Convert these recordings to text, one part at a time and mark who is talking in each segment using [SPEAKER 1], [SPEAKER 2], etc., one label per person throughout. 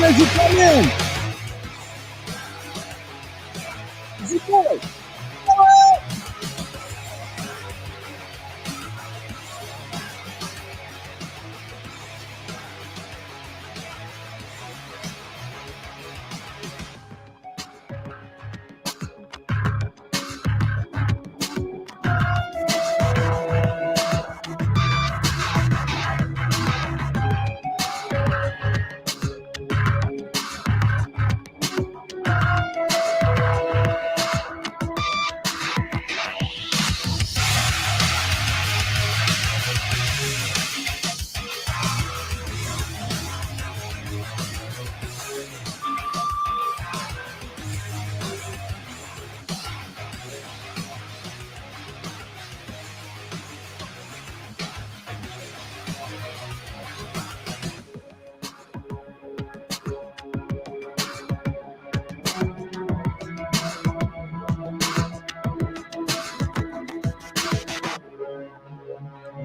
[SPEAKER 1] as you come in. Is it good? Hello?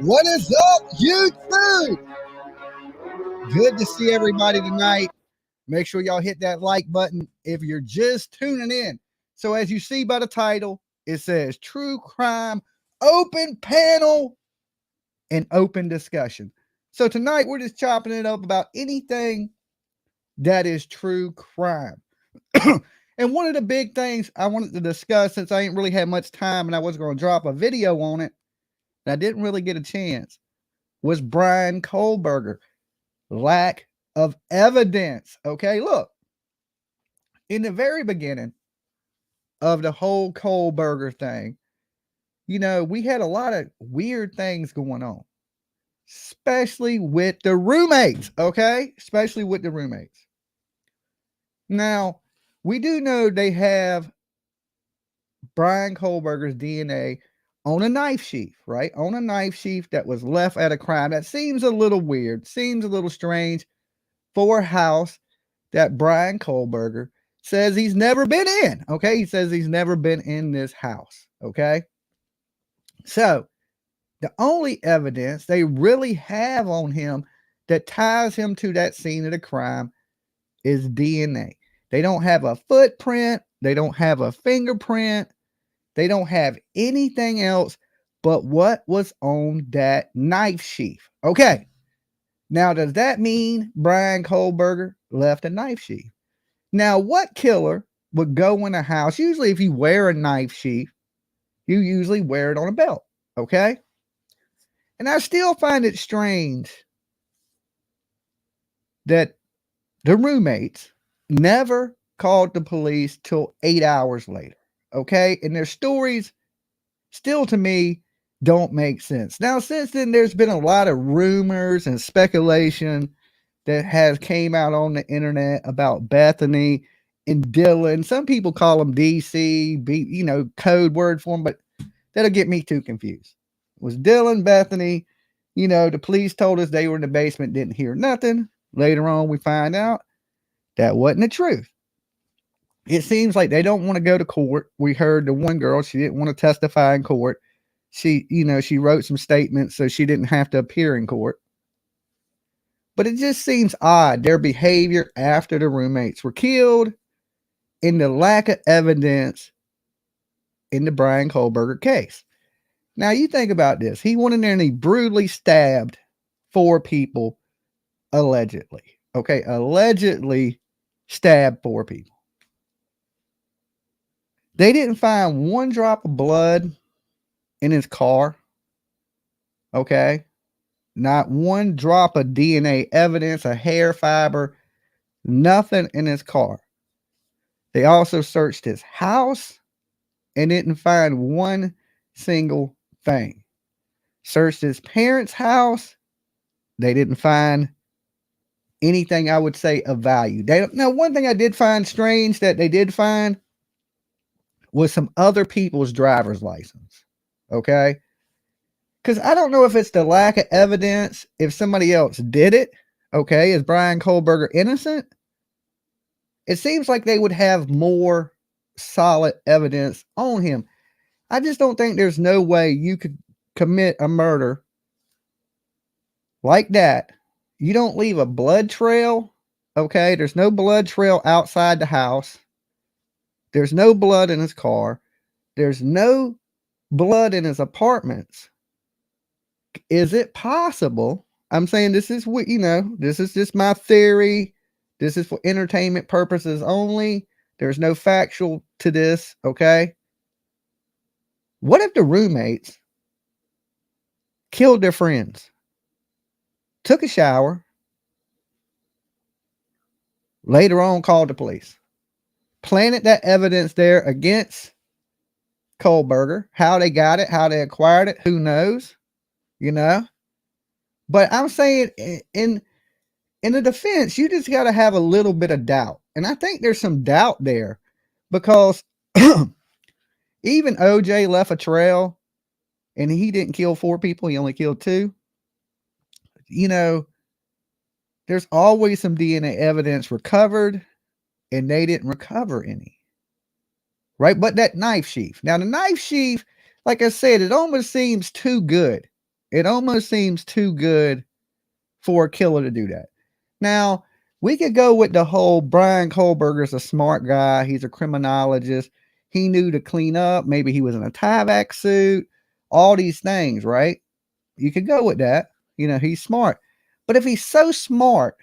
[SPEAKER 1] What is up, YouTube? Good to see everybody tonight. Make sure y'all hit that like button if you're just tuning in. So as you see by the title, it says True Crime Open Panel and Open Discussion. So tonight we're just chopping it up about anything that is true crime. And one of the big things I wanted to discuss, since I ain't really had much time and I was going to drop a video on it, and I didn't really get a chance, was Brian Kohberger. Lack of evidence. Okay, look. In the very beginning of the whole Kohberger thing, you know, we had a lot of weird things going on, especially with the roommates. Okay, especially with the roommates. Now, we do know they have Brian Kohberger's DNA on a knife sheath, right? On a knife sheath that was left at a crime. That seems a little weird, seems a little strange for a house that Brian Kohberger says he's never been in. Okay, he says he's never been in this house. Okay, so the only evidence they really have on him that ties him to that scene of the crime is DNA. They don't have a footprint, they don't have a fingerprint, they don't have anything else but what was on that knife sheath. Okay, now does that mean Brian Kohberger left a knife sheath? Now, what killer would go in a house? Usually if you wear a knife sheath, you usually wear it on a belt. Okay, and I still find it strange that the roommates never called the police till 8 hours later. Okay, and their stories still to me don't make sense. Now, since then, there's been a lot of rumors and speculation that has came out on the internet about Bethany and Dylan. Some people call them DC, you know, code word for them, but that'll get me too confused. It was Dylan, Bethany, you know, the police told us they were in the basement, didn't hear nothing. Later on, we find out that wasn't the truth. It seems like they don't want to go to court. We heard the one girl, she didn't want to testify in court. She, you know, she wrote some statements so she didn't have to appear in court. But it just seems odd, their behavior after the roommates were killed and the lack of evidence in the Brian Kohberger case. Now, you think about this. He went in there and he brutally stabbed 4 people, allegedly. Okay, allegedly stabbed 4 people. They didn't find one drop of blood in his car. Okay. Not one drop of DNA evidence, a hair fiber, nothing in his car. They also searched his house and didn't find one single thing. Searched his parents' house. They didn't find anything I would say of value. Now, one thing I did find strange that they did find was some other people's driver's license. Okay. Because I don't know if it's the lack of evidence, if somebody else did it. Okay. Is Brian Kohberger innocent? It seems like they would have more solid evidence on him. I just don't think there's no way you could commit a murder like that. You don't leave a blood trail Okay, there's no blood trail outside the house. There's no blood in his car. There's no blood in his apartments. Is it possible? I'm saying this is what, this is just my theory. This is for entertainment purposes only. There's no factual to this, okay? What if the roommates killed their friends, took a shower, later on called the police, planted that evidence there against Kohberger? How they got it, how they acquired it, who knows, But I'm saying in the defense, you just got to have a little bit of doubt. And I think there's some doubt there because even OJ left a trail and he didn't kill 4 people. He only killed 2. There's always some DNA evidence recovered and they didn't recover any. Right? But that knife sheath. Now, the knife sheath, like I said, it almost seems too good. It almost seems too good for a killer to do that. Now, we could go with the whole Brian Kohberger's a smart guy. He's a criminologist. He knew to clean up. Maybe he was in a tie-back suit. All these things, right? You could go with that. He's smart. But if he's so smart,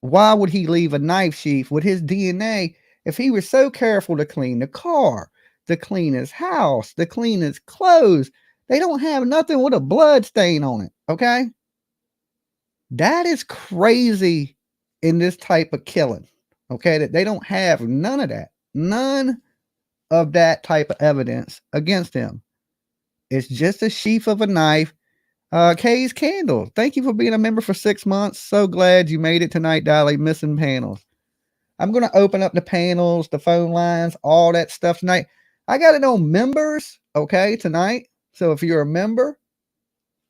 [SPEAKER 1] why would he leave a knife sheath with his DNA if he was so careful to clean the car, to clean his house, to clean his clothes? They don't have nothing with a blood stain on it, okay? That is crazy in this type of killing, okay? That they don't have none of that. None of that type of evidence against him. It's just a sheath of a knife. Kay's Candle, thank you for being a member for 6 months. So glad you made it tonight, Dolly. Missing panels. I'm going to open up the panels, the phone lines, all that stuff tonight. I got to know members, okay, tonight. So if you're a member,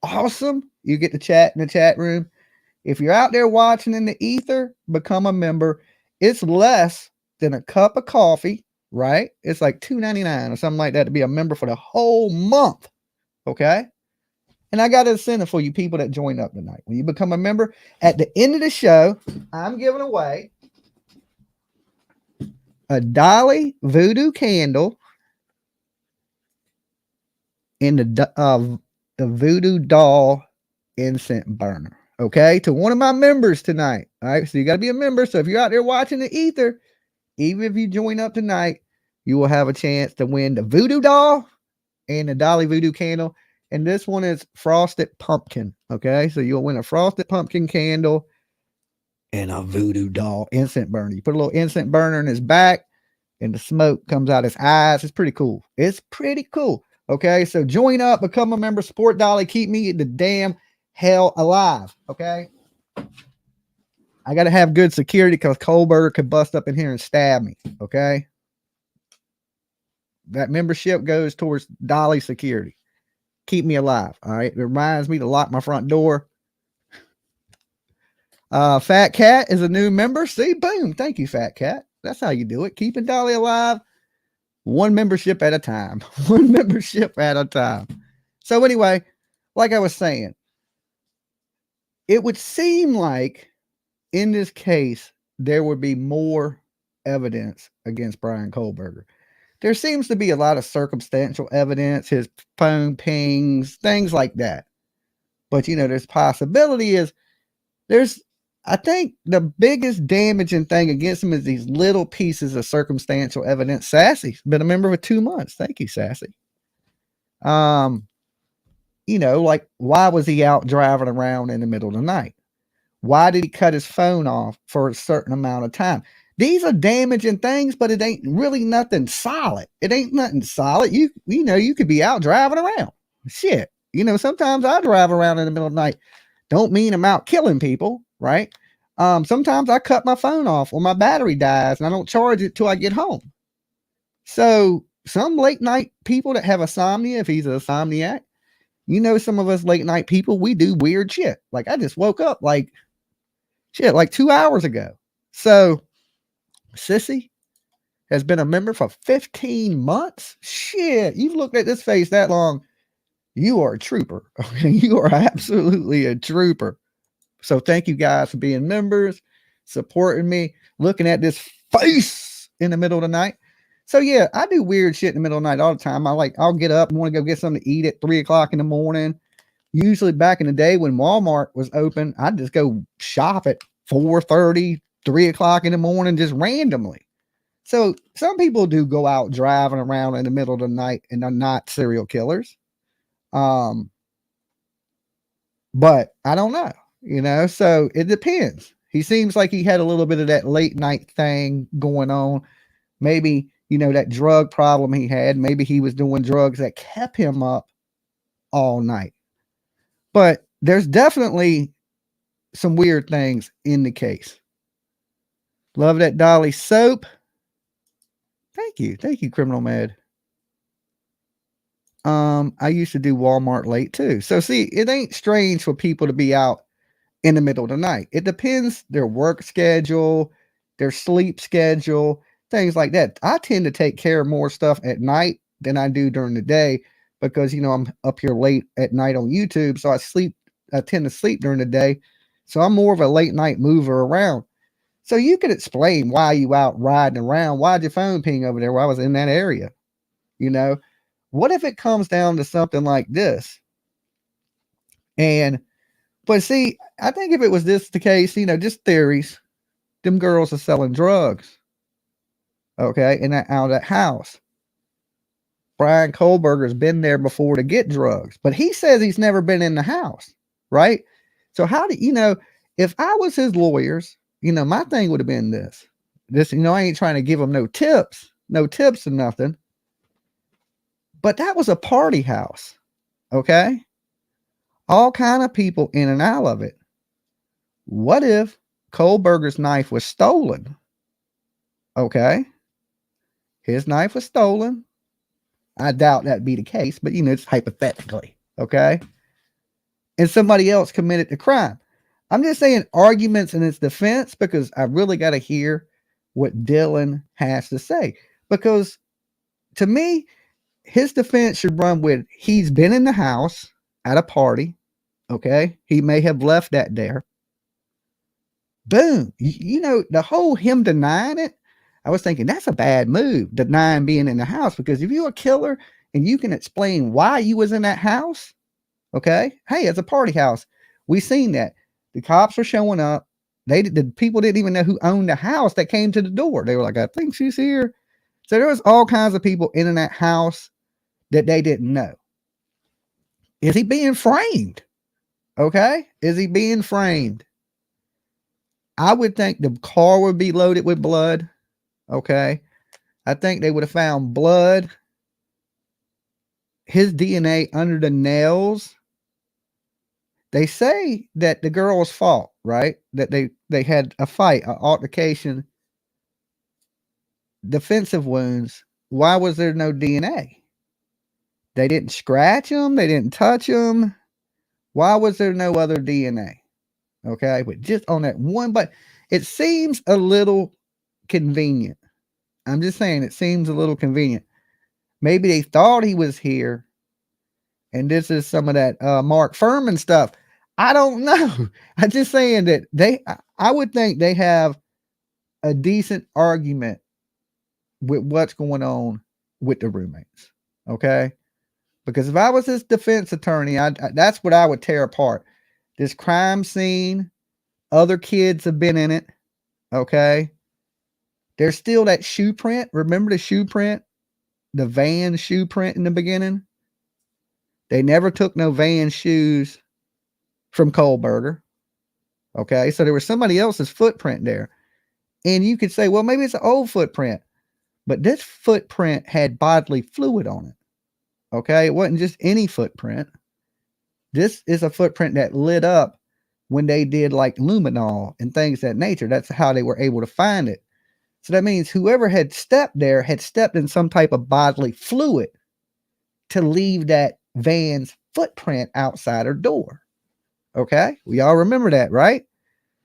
[SPEAKER 1] awesome. You get to chat in the chat room. If you're out there watching in the ether, become a member. It's less than a cup of coffee, right? It's like $2.99 or something like that to be a member for the whole month, okay? And I got an incentive for you people that join up tonight. When you become a member, at the end of the show, I'm giving away a Dolly voodoo candle in the voodoo doll incense burner. Okay, to one of my members tonight. All right, so you got to be a member. So if you're out there watching the ether, even if you join up tonight, you will have a chance to win the voodoo doll and the Dolly voodoo candle. And this one is frosted pumpkin. Okay, so you'll win a frosted pumpkin candle and a voodoo doll incense burner. You put a little incense burner in his back and the smoke comes out his eyes. It's pretty cool. It's pretty cool. Okay, so join up, become a member, support Dolly, keep me the damn hell alive. Okay, I got to have good security because Kohberger could bust up in here and stab me. Okay, that membership goes towards Dolly security. Keep me alive. All right, it reminds me to lock my front door. Fat Cat is a new member. See, boom. Thank you, Fat Cat. That's how you do it. Keeping Dolly alive. One membership at a time. One membership at a time. So anyway, like I was saying, it would seem like in this case, there would be more evidence against Brian Kohberger. There seems to be a lot of circumstantial evidence, his phone pings, things like that. But, there's possibility is I think the biggest damaging thing against him is these little pieces of circumstantial evidence. Sassy's been a member for 2 months. Thank you, Sassy. Like, why was he out driving around in the middle of the night? Why did he cut his phone off for a certain amount of time? These are damaging things, but it ain't really nothing solid. It ain't nothing solid. You could be out driving around. Shit. Sometimes I drive around in the middle of the night. Don't mean I'm out killing people, right? Sometimes I cut my phone off or my battery dies and I don't charge it till I get home. So some late night people that have insomnia, if he's an insomniac, some of us late night people, we do weird shit. Like I just woke up like 2 hours ago. So Sissy has been a member for 15 months. Shit, you've looked at this face that long. You are a trooper. Okay? You are absolutely a trooper. So thank you guys for being members. supporting me, looking at this face in the middle of the night. So yeah, I do weird shit in the middle of the night all the time. I'll get up and want to go get something to eat at 3 o'clock in the morning. Usually back in the day when Walmart was open, I'd just go shop at 4:30, 3 o'clock in the morning, just randomly. So some people do go out driving around in the middle of the night and are not serial killers. But I don't know, so it depends. He seems like he had a little bit of that late night thing going on. Maybe, that drug problem he had, maybe he was doing drugs that kept him up all night. But there's definitely some weird things in the case. Love that Dolly soap. Thank you, Criminal Med. I used to do Walmart late too. So see, it ain't strange for people to be out in the middle of the night. It depends their work schedule, their sleep schedule, things like that. I tend to take care of more stuff at night than I do during the day because, I'm up here late at night on YouTube. So I tend to sleep during the day. So I'm more of a late night mover around. So you could explain why you out riding around. Why'd your phone ping over there while I was in that area? What if it comes down to something like this? But see, I think if it was the case, just theories, them girls are selling drugs. Okay. And out of that house. Brian Kohberger's been there before to get drugs, but he says he's never been in the house. Right. So how do if I was his lawyers, my thing would have been this, I ain't trying to give him no tips or nothing. But that was a party house. Okay. All kind of people in and out of it. What if Kohberger's knife was stolen? Okay. His knife was stolen. I doubt that'd be the case, but it's hypothetically. Okay. And somebody else committed the crime. I'm just saying arguments in its defense because I really got to hear what Dylan has to say. Because to me, his defense should run with he's been in the house at a party. Okay. He may have left that there. Boom. The whole him denying it, I was thinking that's a bad move, denying being in the house, because if you're a killer and you can explain why you was in that house, okay. Hey, it's a party house. We seen that. The cops were showing up. The people didn't even know who owned the house that came to the door. They were like, I think she's here. So there was all kinds of people in that house that they didn't know. Is he being framed? Okay. Is he being framed? I would think the car would be loaded with blood. Okay. I think they would have found blood, his DNA under the nails. They say that the girl's fault, right? That they had a fight, an altercation, defensive wounds. Why was there no DNA? They didn't scratch him. They didn't touch him. Why was there no other DNA? Okay. But just on that one, but it seems a little convenient. I'm just saying it seems a little convenient. Maybe they thought he was here. And this is some of that Mark Furman stuff. I don't know. I'm just saying that I would think they have a decent argument with what's going on with the roommates. Okay. Because if I was his defense attorney, that's what I would tear apart. This crime scene, other kids have been in it. Okay. There's still that shoe print. Remember the shoe print? The Van shoe print in the beginning? They never took no Van shoes from Kohberger. Okay. So there was somebody else's footprint there. And you could say, well, maybe it's an old footprint. But this footprint had bodily fluid on it. Okay. It wasn't just any footprint. This is a footprint that lit up when they did like luminol and things of that nature. That's how they were able to find it. So that means whoever had stepped there had stepped in some type of bodily fluid to leave that Van's footprint outside her door. Okay. We all remember that, right?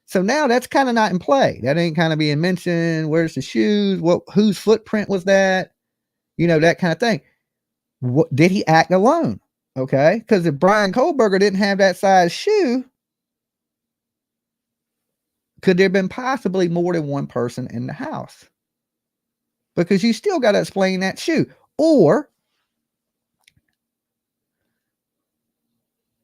[SPEAKER 1] So now that's kind of not in play. That ain't kind of being mentioned. Where's the shoes? Whose footprint was that? That kind of thing. Did he act alone? Okay. Because if Brian Kohberger didn't have that size shoe, could there have been possibly more than one person in the house? Because you still got to explain that shoe. Or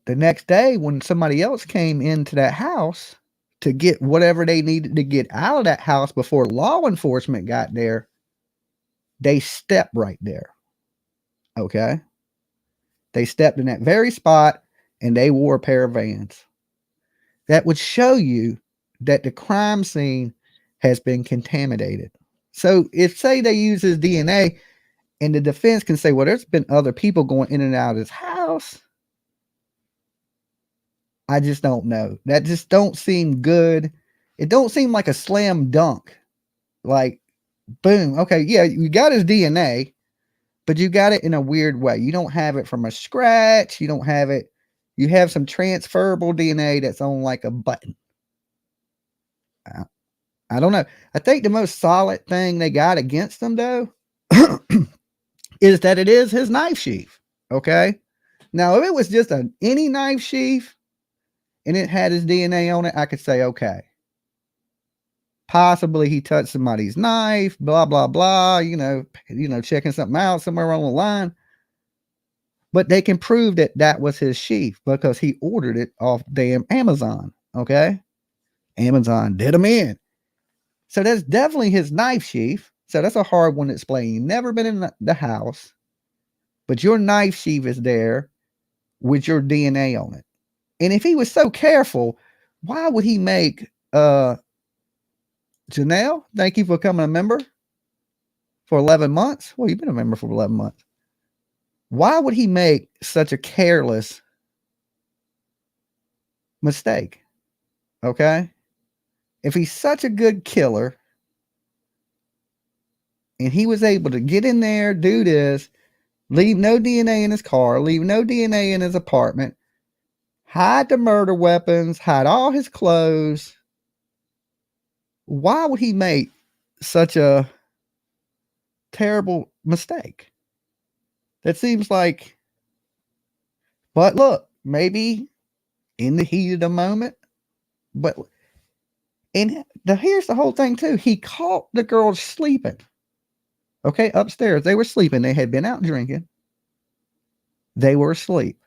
[SPEAKER 1] the next day when somebody else came into that house to get whatever they needed to get out of that house before law enforcement got there, they stepped right there. Okay? They stepped in that very spot and they wore a pair of Vans. That would show you that the crime scene has been contaminated. So if, say, they use his DNA and the defense can say, well, there's been other people going in and out of his house, I just don't know. That just don't seem good. It don't seem like a slam dunk. Like, boom. Okay, yeah, you got his DNA, but you got it in a weird way. You don't have it from a scratch. You don't have it. You have some transferable DNA that's on like a button. I don't know. I think the most solid thing they got against them, though, is that it is his knife sheath. Okay. Now, if it was just any knife sheath and it had his DNA on it, I could say, okay, possibly he touched somebody's knife, blah, blah, blah, checking something out somewhere on the line. But they can prove that that was his sheath because he ordered it off damn Amazon. Okay. Amazon did him in. So that's definitely his knife sheath. So that's a hard one to explain. You've never been in the house, but your knife sheath is there with your DNA on it. And if he was so careful, why would he make Janelle, thank you for becoming a member for 11 months. Well, you've been a member for 11 months. Why would he make such a careless mistake? Okay. If he's such a good killer and he was able to get in there, do this, leave no DNA in his car, leave no DNA in his apartment, hide the murder weapons, hide all his clothes, why would he make such a terrible mistake? That seems like, but look, maybe in the heat of the moment, but here's the whole thing too. He caught the girls sleeping. Okay, upstairs. They were sleeping. They had been out drinking. They were asleep.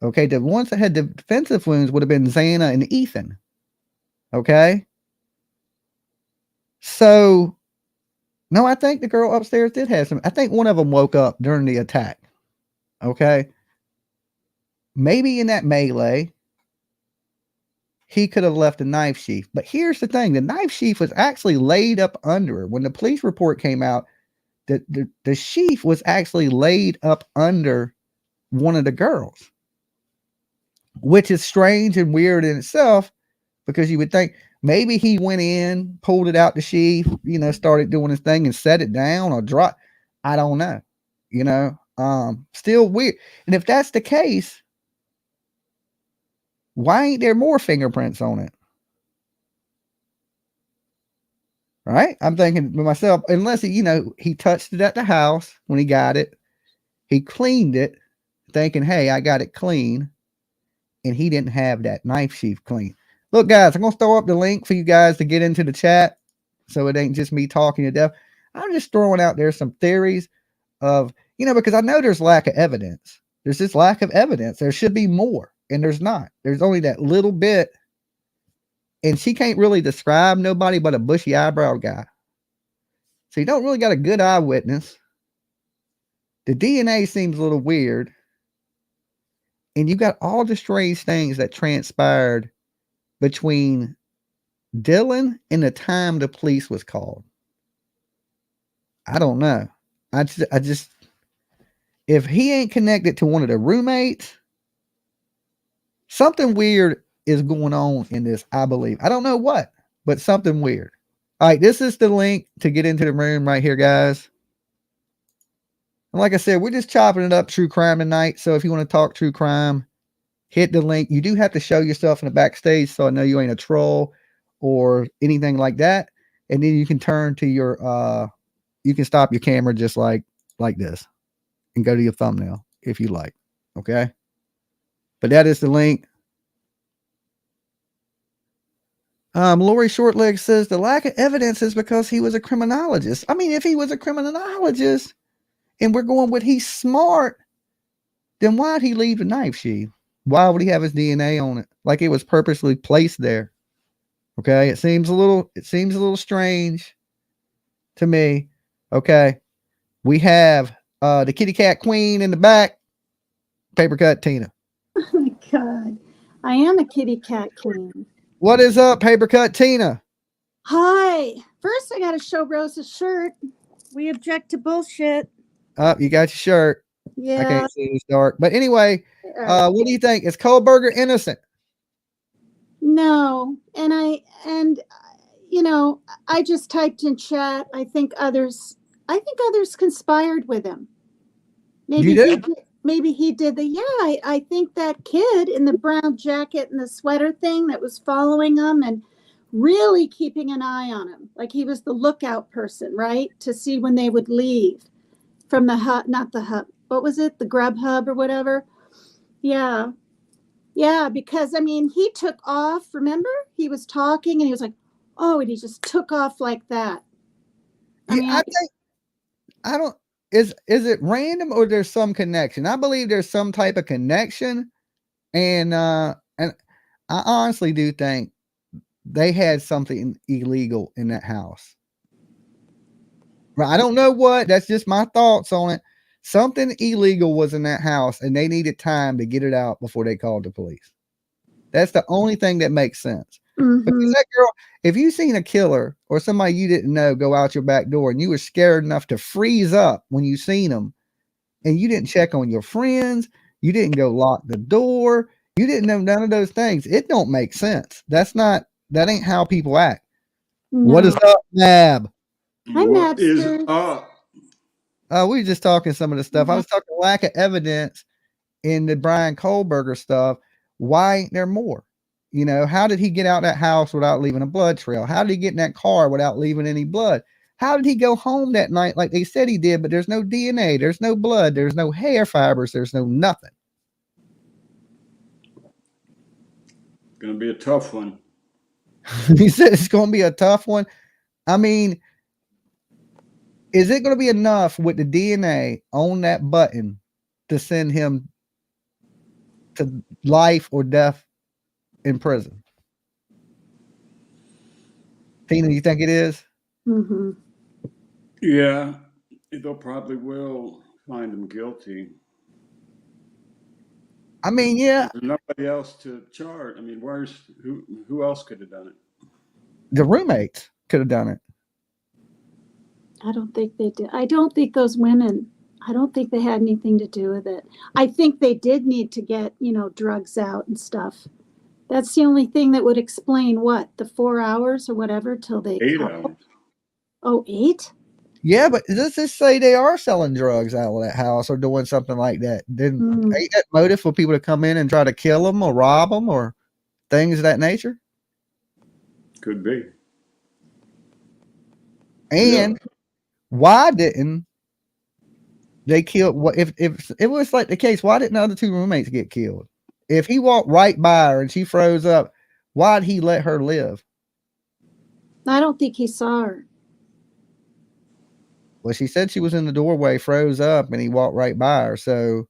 [SPEAKER 1] Okay, the ones that had the defensive wounds would have been Xana and Ethan. Okay. So, no, I think the girl upstairs did have some. I think one of them woke up during the attack. Okay. Maybe in that melee, he could have left a knife sheath. But here's the thing. The knife sheath was actually laid up under her. When the police report came out, the sheath was actually laid up under one of the girls, which is strange and weird in itself, because you would think maybe he went in, pulled it out the sheath, started doing his thing and set it down or drop. I don't know, still weird. And if that's the case, why ain't there more fingerprints on it? Right? I'm thinking to myself, unless he touched it at the house when he got it, he cleaned it, thinking, hey, I got it clean, and he didn't have that knife sheath clean. Look, guys, I'm going to throw up the link for you guys to get into the chat so it ain't just me talking to death. I'm just throwing out there some theories of, because I know there's lack of evidence. There's this lack of evidence. There should be more, and there's not. There's only that little bit, and she can't really describe nobody but a bushy eyebrow guy. So you don't really got a good eyewitness. The DNA seems a little weird. And you got all the strange things that transpired between Dylan and the time the police was called. I don't know. I just, if he ain't connected to one of the roommates, something weird is going on in this, I believe. I don't know what, but something weird. All right, this is the link to get into the room right here, guys. And like I said, we're just chopping it up true crime tonight. So if you want to talk true crime, hit the link. You do have to show yourself in the backstage so I know you ain't a troll or anything like that. And then you can turn to your, you can stop your camera just like this and go to your thumbnail if you like. Okay. But that is the link. Lori Shortleg says the lack of evidence is because he was a criminologist. I mean, if he was a criminologist and we're going with he's smart, then why'd he leave the knife sheath? Why would he have his DNA on it? Like it was purposely placed there. Okay. It seems a little strange to me. Okay. We have the kitty cat queen in the back. Paper cut Tina.
[SPEAKER 2] Oh my God. I am a kitty cat queen.
[SPEAKER 1] What is up, Paper cut Tina?
[SPEAKER 2] Hi. First, I got to show Rose's shirt. We object to bullshit.
[SPEAKER 1] Oh, you got your shirt.
[SPEAKER 2] Yeah.
[SPEAKER 1] I can't see it's dark. But anyway, what do you think? Is Kohberger innocent?
[SPEAKER 2] No. And you know, I just typed in chat. I think others conspired with him. Maybe he did the, yeah, I think that kid in the brown jacket and the sweater thing that was following him and really keeping an eye on him. Like he was the lookout person, right? To see when they would leave from the hut, not the hut. What was it? The Grub Hub or whatever. Yeah. Yeah. Because I mean, he took off, remember? He was talking and he was like, oh, and he just took off like that.
[SPEAKER 1] Is it random or there's some connection? I believe there's some type of connection, and I honestly do think they had something illegal in that house. I don't know what. That's just my thoughts on it. Something illegal was in that house, and they needed time to get it out before they called the police. That's the only thing that makes sense.
[SPEAKER 2] Mm-hmm.
[SPEAKER 1] Because that girl, if you seen a killer or somebody you didn't know go out your back door and you were scared enough to freeze up when you seen them and you didn't check on your friends, you didn't go lock the door, you didn't know none of those things, it don't make sense. That ain't how people act. No. What is up, Nab?
[SPEAKER 2] Hi,
[SPEAKER 3] What is up?
[SPEAKER 1] We were just talking some of the stuff. I was talking lack of evidence in the Brian Kohberger stuff. Why ain't there more? You know, how did he get out that house without leaving a blood trail? How did he get in that car without leaving any blood? How did he go home that night like they said he did, but there's no DNA, there's no blood, there's no hair fibers, there's no nothing?
[SPEAKER 3] Gonna be a tough one.
[SPEAKER 1] He said it's gonna be a tough one. I mean, is it gonna be enough with the DNA on that button to send him to life or death in prison? Tina, you think it is?
[SPEAKER 2] Mm-hmm.
[SPEAKER 3] Yeah, they'll probably will find him guilty.
[SPEAKER 1] I mean, yeah.
[SPEAKER 3] There's nobody else to charge. I mean, who else could have done it?
[SPEAKER 1] The roommates could have done it.
[SPEAKER 2] I don't think they did. I don't think those women, I don't think they had anything to do with it. I think they did need to get, drugs out and stuff. That's the only thing that would explain the 4 hours or whatever till they
[SPEAKER 3] 8 hours.
[SPEAKER 2] Oh, 8?
[SPEAKER 1] Yeah, but let's just say they are selling drugs out of that house or doing something like that. Then ain't that motive for people to come in and try to kill them or rob them or things of that nature?
[SPEAKER 3] Could be.
[SPEAKER 1] And why didn't they kill? If it was like the case, why didn't the other 2 roommates get killed? If he walked right by her and she froze up, why'd he let her live?
[SPEAKER 2] I don't think he saw her.
[SPEAKER 1] Well, she said she was in the doorway, froze up, and he walked right by her. So,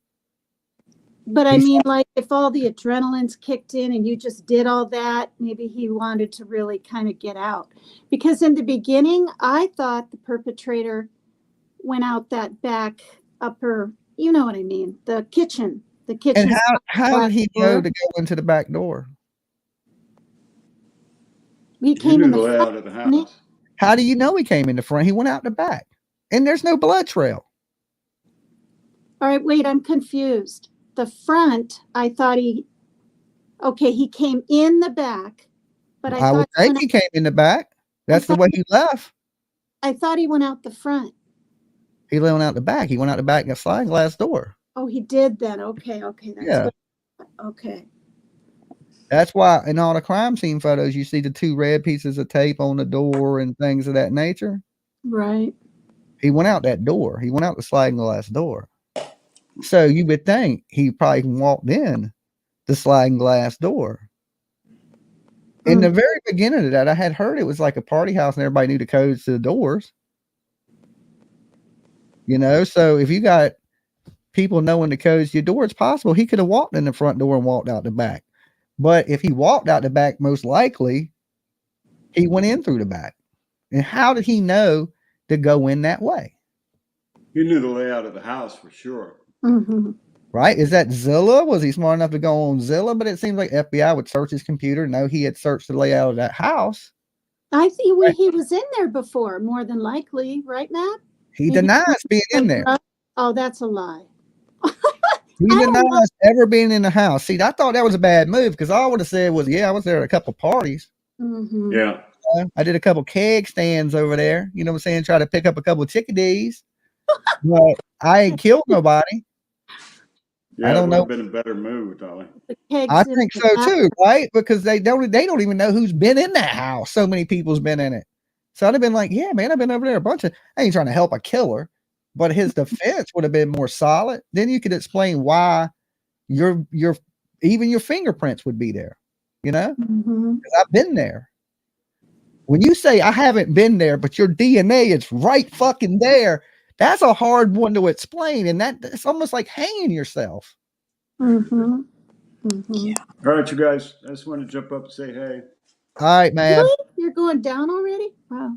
[SPEAKER 2] but I mean, like if all the adrenaline's kicked in and you just did all that, maybe he wanted to really kind of get out. Because in the beginning, I thought the perpetrator went out that back upper, you know what I mean, the kitchen.
[SPEAKER 1] And how did he know to go into the back door?
[SPEAKER 2] He came in the
[SPEAKER 3] front out of the house.
[SPEAKER 1] How do you know he came in the front? He went out the back, and there's no blood trail.
[SPEAKER 2] All right, wait, I'm confused. The front, I thought he came in the back, but
[SPEAKER 1] I would think he came in the back. That's the way he left.
[SPEAKER 2] I thought he went out the front.
[SPEAKER 1] He went out the back. He went out the back in a sliding glass door.
[SPEAKER 2] Oh, he did then. Okay. That's okay.
[SPEAKER 1] That's why in all the crime scene photos, you see the 2 red pieces of tape on the door and things of that nature.
[SPEAKER 2] Right.
[SPEAKER 1] He went out that door. He went out the sliding glass door. So you would think he probably walked in the sliding glass door. In the very beginning of that, I had heard it was like a party house and everybody knew the codes to the doors. You know, so if you got people knowing the codes to your door, it's possible he could have walked in the front door and walked out the back. But if he walked out the back, most likely he went in through the back. And how did he know to go in that way?
[SPEAKER 3] He knew the layout of the house for sure.
[SPEAKER 1] Right? Is that Zilla? Was he smart enough to go on Zilla? But it seems like FBI would search his computer, know he had searched the layout of that house.
[SPEAKER 2] I think he was in there before, more than likely, right, Matt?
[SPEAKER 1] He denies being in there.
[SPEAKER 2] Oh, that's a lie.
[SPEAKER 1] He denies ever being in the house. See, I thought that was a bad move because all I would have said was, yeah, I was there at a couple parties.
[SPEAKER 3] Yeah.
[SPEAKER 1] I did a couple keg stands over there. You know what I'm saying? Try to pick up a couple of chickadees. But I ain't killed nobody.
[SPEAKER 3] Yeah,
[SPEAKER 1] I don't know.
[SPEAKER 3] Been a better move, Dolly.
[SPEAKER 1] I think so too, right? Because they don't even know who's been in that house. So many people's been in it. So I'd have been like, yeah, man, I've been over there a bunch of. I ain't trying to help a killer, but his defense would have been more solid. Then you could explain why your even your fingerprints would be there. You know, because I've been there. When you say I haven't been there, but your DNA is right fucking there, that's a hard one to explain, and it's almost like hanging yourself.
[SPEAKER 3] Yeah. All right, you guys. I just want to jump up and say hey.
[SPEAKER 1] All right, Mab.
[SPEAKER 2] Really? You're going down already? Wow.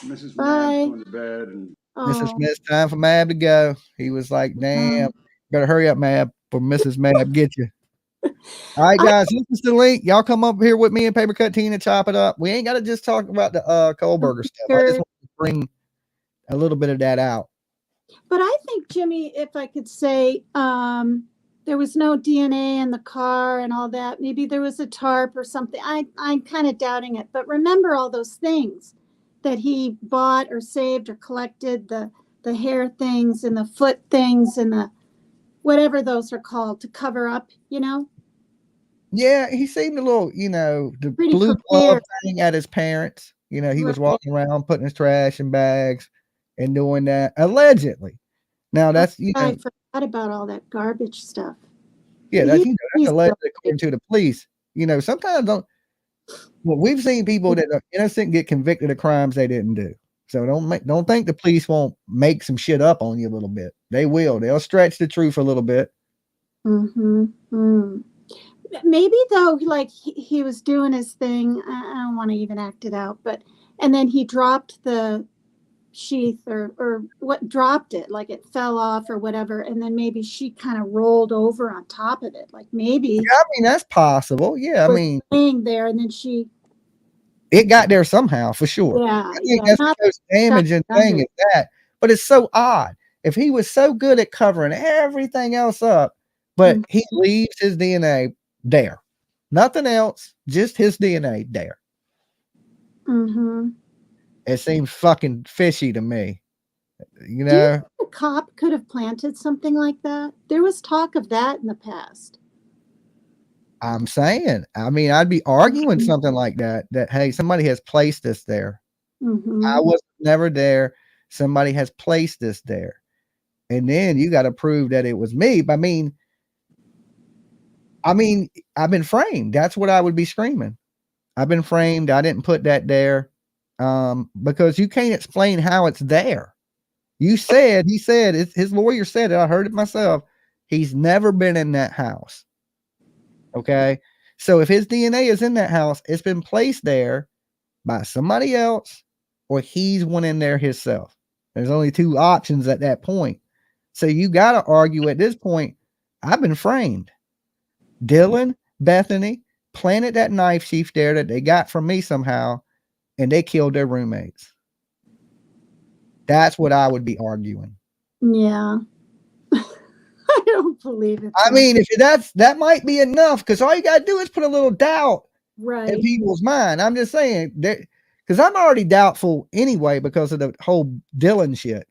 [SPEAKER 3] Mrs. Mab's going to bed, and
[SPEAKER 1] Mrs. Smith, time for Mab to go. He was like, "Damn, better hurry up, Mab, for Mrs. Mab get you." All right, guys, this is the link. Y'all come up here with me and Paper Cut Tina, chop it up. We ain't got to just talk about the Kohberger stuff. I just want to bring a little bit of that out.
[SPEAKER 2] But I think, Jimmy, if I could say, there was no DNA in the car and all that. Maybe there was a tarp or something. I'm kind of doubting it. But remember all those things that he bought or saved or collected, the hair things and the foot things and the whatever those are called to cover up, you know?
[SPEAKER 1] Yeah, he seemed a little, you know, the
[SPEAKER 2] Pretty
[SPEAKER 1] blue
[SPEAKER 2] prepared.
[SPEAKER 1] glove thing at his parents. You know, he was walking around putting his trash in bags and doing that allegedly. Now that's, you know,
[SPEAKER 2] I forgot about all that garbage stuff.
[SPEAKER 1] Yeah, that's, you know, that's allegedly according to the police. You know, sometimes we've seen people that are innocent get convicted of crimes they didn't do. So don't think the police won't make some shit up on you a little bit. They will. They'll stretch the truth a little bit.
[SPEAKER 2] Maybe though, like he was doing his thing. I don't want to even act it out, and then he dropped the sheath or what, dropped it, like it fell off or whatever, and then maybe she kind of rolled over on top of it, like maybe.
[SPEAKER 1] Yeah, I mean, that's possible. Yeah, I mean,
[SPEAKER 2] laying there and then
[SPEAKER 1] it got there somehow for sure.
[SPEAKER 2] Yeah,
[SPEAKER 1] I think that's the most damaging thing is that. But it's so odd. If he was so good at covering everything else up, but he leaves his DNA there, nothing else, just his DNA there. It seems fucking fishy to me. You know,
[SPEAKER 2] do you think a cop could have planted something like that? There was talk of that in the past.
[SPEAKER 1] I'm saying, I mean, I'd be arguing something like that, hey, somebody has placed this there. I was never there. Somebody has placed this there. And then you got to prove that it was me. I mean, I've been framed. That's what I would be screaming. I've been framed. I didn't put that there. Because you can't explain how it's there. He said, his lawyer said it. I heard it myself. He's never been in that house. Okay. So if his DNA is in that house, it's been placed there by somebody else, or he's went in there himself. There's only two options at that point. So you got to argue at this point, I've been framed. Dylan, Bethany planted that knife sheath there that they got from me somehow, and they killed their roommates. That's what I would be arguing.
[SPEAKER 2] Yeah. I don't believe it.
[SPEAKER 1] I mean, if that might be enough, because all you got to do is put a little doubt in people's mind. I'm just saying that, because I'm already doubtful anyway because of the whole Dylan shit.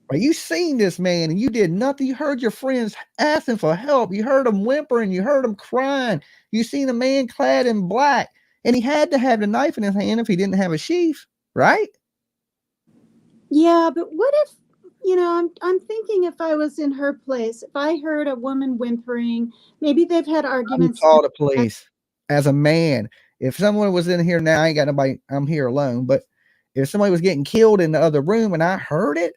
[SPEAKER 1] But you seen this man and you did nothing. You heard your friends asking for help. You heard them whimpering. You heard them crying. You seen a man clad in black, and he had to have the knife in his hand if he didn't have a sheath, right?
[SPEAKER 2] Yeah, but what if, you know, I'm thinking if I was in her place, if I heard a woman whimpering, maybe they've had arguments.
[SPEAKER 1] Call the police as a man. if someone was in here now, I ain't got nobody, I'm here alone, but if somebody was getting killed in the other room and I heard it,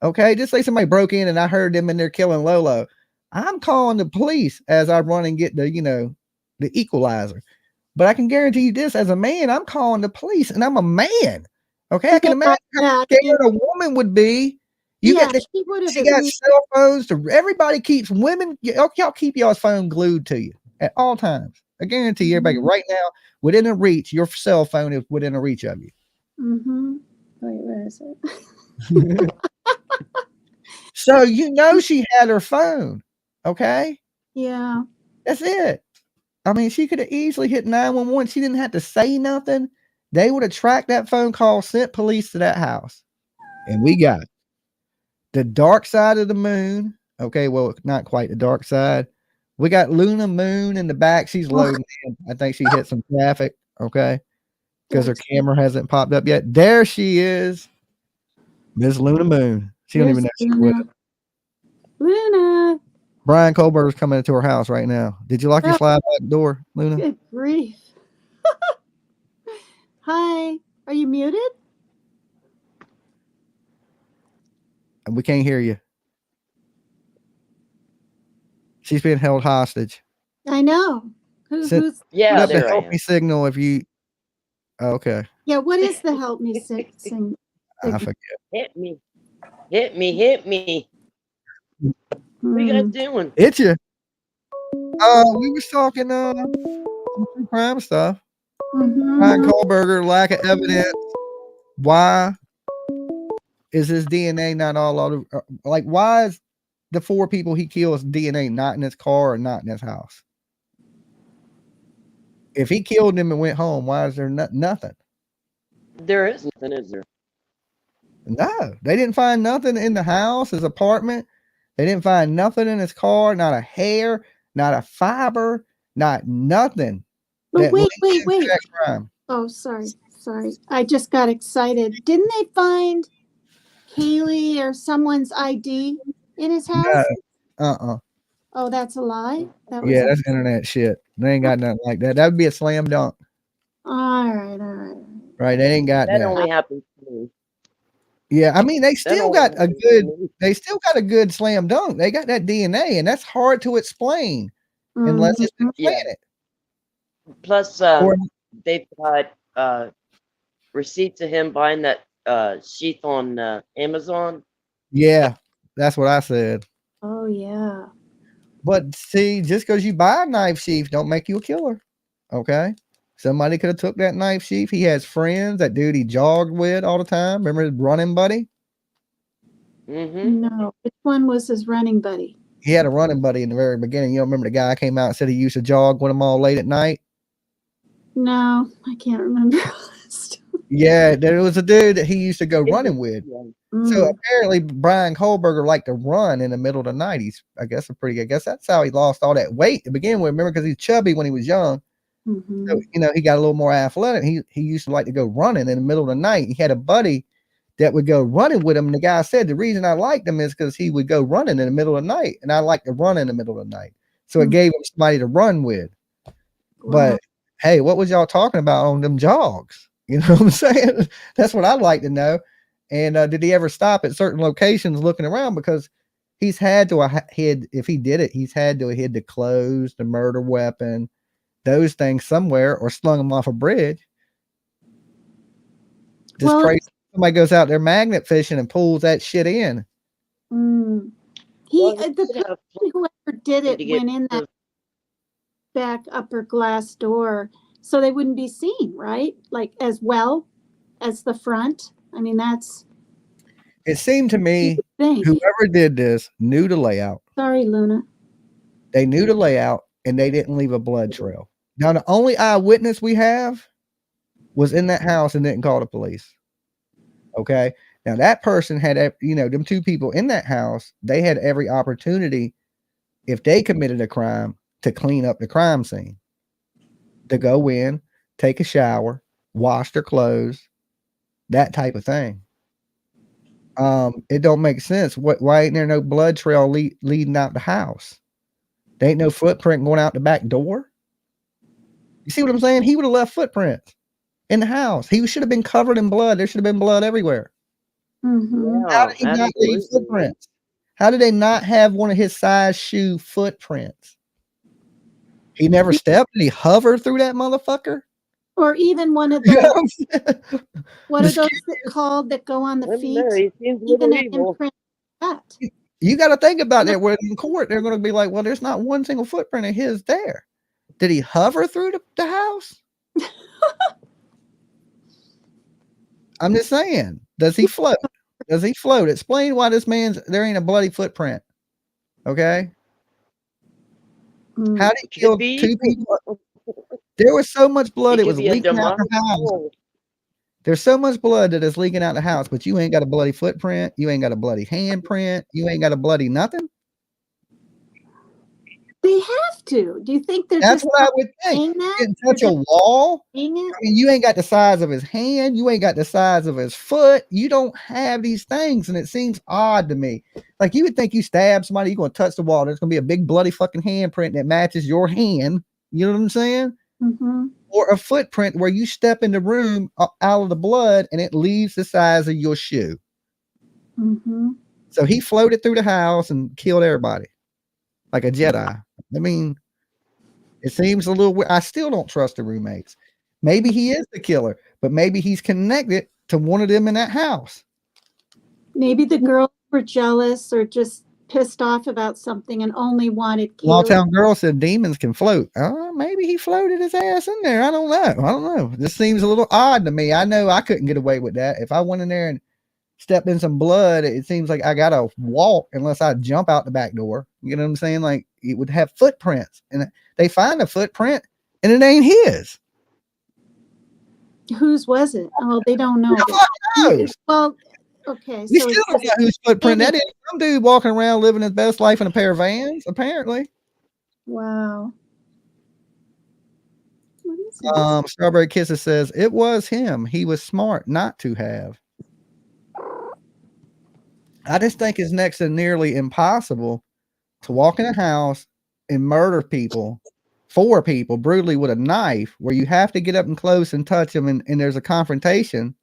[SPEAKER 1] okay, just say somebody broke in and I heard them in there killing Lolo, I'm calling the police as I run and get the, you know, the equalizer. But I can guarantee you this, as a man, I'm calling the police, and I'm a man. Okay, I can imagine how scared a woman would be. You
[SPEAKER 2] Yeah,
[SPEAKER 1] get
[SPEAKER 2] she would have
[SPEAKER 1] she
[SPEAKER 2] at
[SPEAKER 1] got
[SPEAKER 2] least.
[SPEAKER 1] cell phones. Everybody keeps women. Y'all keep y'all's phone glued to you at all times. I guarantee you, everybody right now within a reach, your cell phone is within a reach of you.
[SPEAKER 2] Mm-hmm. Wait, where is it?
[SPEAKER 1] So you know she had her phone. Okay,
[SPEAKER 2] Yeah.
[SPEAKER 1] that's it. I mean, she could have easily hit 911. She didn't have to say nothing. They would have tracked that phone call, sent police to that house. And we got the dark side of the moon. Okay, well, not quite the dark side. We got Luna Moon in the back. She's loading in. I think she hit some traffic. Okay, because her camera hasn't popped up yet. There she is, Miss Luna Moon. She don't even know she's with us.
[SPEAKER 2] Luna.
[SPEAKER 1] Brian Kohberger's coming into her house right now. Did you lock your slide back door, Luna?
[SPEAKER 2] Good grief. Hi. Are you muted?
[SPEAKER 1] And we can't hear you. She's being held hostage.
[SPEAKER 2] I know. Who's
[SPEAKER 4] yeah,
[SPEAKER 1] put up the
[SPEAKER 4] there I
[SPEAKER 1] help
[SPEAKER 4] am.
[SPEAKER 1] me signal if you okay.
[SPEAKER 2] Yeah, what is the help me sing?
[SPEAKER 1] I forget.
[SPEAKER 4] Hit me. Hit me, hit me. What are you guys doing?
[SPEAKER 1] Hit you. We was talking true crime stuff. Brian Kohberger, lack of evidence. Why is his DNA not all over? Like, why is the 4 people he kills DNA not in his car or not in his house? If he killed them and went home, why is there nothing?
[SPEAKER 4] There is nothing, is there?
[SPEAKER 1] No, they didn't find nothing in the house, his apartment. They didn't find nothing in his car, not a hair, not a fiber, not nothing.
[SPEAKER 2] But wait.
[SPEAKER 1] Crime.
[SPEAKER 2] Oh, sorry. I just got excited. Didn't they find Kaylee or someone's ID in his house?
[SPEAKER 1] No.
[SPEAKER 2] Oh, that's a lie?
[SPEAKER 1] Yeah, that's internet shit. They ain't got nothing like that. That would be a slam dunk.
[SPEAKER 2] All right.
[SPEAKER 1] Right, they ain't got that.
[SPEAKER 4] That only happens to me.
[SPEAKER 1] Yeah, I mean, they still got a good slam dunk. They got that DNA, and that's hard to explain unless it's implanted.
[SPEAKER 4] Plus, they've got receipts of him buying that sheath on Amazon.
[SPEAKER 1] Yeah, that's what I said.
[SPEAKER 2] Oh, yeah.
[SPEAKER 1] But see, just because you buy a knife sheath don't make you a killer. Okay? Somebody could have took that knife sheath. He has friends, that dude he jogged with all the time. Remember his running buddy?
[SPEAKER 2] No, which one was his running buddy?
[SPEAKER 1] He had a running buddy in the very beginning. You don't remember the guy came out and said he used to jog with him all late at night?
[SPEAKER 2] No, I can't remember.
[SPEAKER 1] Yeah, there was a dude that he used to go running with. So apparently Brian Kohberger liked to run in the middle of the night. I guess that's how he lost all that weight to begin with. Remember, because he's chubby when he was young. So, you know, he got a little more athletic. He used to like to go running in the middle of the night. He had a buddy that would go running with him. And the guy said, the reason I liked him is because he would go running in the middle of the night. And I like to run in the middle of the night. So it gave him somebody to run with. But hey, what was y'all talking about on them jogs? You know what I'm saying? That's what I'd like to know. And did he ever stop at certain locations looking around? Because he's had to hid, if he did it, he's had to have hid the clothes, the murder weapon, those things somewhere, or slung them off a bridge. Just crazy. Somebody goes out there magnet fishing and pulls that shit in.
[SPEAKER 2] The person, whoever did it, went in that back upper glass door so they wouldn't be seen, right? Like as well as the front. I mean,
[SPEAKER 1] it seemed to me whoever did this knew the layout.
[SPEAKER 2] Sorry, Luna.
[SPEAKER 1] They knew the layout and they didn't leave a blood trail. Now, the only eyewitness we have was in that house and didn't call the police. Okay. Now that person had, you know, them 2 people in that house, they had every opportunity, if they committed a crime, to clean up the crime scene, to go in, take a shower, wash their clothes, that type of thing. It don't make sense. Why ain't there no blood trail leading out the house? There ain't no footprint going out the back door. You see what I'm saying? He would have left footprints in the house. He should have been covered in blood. There should have been blood everywhere.
[SPEAKER 2] Mm-hmm.
[SPEAKER 1] How did he not leave
[SPEAKER 4] absolutely.
[SPEAKER 1] footprints? How did they not have one of his size shoe footprints? He never stepped. Did he hover through that motherfucker?
[SPEAKER 2] Or even one of
[SPEAKER 1] You know
[SPEAKER 2] the,
[SPEAKER 1] what I'm saying?
[SPEAKER 2] what are
[SPEAKER 1] Just
[SPEAKER 2] those called that go on the
[SPEAKER 4] Wouldn't
[SPEAKER 2] feet?
[SPEAKER 4] know, he seems a
[SPEAKER 2] Even
[SPEAKER 4] little
[SPEAKER 2] an
[SPEAKER 4] evil.
[SPEAKER 2] imprint of that.
[SPEAKER 1] You got to think about that. Where in court, they're going to be like, well, there's not one single footprint of his there. Did he hover through the house? I'm just saying. Does he float? Does he float? Explain why this man's there ain't a bloody footprint. Okay.
[SPEAKER 2] Mm.
[SPEAKER 1] How did he
[SPEAKER 4] Could
[SPEAKER 1] kill
[SPEAKER 4] be.
[SPEAKER 1] 2 people? There was so much blood,
[SPEAKER 4] It
[SPEAKER 1] it
[SPEAKER 4] could
[SPEAKER 1] was
[SPEAKER 4] be a
[SPEAKER 1] leaking out the
[SPEAKER 4] demonic
[SPEAKER 1] house.
[SPEAKER 4] soul.
[SPEAKER 1] There's so much blood that is leaking out the house, but you ain't got a bloody footprint. You ain't got a bloody handprint. You ain't got a bloody nothing.
[SPEAKER 2] They have to. Do you think they're
[SPEAKER 1] That's
[SPEAKER 2] just
[SPEAKER 1] what I would think.
[SPEAKER 2] saying
[SPEAKER 1] You
[SPEAKER 2] that?
[SPEAKER 1] didn't
[SPEAKER 2] They're
[SPEAKER 1] touch a
[SPEAKER 2] just
[SPEAKER 1] wall.
[SPEAKER 2] saying it?
[SPEAKER 1] I mean, you ain't got the size of his hand. You ain't got the size of his foot. You don't have these things, and it seems odd to me. Like you would think you stab somebody, you're gonna touch the wall. There's gonna be a big bloody fucking handprint that matches your hand. You know what I'm saying?
[SPEAKER 2] Mm-hmm.
[SPEAKER 1] Or a footprint where you step in the room out of the blood and it leaves the size of your shoe.
[SPEAKER 2] Mm-hmm.
[SPEAKER 1] So he floated through the house and killed everybody like a Jedi. I mean, it seems a little weird. I still don't trust the roommates. Maybe he is the killer, but maybe he's connected to one of them in that house.
[SPEAKER 2] Maybe the girls were jealous or just pissed off about something and only wanted
[SPEAKER 1] Small
[SPEAKER 2] Kaylee.
[SPEAKER 1] Town Girl said demons can float. Maybe he floated his ass in there. I don't know. This seems a little odd to me. I know I couldn't get away with that. If I went in there and stepped in some blood, it seems like I gotta walk unless I jump out the back door. You know what I'm saying? Like it would have footprints, and they find a footprint, and it ain't his.
[SPEAKER 2] Whose was it? Oh, they don't know.
[SPEAKER 1] Who the fuck knows?
[SPEAKER 2] Well, okay.
[SPEAKER 1] We
[SPEAKER 2] So
[SPEAKER 1] still
[SPEAKER 2] it's
[SPEAKER 1] don't
[SPEAKER 2] just
[SPEAKER 1] know whose footprint
[SPEAKER 2] maybe-
[SPEAKER 1] that is. Some dude walking around living his best life in a pair of Vans, apparently.
[SPEAKER 2] wow. What is this?
[SPEAKER 1] Strawberry Kisses says it was him. He was smart not to have. I just think it's next to nearly impossible to walk in a house and murder people, 4 people brutally with a knife, where you have to get up and close and touch them, and there's a confrontation,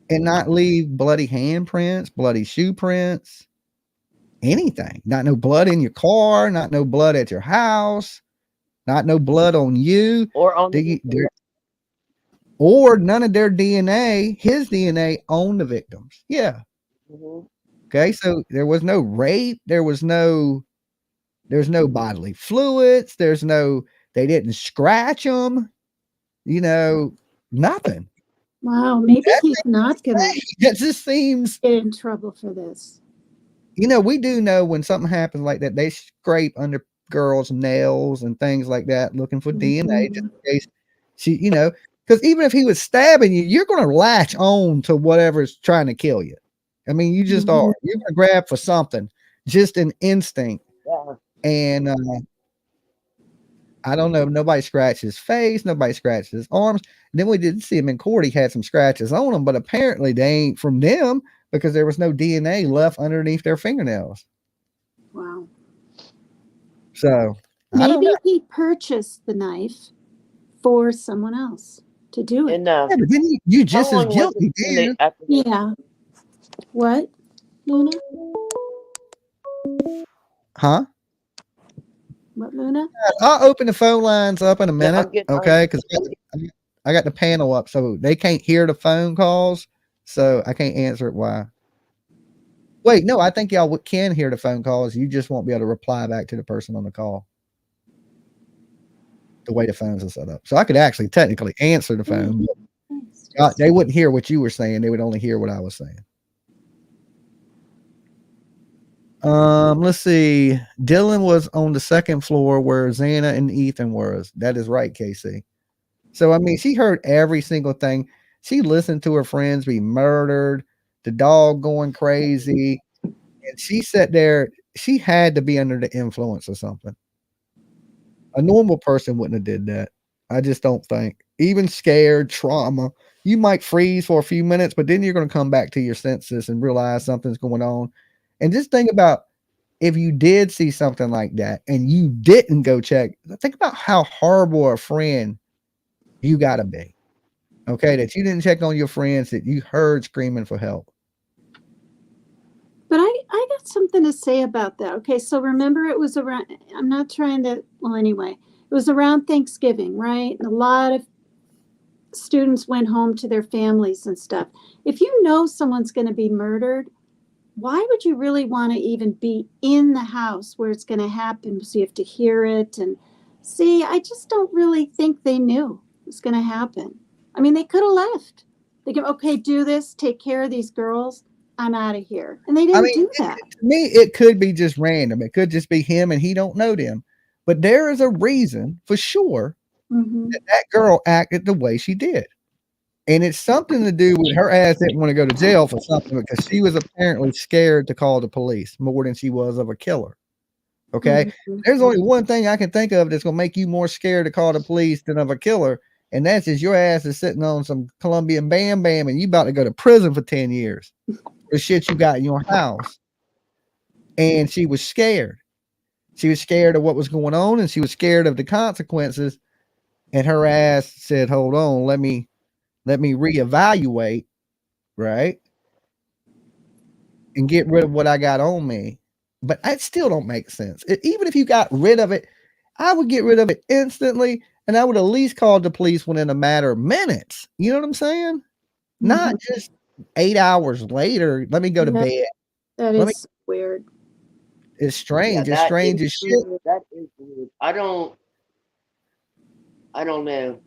[SPEAKER 1] and not leave bloody handprints, bloody shoe prints, anything. Not no blood in your car, not no blood at your house, not no blood on you,
[SPEAKER 4] Or on the
[SPEAKER 1] or none of their DNA, his DNA on the victims. Yeah.
[SPEAKER 4] Mhm.
[SPEAKER 1] Okay. So there was no rape. There's no bodily fluids. They didn't scratch them. Nothing.
[SPEAKER 2] Wow. Maybe he's not gonna
[SPEAKER 1] It just seems,
[SPEAKER 2] get in trouble for this.
[SPEAKER 1] we do know when something happens like that, they scrape under girls' nails and things like that, looking for DNA, just in case because even if he was stabbing you, you're going to latch on to whatever's trying to kill you. I mean, you just are. You're going to grab for something, just an instinct.
[SPEAKER 4] Yeah.
[SPEAKER 1] And I don't know. Nobody scratched his face. Nobody scratched his arms. And then we did see him in court. He had some scratches on him, but apparently they ain't from them because there was no DNA left underneath their fingernails.
[SPEAKER 2] Wow.
[SPEAKER 1] So I don't
[SPEAKER 2] Maybe
[SPEAKER 1] know.
[SPEAKER 2] he purchased the knife for someone else to do it.
[SPEAKER 4] And
[SPEAKER 1] Yeah, but then you just
[SPEAKER 4] how
[SPEAKER 1] as
[SPEAKER 4] long was
[SPEAKER 1] guilty.
[SPEAKER 4] it when
[SPEAKER 1] Then.
[SPEAKER 4] after they-
[SPEAKER 2] Yeah. What, Luna?
[SPEAKER 1] Huh?
[SPEAKER 2] What, Luna?
[SPEAKER 1] I'll open the phone lines up in a minute,
[SPEAKER 4] I'm getting-
[SPEAKER 1] okay? Because I got the panel up, so they can't hear the phone calls, so I can't answer it. Why? Wait, no, I think y'all can hear the phone calls. You just won't be able to reply back to the person on the call. The way the phones are set up, so I could actually technically answer the phone. But they wouldn't hear what you were saying; they would only hear what I was saying. Let's see. Dylan was on the second floor where Xana and Ethan was. That is right, KC. So I mean, she heard every single thing. She listened to her friends be murdered, the dog going crazy, and she sat there. She had to be under the influence or something. A normal person wouldn't have did that. I just don't think. Even scared, trauma, you might freeze for a few minutes, but then you're going to come back to your senses and realize something's going on. And just think about if you did see something like that and you didn't go check, think about how horrible a friend you got to be. Okay, that you didn't check on your friends that you heard screaming for help.
[SPEAKER 2] But I got something to say about that. Okay, so remember it was around, I'm not trying to, well, anyway, it was around Thanksgiving, right? And a lot of students went home to their families and stuff. If you know someone's going to be murdered, why would you really want to even be in the house where it's going to happen? So you have to hear it and see. I just don't really think they knew it was going to happen. I mean, they could have left. They go, okay, do this, take care of these girls. I'm out of here. And they didn't do that.
[SPEAKER 1] To me, it could be just random. It could just be him and he don't know them. But there is a reason for sure that girl acted the way she did. And it's something to do with her ass didn't want to go to jail for something because she was apparently scared to call the police more than she was of a killer. Okay. There's only one thing I can think of that's going to make you more scared to call the police than of a killer. And that's just your ass is sitting on some Colombian Bam Bam and you about to go to prison for 10 years. The shit you got in your house. And she was scared. She was scared of what was going on and she was scared of the consequences. And her ass said, hold on, let me reevaluate, right? And get rid of what I got on me. But it still don't make sense. Even if you got rid of it, I would get rid of it instantly. And I would at least call the police within a matter of minutes. You know what I'm saying? Not just 8 hours later. Let me go to bed.
[SPEAKER 2] That is weird.
[SPEAKER 1] It's strange.
[SPEAKER 4] Yeah,
[SPEAKER 1] it's strange as shit.
[SPEAKER 4] That is weird. I don't know.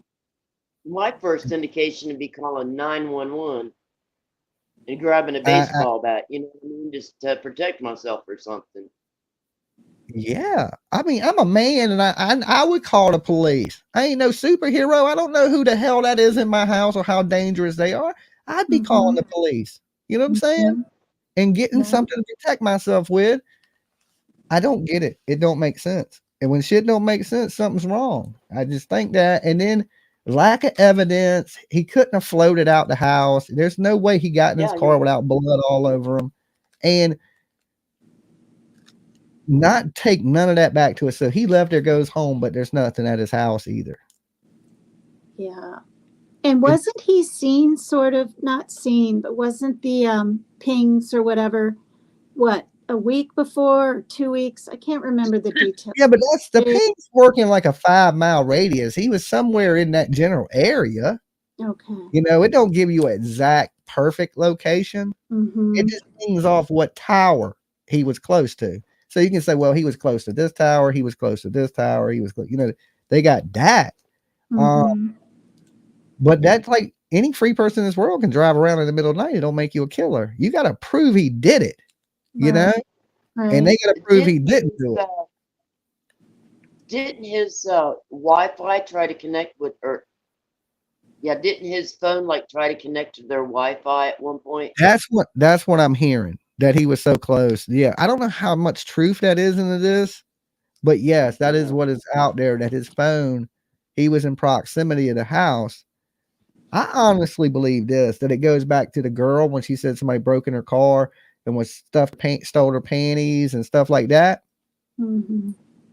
[SPEAKER 4] My first indication would be calling 911 and grabbing a baseball bat, you know what I mean? Just to protect myself or something.
[SPEAKER 1] Yeah. I mean, I'm a man and I would call the police. I ain't no superhero. I don't know who the hell that is in my house or how dangerous they are. I'd be calling the police. You know what I'm saying? And getting something to protect myself with. I don't get it. It don't make sense. And when shit don't make sense, something's wrong. I just think that. And then lack of evidence. He couldn't have floated out the house. There's no way he got in his car without blood all over him. And not take none of that back to us. So he left there, goes home, but there's nothing at his house either.
[SPEAKER 2] Yeah. And wasn't he seen sort of, not seen, but wasn't the pings or whatever, what, a week before or 2 weeks? I can't remember the details.
[SPEAKER 1] Yeah, but that's the ping's working like a 5-mile radius. He was somewhere in that general area.
[SPEAKER 2] Okay.
[SPEAKER 1] You know, it don't give you an exact perfect location. It just pings off what tower he was close to. So you can say, well, he was close to this tower. He was close to this tower. He was, you know, they got that. But that's like any free person in this world can drive around in the middle of the night. It don't make you a killer. You got to prove he did it, you know? And they got to prove he didn't do it.
[SPEAKER 4] Didn't his Wi-Fi try to connect with, or didn't his phone like try to connect to their Wi-Fi at one point?
[SPEAKER 1] That's what I'm hearing, that he was so close. Yeah, I don't know how much truth that is into this, but yes, that is what is out there, that his phone, he was in proximity of the house. I honestly believe this, that it goes back to the girl when she said somebody broke in her car and was stole her panties and stuff like that.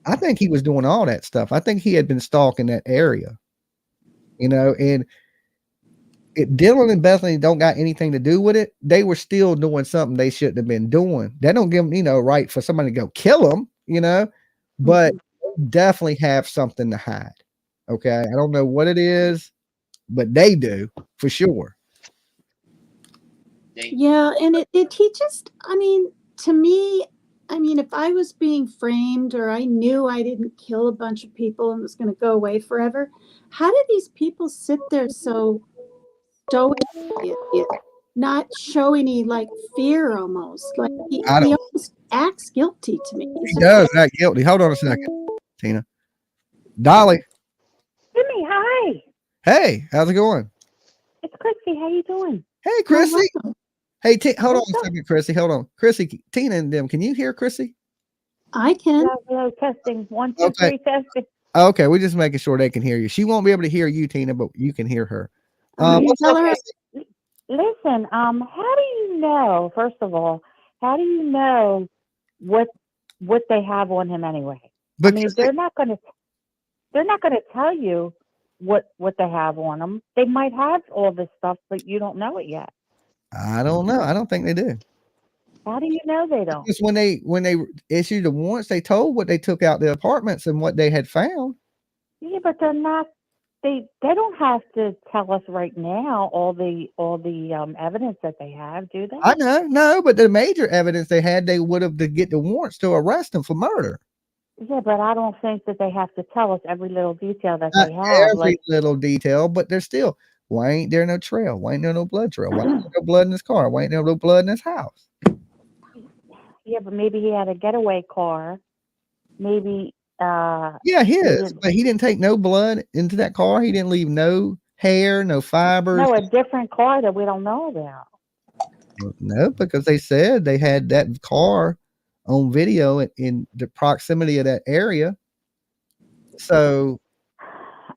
[SPEAKER 1] I think he was doing all that stuff. I think he had been stalking that area, you know, and Dylan and Bethany don't got anything to do with it. They were still doing something they shouldn't have been doing. That don't give them, you know, right for somebody to go kill them, you know, but definitely have something to hide. Okay. I don't know what it is, but they do for sure.
[SPEAKER 2] Yeah. And he just, I mean, to me, I mean, if I was being framed or I knew I didn't kill a bunch of people and was going to go away forever, how did these people sit there so stoic, not show any like fear almost? Like he almost acts guilty to me.
[SPEAKER 1] He does act guilty. Hold on a second, Tina. Dolly.
[SPEAKER 5] Jimmy, hi.
[SPEAKER 1] Hey, how's it going?
[SPEAKER 5] It's Chrissy. How you doing?
[SPEAKER 1] Hey, Chrissy. Hey, hold on a second, Chrissy. Hold on. Chrissy, Tina and them, can you hear Chrissy?
[SPEAKER 2] I can.
[SPEAKER 5] Hello, testing. 1, 2, 3, testing.
[SPEAKER 1] Okay, we're just making sure they can hear you. She won't be able to hear you, Tina, but you can hear her. What's up, Chrissy?
[SPEAKER 5] Listen, how do you know, first of all, how do you know what what they have on him anyway?
[SPEAKER 1] Because
[SPEAKER 5] I mean, they're not going to tell you what they have on them. They might have all this stuff, but you don't know it yet.
[SPEAKER 1] I don't know. I don't think they do.
[SPEAKER 5] How do you know they don't?
[SPEAKER 1] Because when they issued the warrants, they told what they took out the apartments and what they had found.
[SPEAKER 5] Yeah, but they're not. They don't have to tell us right now all the evidence that they have, do they?
[SPEAKER 1] I know, no, but the major evidence they had, they would have to get the warrants to arrest them for murder.
[SPEAKER 5] Yeah, but I don't think that they have to tell us every little detail that
[SPEAKER 1] Not
[SPEAKER 5] they have.
[SPEAKER 1] every little detail, but they're still. Why ain't there no trail? Why ain't there no blood trail? Why ain't there no blood in his car? Why ain't there no blood in his house?
[SPEAKER 5] Yeah, but maybe he had a getaway car. Maybe.
[SPEAKER 1] Yeah, but he didn't take no blood into that car. He didn't leave no hair, no fibers.
[SPEAKER 5] No, a different car that we don't know about.
[SPEAKER 1] No, because they said they had that car on video in the proximity of that area. So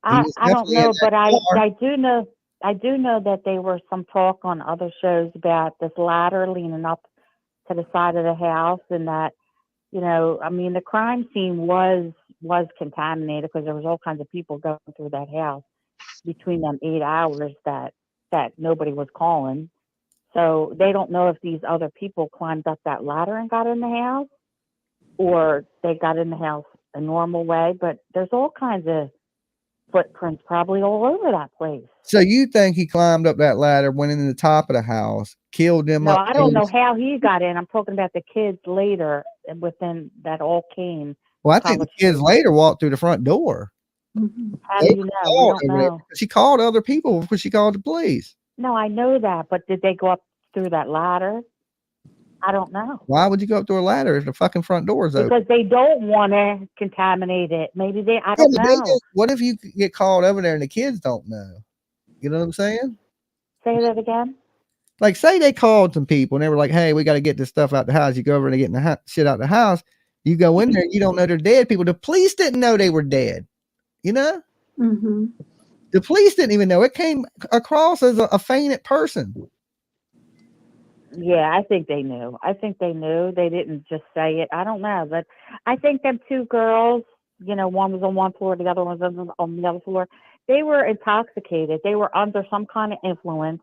[SPEAKER 5] I don't know, but I do know that there was some talk on other shows about this ladder leaning up to the side of the house, and that, you know, I mean, the crime scene was contaminated because there was all kinds of people going through that house between them 8 hours that nobody was calling. So they don't know if these other people climbed up that ladder and got in the house, or they got in the house a normal way. But there's all kinds of footprints probably all over that place.
[SPEAKER 1] So you think he climbed up that ladder, went in the top of the house, killed them?
[SPEAKER 5] No, I don't know how he got in. I'm talking about the kids later within that all came.
[SPEAKER 1] Well, I think the kids later walked through the front door.
[SPEAKER 2] Mm-hmm.
[SPEAKER 5] How do you know? We don't know.
[SPEAKER 1] She called other people before she called the police.
[SPEAKER 5] No, I know that, but did they go up through that ladder? I don't know.
[SPEAKER 1] Why would you go up through a ladder if the fucking front door is open?
[SPEAKER 5] Because they don't want to contaminate it. Maybe I don't know.
[SPEAKER 1] What if you get called over there and the kids don't know? You know what I'm saying?
[SPEAKER 5] Say that again.
[SPEAKER 1] Like, say they called some people and they were like, hey, we got to get this stuff out the house. You go over and get the shit out the house. You go in there, you don't know they're dead people. The police didn't know they were dead. You know?
[SPEAKER 2] Mm-hmm.
[SPEAKER 1] The police didn't even know. It came across as a fainted person.
[SPEAKER 5] Yeah, I think they knew. They didn't just say it. I don't know. But I think them two girls, you know, one was on one floor, the other one was on the other floor. They were intoxicated. They were under some kind of influence.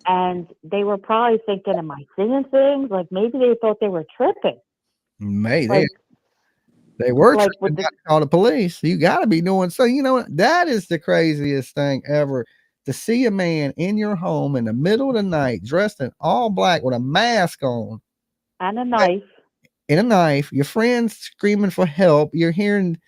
[SPEAKER 5] And they were probably thinking, am I seeing things? Like, maybe they thought they were tripping.
[SPEAKER 1] Maybe. They were tripping to call the police. You got to be doing so. You know, that is the craziest thing ever. To see a man in your home in the middle of the night, dressed in all black with a mask on.
[SPEAKER 5] And a knife.
[SPEAKER 1] And a knife. Your friends screaming for help. You're hearing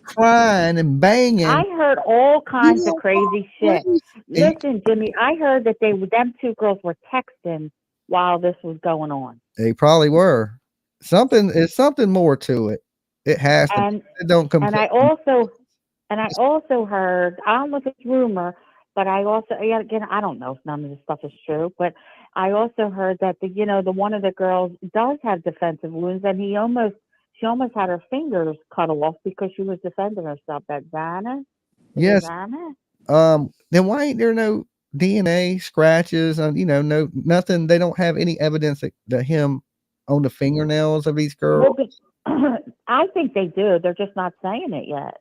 [SPEAKER 1] crying and banging.
[SPEAKER 5] I heard all kinds of crazy shit. Listen, Jimmy, I heard that them two girls were texting while this was going on.
[SPEAKER 1] They probably were. It's something more to it. It has to. It don't come.
[SPEAKER 5] And I also heard, I don't know if it's rumor, but I also, again, I don't know if none of this stuff is true, but I also heard that the one of the girls does have defensive wounds, and she almost had her fingers cut off because she was defending herself. That Vanna?
[SPEAKER 1] Yes. Then why ain't there no DNA scratches? No nothing. They don't have any evidence that him on the fingernails of these girls.
[SPEAKER 5] Well, I think they do. They're just not saying it yet.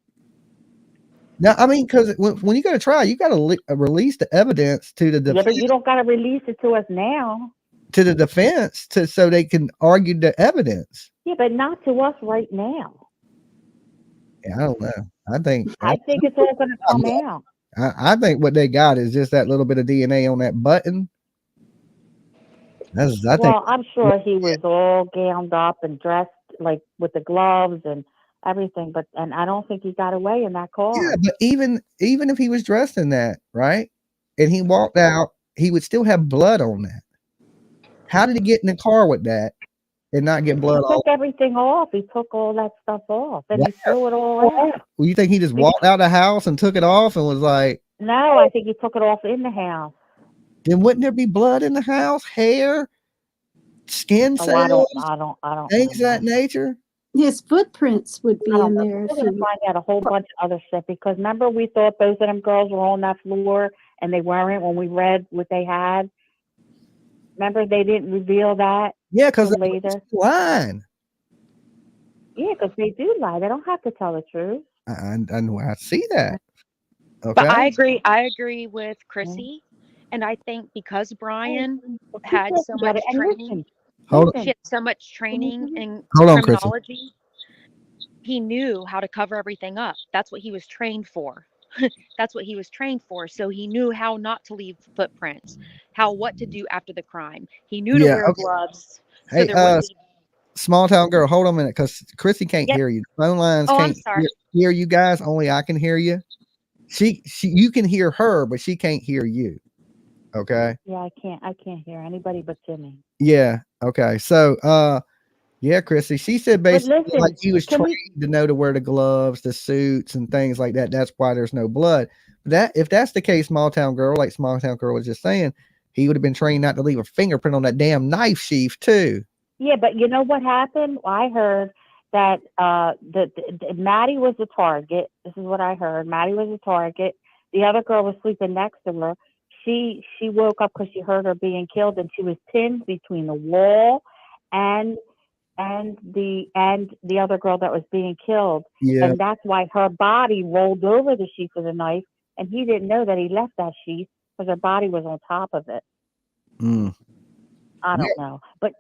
[SPEAKER 1] No, I mean, because when you go to trial, you got to release the evidence to the defense.
[SPEAKER 5] Yeah, but you don't got to release it to us now.
[SPEAKER 1] To the defense, so they can argue the evidence.
[SPEAKER 5] Yeah, but not to us right now.
[SPEAKER 1] Yeah, I don't know. I think
[SPEAKER 5] it's all going to come out.
[SPEAKER 1] I think what they got is just that little bit of DNA on that button.
[SPEAKER 5] I'm sure he was all gowned up and dressed like with the gloves and everything, and I don't think he got away in that car.
[SPEAKER 1] Yeah, but even if he was dressed in that, right, and he walked out, he would still have blood on that. How did he get in the car with that and not get blood off?
[SPEAKER 5] He took everything off. He took all that stuff off, and he threw it all out.
[SPEAKER 1] Well, you think he just walked out of the house and took it off and was like?
[SPEAKER 5] No, I think he took it off in the house.
[SPEAKER 1] Then wouldn't there be blood in the house? Hair, skin cells?
[SPEAKER 5] I don't.
[SPEAKER 1] Things of that nature.
[SPEAKER 2] His footprints would be in there.
[SPEAKER 5] We're going to find out a whole bunch of other shit, because remember we thought both of them girls were on that floor and they weren't when we read what they had. Remember they didn't reveal that.
[SPEAKER 1] Yeah, because
[SPEAKER 5] later.
[SPEAKER 1] Lying.
[SPEAKER 5] Yeah, because they do lie. They don't have to tell the truth.
[SPEAKER 1] I see that. Okay.
[SPEAKER 6] But I agree with Chrissy. And I think because Brian had so much training, he had so much training in criminology, he knew how to cover everything up. That's what he was trained for. That's what he was trained for. So he knew how not to leave footprints, what to do after the crime. He knew to wear gloves.
[SPEAKER 1] Hey, small town girl, hold on a minute, because Chrissy can't hear you. The phone lines can't hear you guys. Only I can hear you. You can hear her, but she can't hear you. Okay.
[SPEAKER 5] Yeah, I can't hear anybody but Jimmy.
[SPEAKER 1] Yeah. Okay. So, yeah, Chrissy, she said basically like he was trained to know to wear the gloves, the suits, and things like that. That's why there's no blood. If that's the case, small town girl, like small town girl was just saying, he would have been trained not to leave a fingerprint on that damn knife sheath too.
[SPEAKER 5] Yeah, but you know what happened? I heard that Maddie was the target. This is what I heard. Maddie was the target. The other girl was sleeping next to her. She woke up because she heard her being killed, and she was pinned between the wall and the other girl that was being killed.
[SPEAKER 1] Yeah.
[SPEAKER 5] And that's why her body rolled over the sheath of the knife, and he didn't know that he left that sheath because her body was on top of it. I don't know. But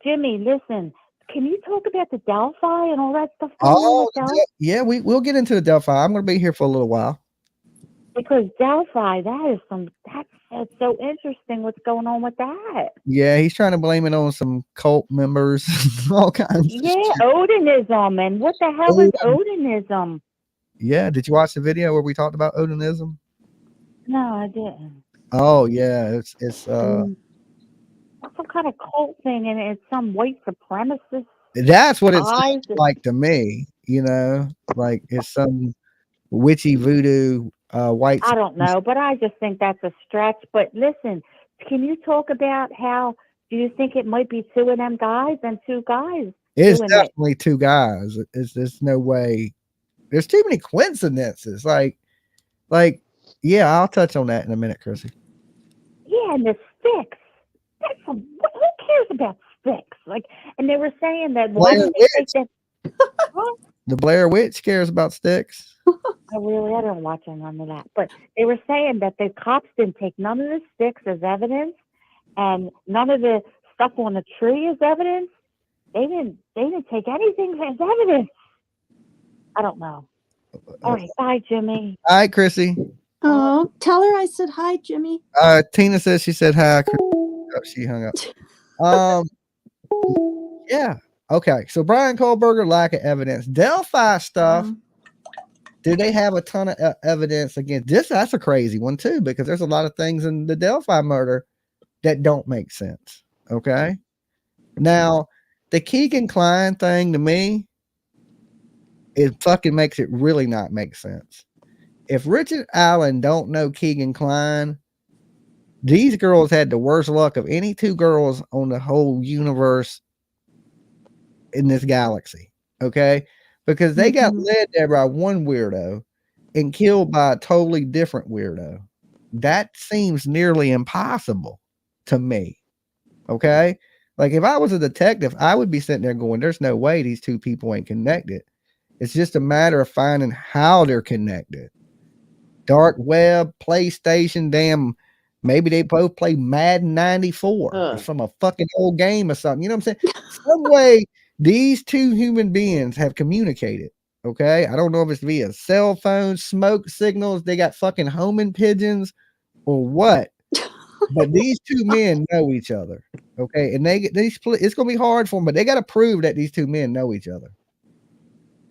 [SPEAKER 5] Jimmy, listen, can you talk about the Delphi and all that stuff going on with Delphi?
[SPEAKER 1] Yeah, we'll get into the Delphi. I'm going to be here for a little while.
[SPEAKER 5] Because Delphi, that's so interesting what's going on with that.
[SPEAKER 1] Yeah, he's trying to blame it on some cult members, all kinds of shit.
[SPEAKER 5] Odinism. And what the hell is Odinism?
[SPEAKER 1] Yeah, did you watch the video where we talked about Odinism?
[SPEAKER 5] No, I didn't.
[SPEAKER 1] Oh yeah, it's
[SPEAKER 5] some kind of cult thing, and it's some white supremacist.
[SPEAKER 1] That's what it sounds like to me, like it's some witchy voodoo white.
[SPEAKER 5] I don't know, but I just think that's a stretch. But listen, can you talk about how do you think it might be two of them guys and two guys?
[SPEAKER 1] It's definitely two guys. There's no way. There's too many coincidences. Like, yeah, I'll touch on that in a minute, Chrissy.
[SPEAKER 5] Yeah, and the sticks. Who cares about sticks? And they were saying that why didn't they take that?
[SPEAKER 1] The Blair Witch cares about sticks.
[SPEAKER 5] I don't watch none of that. But they were saying that the cops didn't take none of the sticks as evidence, and none of the stuff on the tree as evidence. They didn't take anything as evidence. I don't know. All right, bye, Jimmy.
[SPEAKER 1] All right, Chrissy.
[SPEAKER 2] Oh, tell her I said hi, Jimmy.
[SPEAKER 1] Tina says she said hi. Oh, she hung up. Yeah. Okay. So Brian Kohberger, lack of evidence. Delphi stuff. Do they have a ton of evidence against this? That's a crazy one too, because there's a lot of things in the Delphi murder that don't make sense. Okay. Now, the Keegan Klein thing to me, it fucking makes it really not make sense. If Richard Allen don't know Keegan Klein, these girls had the worst luck of any two girls on the whole universe in this galaxy. Okay. Because they got led there by one weirdo and killed by a totally different weirdo. That seems nearly impossible to me. Okay. Like if I was a detective, I would be sitting there going, there's no way these two people ain't connected. It's just a matter of finding how they're connected. Dark web, PlayStation, damn, maybe they both play Madden 94. It's from a fucking old game or something. You know what I'm saying? Some way these two human beings have communicated. Okay. I don't know if it's via cell phone, smoke signals, they got fucking homing pigeons or what. But these two men know each other. Okay. And it's gonna be hard for them, but they gotta prove that these two men know each other.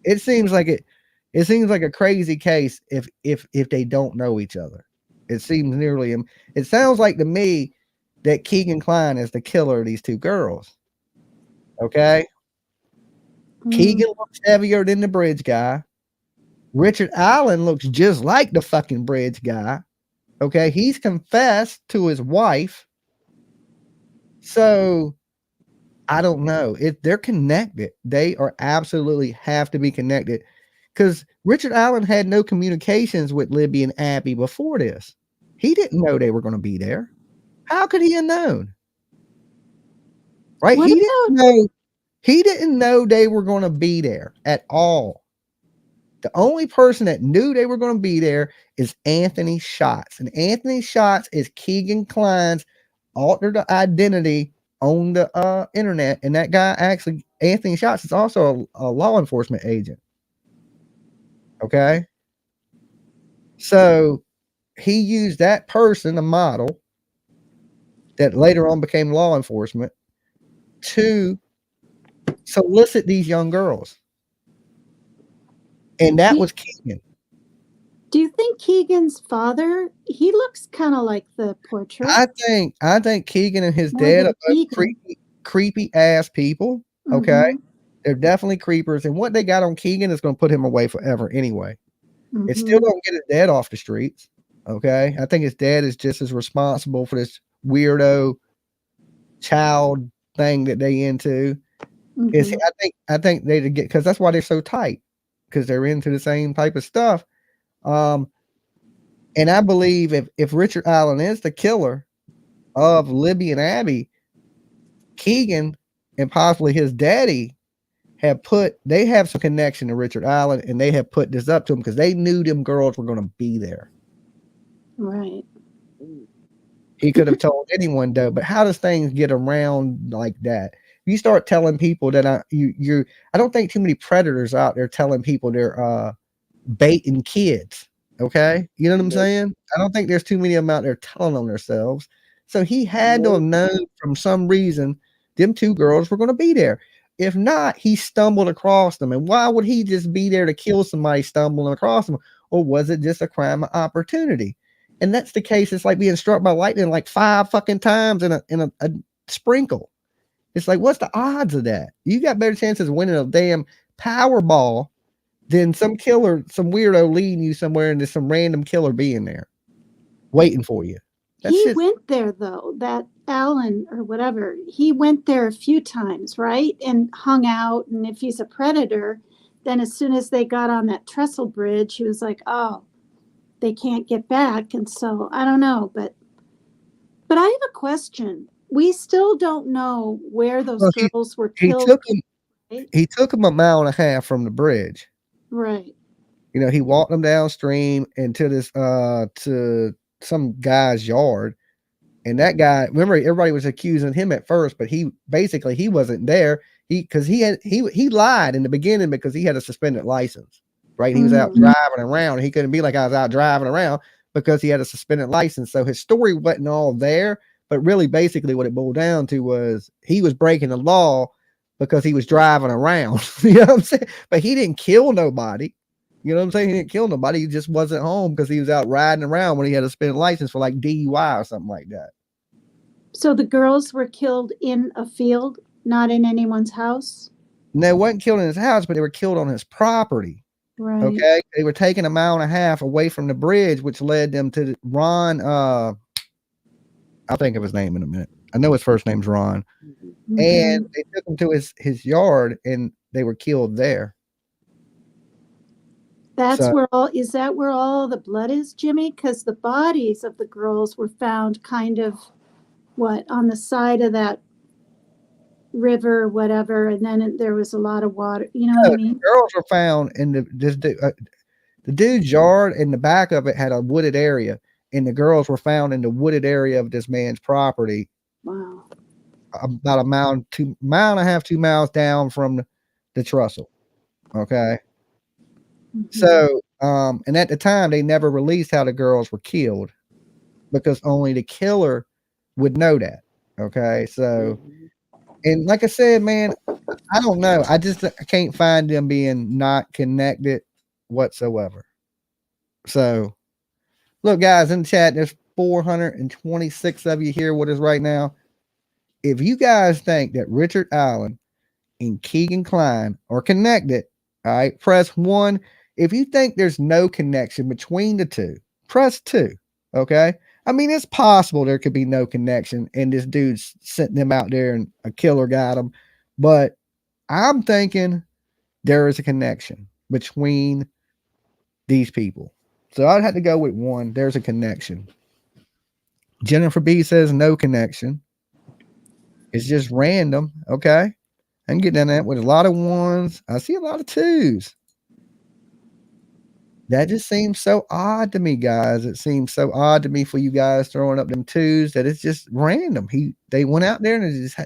[SPEAKER 1] It seems like a crazy case if they don't know each other. It seems it sounds like to me that Keegan Klein is the killer of these two girls. Okay. Keegan looks heavier than the bridge guy. Richard Allen looks just like the fucking bridge guy. Okay. He's confessed to his wife. So I don't know if they're connected. They are absolutely have to be connected because Richard Allen had no communications with Libby and Abby before this. He didn't know they were going to be there. How could he have known? Right? He He didn't know they were going to be there at all. The only person that knew they were going to be there is Anthony Schatz. And Anthony Schatz is Keegan Klein's altered identity on the internet. And that guy actually, Anthony Schatz, is also a law enforcement agent. Okay. So he used that person, a model that later on became law enforcement, to solicit these young girls. And that was Keegan.
[SPEAKER 2] Do you think Keegan's father, he looks kind of like the portrait?
[SPEAKER 1] I think Keegan and his dad are both creepy ass people. Okay. They're definitely creepers. And what they got on Keegan is going to put him away forever anyway. It still don't get his dad off the streets. Okay. I think his dad is just as responsible for this weirdo child thing that they into. I think they get, because that's why they're so tight, because they're into the same type of stuff. And I believe if Richard Allen is the killer of Libby and Abby, Keegan and possibly his daddy they have some connection to Richard Allen, and they have put this up to him because they knew them girls were going to be there.
[SPEAKER 2] Right.
[SPEAKER 1] He could have told anyone though, but how does things get around like that? You start telling people that I don't think too many predators out there telling people they're baiting kids. Okay. You know what I'm saying? I don't think there's too many of them out there telling on themselves. So he had to have known from some reason them two girls were going to be there. If not, he stumbled across them. And why would he just be there to kill somebody stumbling across them? Or was it just a crime of opportunity? And that's the case. It's like being struck by lightning like 5 fucking times in a sprinkle. It's like, what's the odds of that? You got better chances of winning a damn Powerball than some killer, some weirdo leading you somewhere and there's some random killer being there waiting for you.
[SPEAKER 2] He went there though, that Allen or whatever, he went there a few times, right? And hung out. And if he's a predator, then as soon as they got on that trestle bridge, he was like, oh, they can't get back. And so I don't know, but I have a question. We still don't know where those girls were killed.
[SPEAKER 1] He took them 1.5 miles from the bridge.
[SPEAKER 2] Right.
[SPEAKER 1] You know, he walked them downstream into this to some guy's yard. And that guy, remember, everybody was accusing him at first, but he wasn't there. He lied in the beginning because he had a suspended license, right? He was out driving around. He couldn't be like, I was out driving around, because he had a suspended license. So his story wasn't all there, but really basically what it boiled down to was he was breaking the law because he was driving around. You know what I'm saying? But he didn't kill nobody. You know what I'm saying? He didn't kill nobody. He just wasn't home because he was out riding around when he had a suspended license for like DUI or something like that.
[SPEAKER 2] So the girls were killed in a field, not in anyone's house?
[SPEAKER 1] And they wasn't killed in his house, but they were killed on his property.
[SPEAKER 2] Right.
[SPEAKER 1] Okay. They were taken 1.5 miles away from the bridge, which led them to Ron. I'll think of his name in a minute. I know his first name's Ron. And they took him to his yard and they were killed there.
[SPEAKER 2] Is that where all the blood is, Jimmy? Because the bodies of the girls were found kind of on the side of that river or whatever, and then there was a lot of water. You know what I mean?
[SPEAKER 1] The girls were found in the dude's yard. In the back of it had a wooded area, and the girls were found in the wooded area of this man's property.
[SPEAKER 2] Wow.
[SPEAKER 1] About 1.5 miles, 2 miles down from the trestle. Okay. So, and at the time they never released how the girls were killed because only the killer would know that. Okay. So, and like I said, man, I don't know. I can't find them being not connected whatsoever. So, look, guys, in the chat, there's 426 of you here with us right now. If you guys think that Richard Allen and Keegan Klein are connected, all right, press 1. If you think there's no connection between the two, press 2. Okay. I mean, it's possible there could be no connection and this dude's sent them out there and a killer got them. But I'm thinking there is a connection between these people. So I'd have to go with 1. There's a connection. Jennifer B says no connection. It's just random. Okay. I'm getting in that with a lot of ones. I see a lot of twos. That just seems so odd to me, guys. It seems so odd to me for you guys throwing up them twos that it's just random. They went out there and it just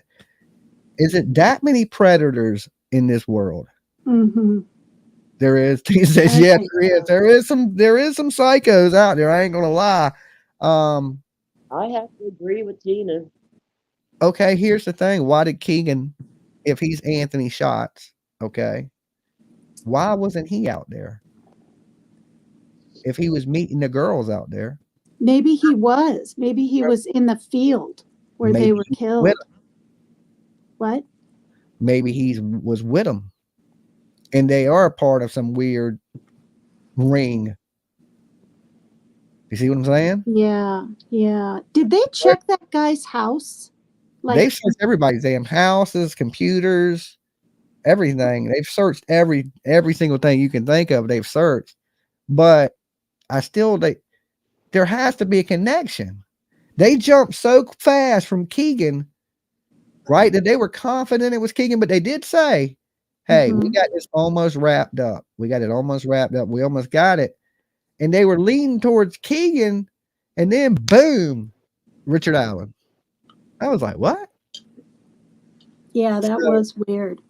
[SPEAKER 1] is it that many predators in this world?
[SPEAKER 2] Mm-hmm.
[SPEAKER 1] There is. He says, yeah, there is some psychos out there. I ain't gonna lie.
[SPEAKER 4] I have to agree with Tina.
[SPEAKER 1] Okay, here's the thing. Why did Keegan, if he's Anthony Shots, okay, why wasn't he out there? If he was meeting the girls out there.
[SPEAKER 2] Maybe he was. Maybe he was in the field where they were killed. What?
[SPEAKER 1] Maybe he was with them. And they are part of some weird ring. You see what I'm saying?
[SPEAKER 2] Yeah, yeah. Did they check that guy's house?
[SPEAKER 1] Like, they've searched everybody's damn houses, computers, everything. They've searched every single thing you can think of. They've searched. But there has to be a connection. They jumped so fast from Keegan, right, that they were confident it was Keegan, but they did say, hey, we got this almost wrapped up. We got it almost wrapped up. We almost got it. And they were leaning towards Keegan, and then boom, Richard Allen. I was like, what?
[SPEAKER 2] Yeah, that was weird.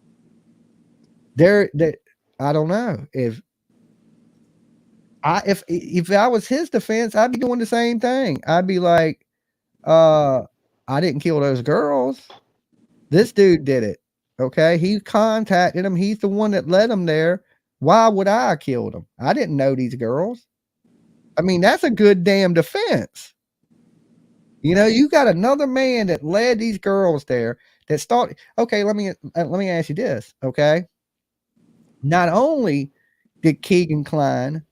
[SPEAKER 1] I don't know. If I was his defense, I'd be doing the same thing. I'd be like, I didn't kill those girls. This dude did it. Okay. He contacted him. He's the one that led him there. Why would I have killed him? I didn't know these girls. I mean, that's a good damn defense. You know, you got another man that led these girls there that started. Okay, let me ask you this. Okay. Not only did Keegan Kline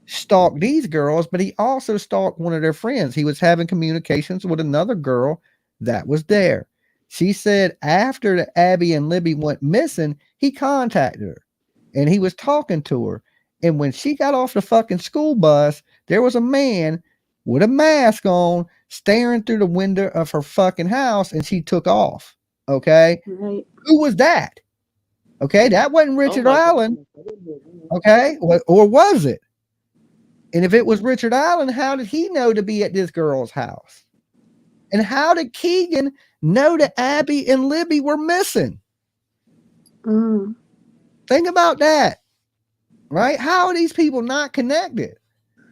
[SPEAKER 1] stalk these girls, but he also stalked one of their friends. He was having communications with another girl that was there. She said after the Abby and Libby went missing, he contacted her and he was talking to her. And when she got off the fucking school bus, there was a man with a mask on staring through the window of her fucking house, and she took off. Okay.
[SPEAKER 2] Right.
[SPEAKER 1] Who was that? Okay. That wasn't Richard Allen. Okay. Or was it? And if it was Richard Allen, how did he know to be at this girl's house? And how did Keegan know that Abby and Libby were missing? Think about that. Right? How are these people not connected?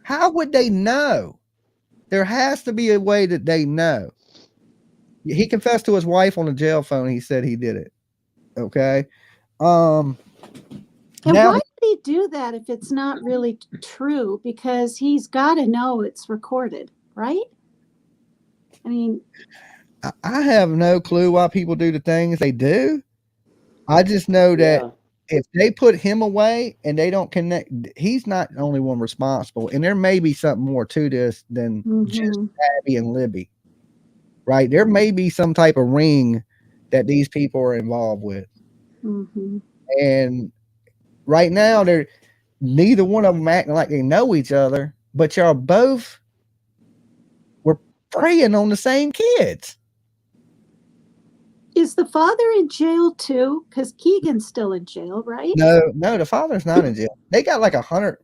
[SPEAKER 1] How would they know? There has to be a way that they know. He confessed to his wife on the jail phone. He said he did it. Okay.
[SPEAKER 2] And why did he do that if it's not really true? Because he's got to know it's recorded, right? I mean,
[SPEAKER 1] I have no clue why people do the things they do. I just know that if they put him away and they don't connect, he's not the only one responsible. And there may be something more to this than just Abby and Libby, right? There may be some type of ring that these people are involved with. And right now, neither one of them acting like they know each other, but y'all both were preying on the same kids.
[SPEAKER 2] Is the father in jail too? Because Keegan's still in jail, right?
[SPEAKER 1] No, the father's not in jail. They got like 100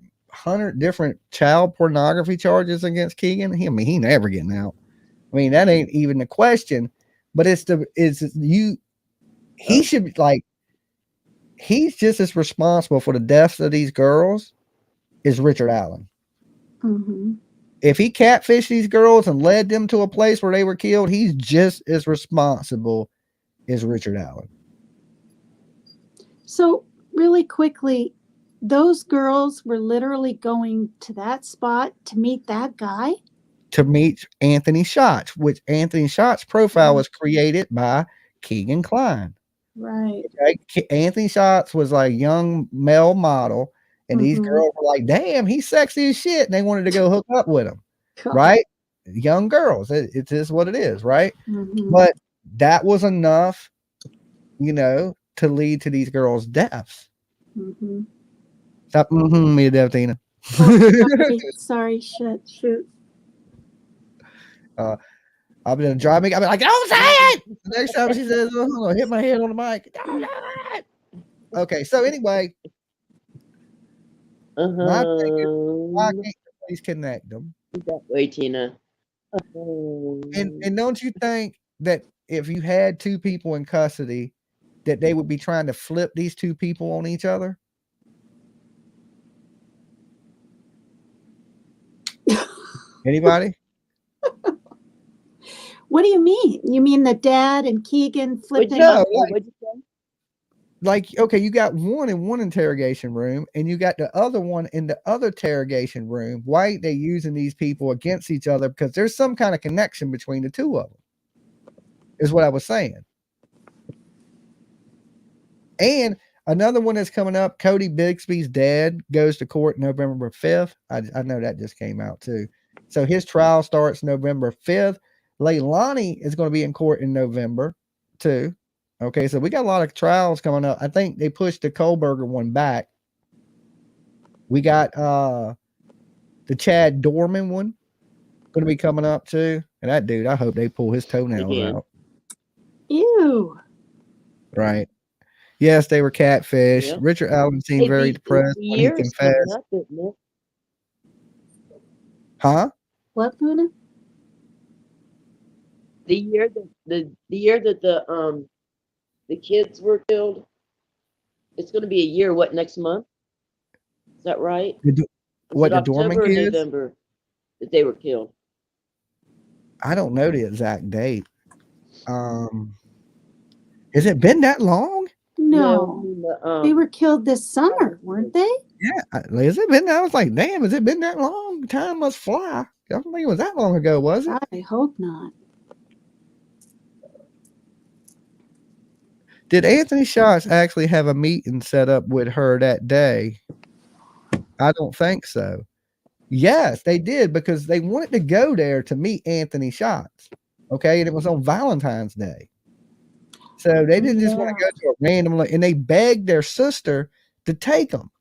[SPEAKER 1] different child pornography charges against Keegan. I mean, he never getting out. I mean, that ain't even the question. But he should be like, he's just as responsible for the deaths of these girls as Richard Allen. If he catfished these girls and led them to a place where they were killed, he's just as responsible as Richard Allen.
[SPEAKER 2] So really quickly, those girls were literally going to that spot to meet that guy?
[SPEAKER 1] To meet Anthony Shots, which Anthony Shots' profile was created by Keegan Kline.
[SPEAKER 2] Right.
[SPEAKER 1] Okay? Anthony Shots was like a young male model, and these girls were like, damn, he's sexy as shit. And they wanted to go hook up with him. Right? Young girls. It is what it is, right? But that was enough, you know, to lead to these girls' deaths. Stop me, Tina.
[SPEAKER 2] Sorry, shoot.
[SPEAKER 1] I'm gonna drive me. I'll be like, don't say it. The next time she says, oh, I'm gonna hit my head on the mic. Don't say it. Okay, so anyway, my thing is, why can't you please connect them?
[SPEAKER 4] That way, Tina.
[SPEAKER 1] And don't you think that if you had two people in custody, that they would be trying to flip these two people on each other? Anybody?
[SPEAKER 2] What do you mean? You mean the dad and Keegan flipping?
[SPEAKER 1] No, like, okay, you got one in one interrogation room and you got the other one in the other interrogation room. Why ain't they using these people against each other? Because there's some kind of connection between the two of them, is what I was saying. And another one that's coming up, Cody Bixby's dad goes to court November 5th. I know that just came out too. So his trial starts November 5th. Leilani is going to be in court in November too. Okay, so we got a lot of trials coming up. I think they pushed the Kohberger one back. We got the Chad Dorman one going to be coming up too. And that dude, I hope they pull his toenails out.
[SPEAKER 2] Ew.
[SPEAKER 1] Right. Yes, they were catfish. Yep. Richard Allen seemed very depressed when he confessed. Huh?
[SPEAKER 2] What, Luna?
[SPEAKER 4] The year that the kids were killed, it's going to be a year. What, next month? Is that right?
[SPEAKER 1] What, the Dorman kids?
[SPEAKER 4] November that they were killed.
[SPEAKER 1] I don't know the exact date. Has it been that long?
[SPEAKER 2] No, they were killed this summer, weren't they?
[SPEAKER 1] Yeah, has it been? I was like, damn, has it been that long? Time must fly. I don't think it was that long ago, was it?
[SPEAKER 2] I hope not.
[SPEAKER 1] Did Anthony Schatz actually have a meeting set up with her that day? I don't think so. Yes, they did, because they wanted to go there to meet Anthony Schatz. Okay, and it was on Valentine's Day. So they didn't just want to go to a random, and they begged their sister to take them,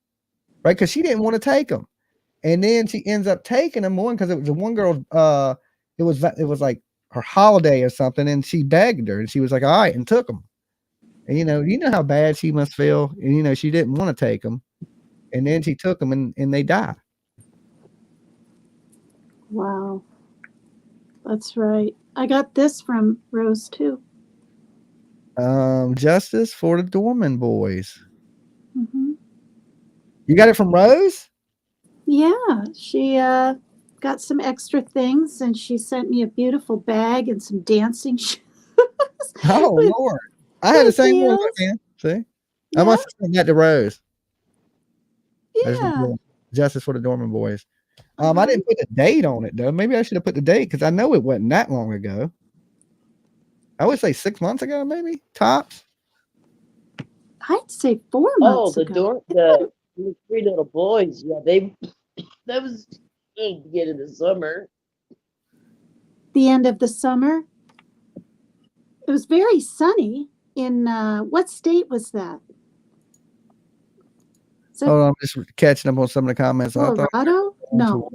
[SPEAKER 1] right? Because she didn't want to take them, and then she ends up taking them one because it was the one girl. It was like her holiday or something, and she begged her, and she was like, "All right," and took them. And you know how bad she must feel, and she didn't want to take them, and then she took them, and they died.
[SPEAKER 2] Wow, that's right. I got this from Rose too.
[SPEAKER 1] Justice for the Dorman boys.
[SPEAKER 2] Mm-hmm.
[SPEAKER 1] You got it from Rose?
[SPEAKER 2] Yeah, she got some extra things, and she sent me a beautiful bag and some dancing shoes.
[SPEAKER 1] Oh, Lord. I had the same one. Man. See? Yeah. I must have sent that to Rose.
[SPEAKER 2] Yeah.
[SPEAKER 1] Justice for the Dorman boys. I didn't put the date on it, though. Maybe I should have put the date, because I know it wasn't that long ago. I would say 6 months ago, maybe, tops.
[SPEAKER 2] I'd say 4 months ago.
[SPEAKER 4] The 3 little boys. Yeah, that was the beginning of the summer.
[SPEAKER 2] The end of the summer. It was very sunny in what state was that?
[SPEAKER 1] Hold on, I'm just catching up on some of the comments.
[SPEAKER 2] Colorado? No.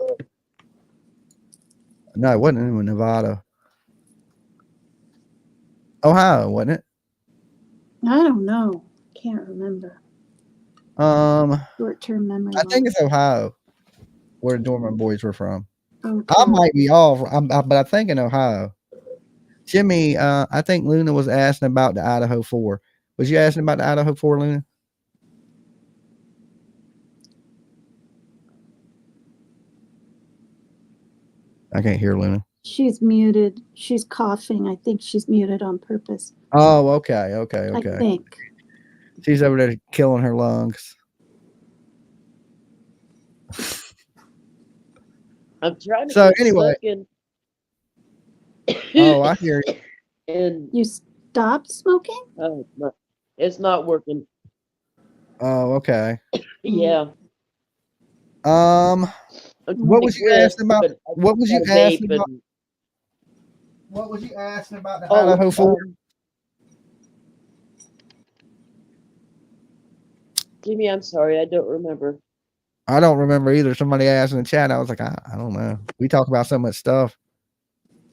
[SPEAKER 1] No, it wasn't in Nevada. Ohio, wasn't it?
[SPEAKER 2] I don't know. Can't remember. Short-term memory.
[SPEAKER 1] I think it's Ohio, where the Dorman boys were from.
[SPEAKER 2] Okay.
[SPEAKER 1] I might be off, but I think in Ohio. Jimmy, I think Luna was asking about the Idaho 4. Was you asking about the Idaho 4, Luna? I can't hear Luna.
[SPEAKER 2] She's muted. She's coughing. I think she's muted on purpose.
[SPEAKER 1] Oh, okay.
[SPEAKER 2] I think.
[SPEAKER 1] She's over there killing her lungs.
[SPEAKER 4] I'm trying to.
[SPEAKER 1] So anyway. Oh, I hear you.
[SPEAKER 4] And
[SPEAKER 2] you stopped smoking?
[SPEAKER 4] Oh, no, it's not working.
[SPEAKER 1] Oh, okay.
[SPEAKER 4] Yeah.
[SPEAKER 1] What was you asking about? What was you asking about? What was you asking about the Idaho 4?
[SPEAKER 4] Jimmy, I'm sorry, I don't remember.
[SPEAKER 1] I don't remember either. Somebody asked in the chat. I was like, I don't know. We talk about so much stuff.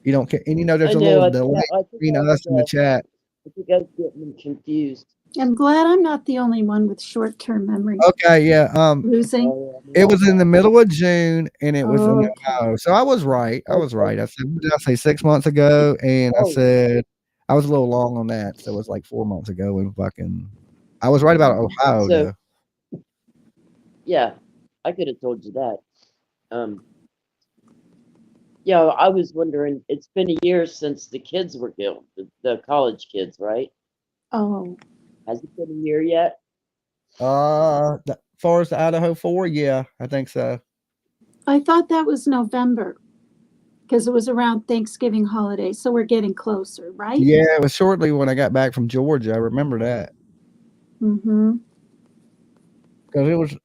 [SPEAKER 1] You don't care. And there's a little delay between us in the chat.
[SPEAKER 4] I think I was getting confused.
[SPEAKER 2] I'm glad I'm not the only one with short-term memory.
[SPEAKER 1] Okay, yeah.
[SPEAKER 2] Losing.
[SPEAKER 1] It was in the middle of June, and it was in Ohio. So I was right. I said, what did I say, 6 months ago? And I said I was a little long on that. So it was like 4 months ago. And I was right about Ohio, though.
[SPEAKER 4] Yeah, I could have told you that. Yeah, I was wondering. It's been a year since the kids were killed, the college kids, right?
[SPEAKER 2] Oh.
[SPEAKER 4] Has it been a year yet?
[SPEAKER 1] As far as the Idaho 4, yeah, I think so.
[SPEAKER 2] I thought that was November because it was around Thanksgiving holiday. So we're getting closer, right?
[SPEAKER 1] Yeah, it was shortly when I got back from Georgia. I remember that.
[SPEAKER 2] Mm-hmm.
[SPEAKER 1] Because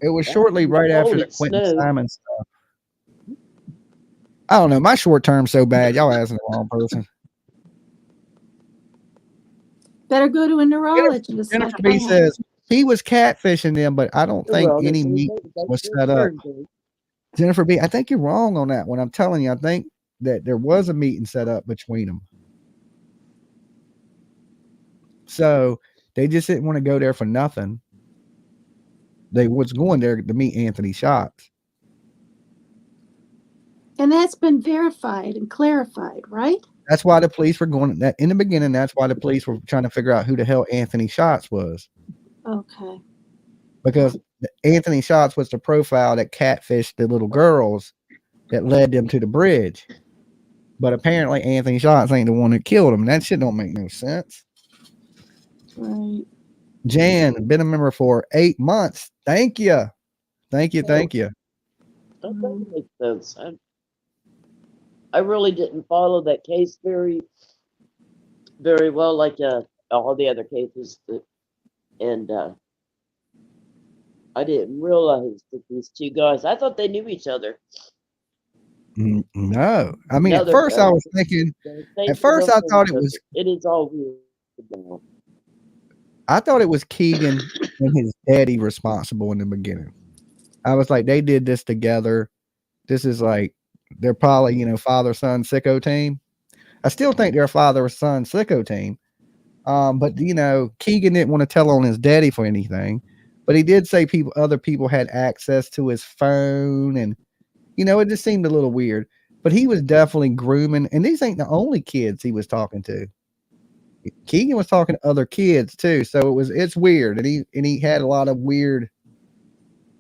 [SPEAKER 1] it was shortly right after the Quentin Simon stuff. I don't know. My short term's so bad. Y'all asking the wrong person.
[SPEAKER 2] Better go to a neurologist.
[SPEAKER 1] Jennifer B says he was catfishing them, but I don't think any meat was set up. Jennifer B, I think you're wrong on that one. I'm telling you, I think that there was a meeting set up between them. So they just didn't want to go there for nothing. They was going there to meet Anthony Shots.
[SPEAKER 2] And that's been verified and clarified, right?
[SPEAKER 1] That's why the police were going that in the beginning. That's why the police were trying to figure out who the hell Anthony Shots was.
[SPEAKER 2] Okay.
[SPEAKER 1] Because Anthony Shots was the profile that catfished the little girls that led them to the bridge. But apparently Anthony Shots ain't the one that killed him. That shit don't make no sense.
[SPEAKER 2] Right.
[SPEAKER 1] Jan, been a member for 8 months. Thank you. Thank you. Thank you.
[SPEAKER 4] That doesn't make sense. I really didn't follow that case very well, like all the other cases. And I didn't realize that these two guys, I thought they knew each other.
[SPEAKER 1] No. I mean, at first I was thinking, at first I thought it was.
[SPEAKER 4] It is all weird now.
[SPEAKER 1] I thought it was Keegan and his daddy responsible in the beginning. I was like, they did this together. This is like, they're probably, father-son sicko team. I still think they're a father-son sicko team. But Keegan didn't want to tell on his daddy for anything. But he did say other people had access to his phone, and it just seemed a little weird. But he was definitely grooming, and these ain't the only kids he was talking to. Keegan was talking to other kids too, so it's weird, and he had a lot of weird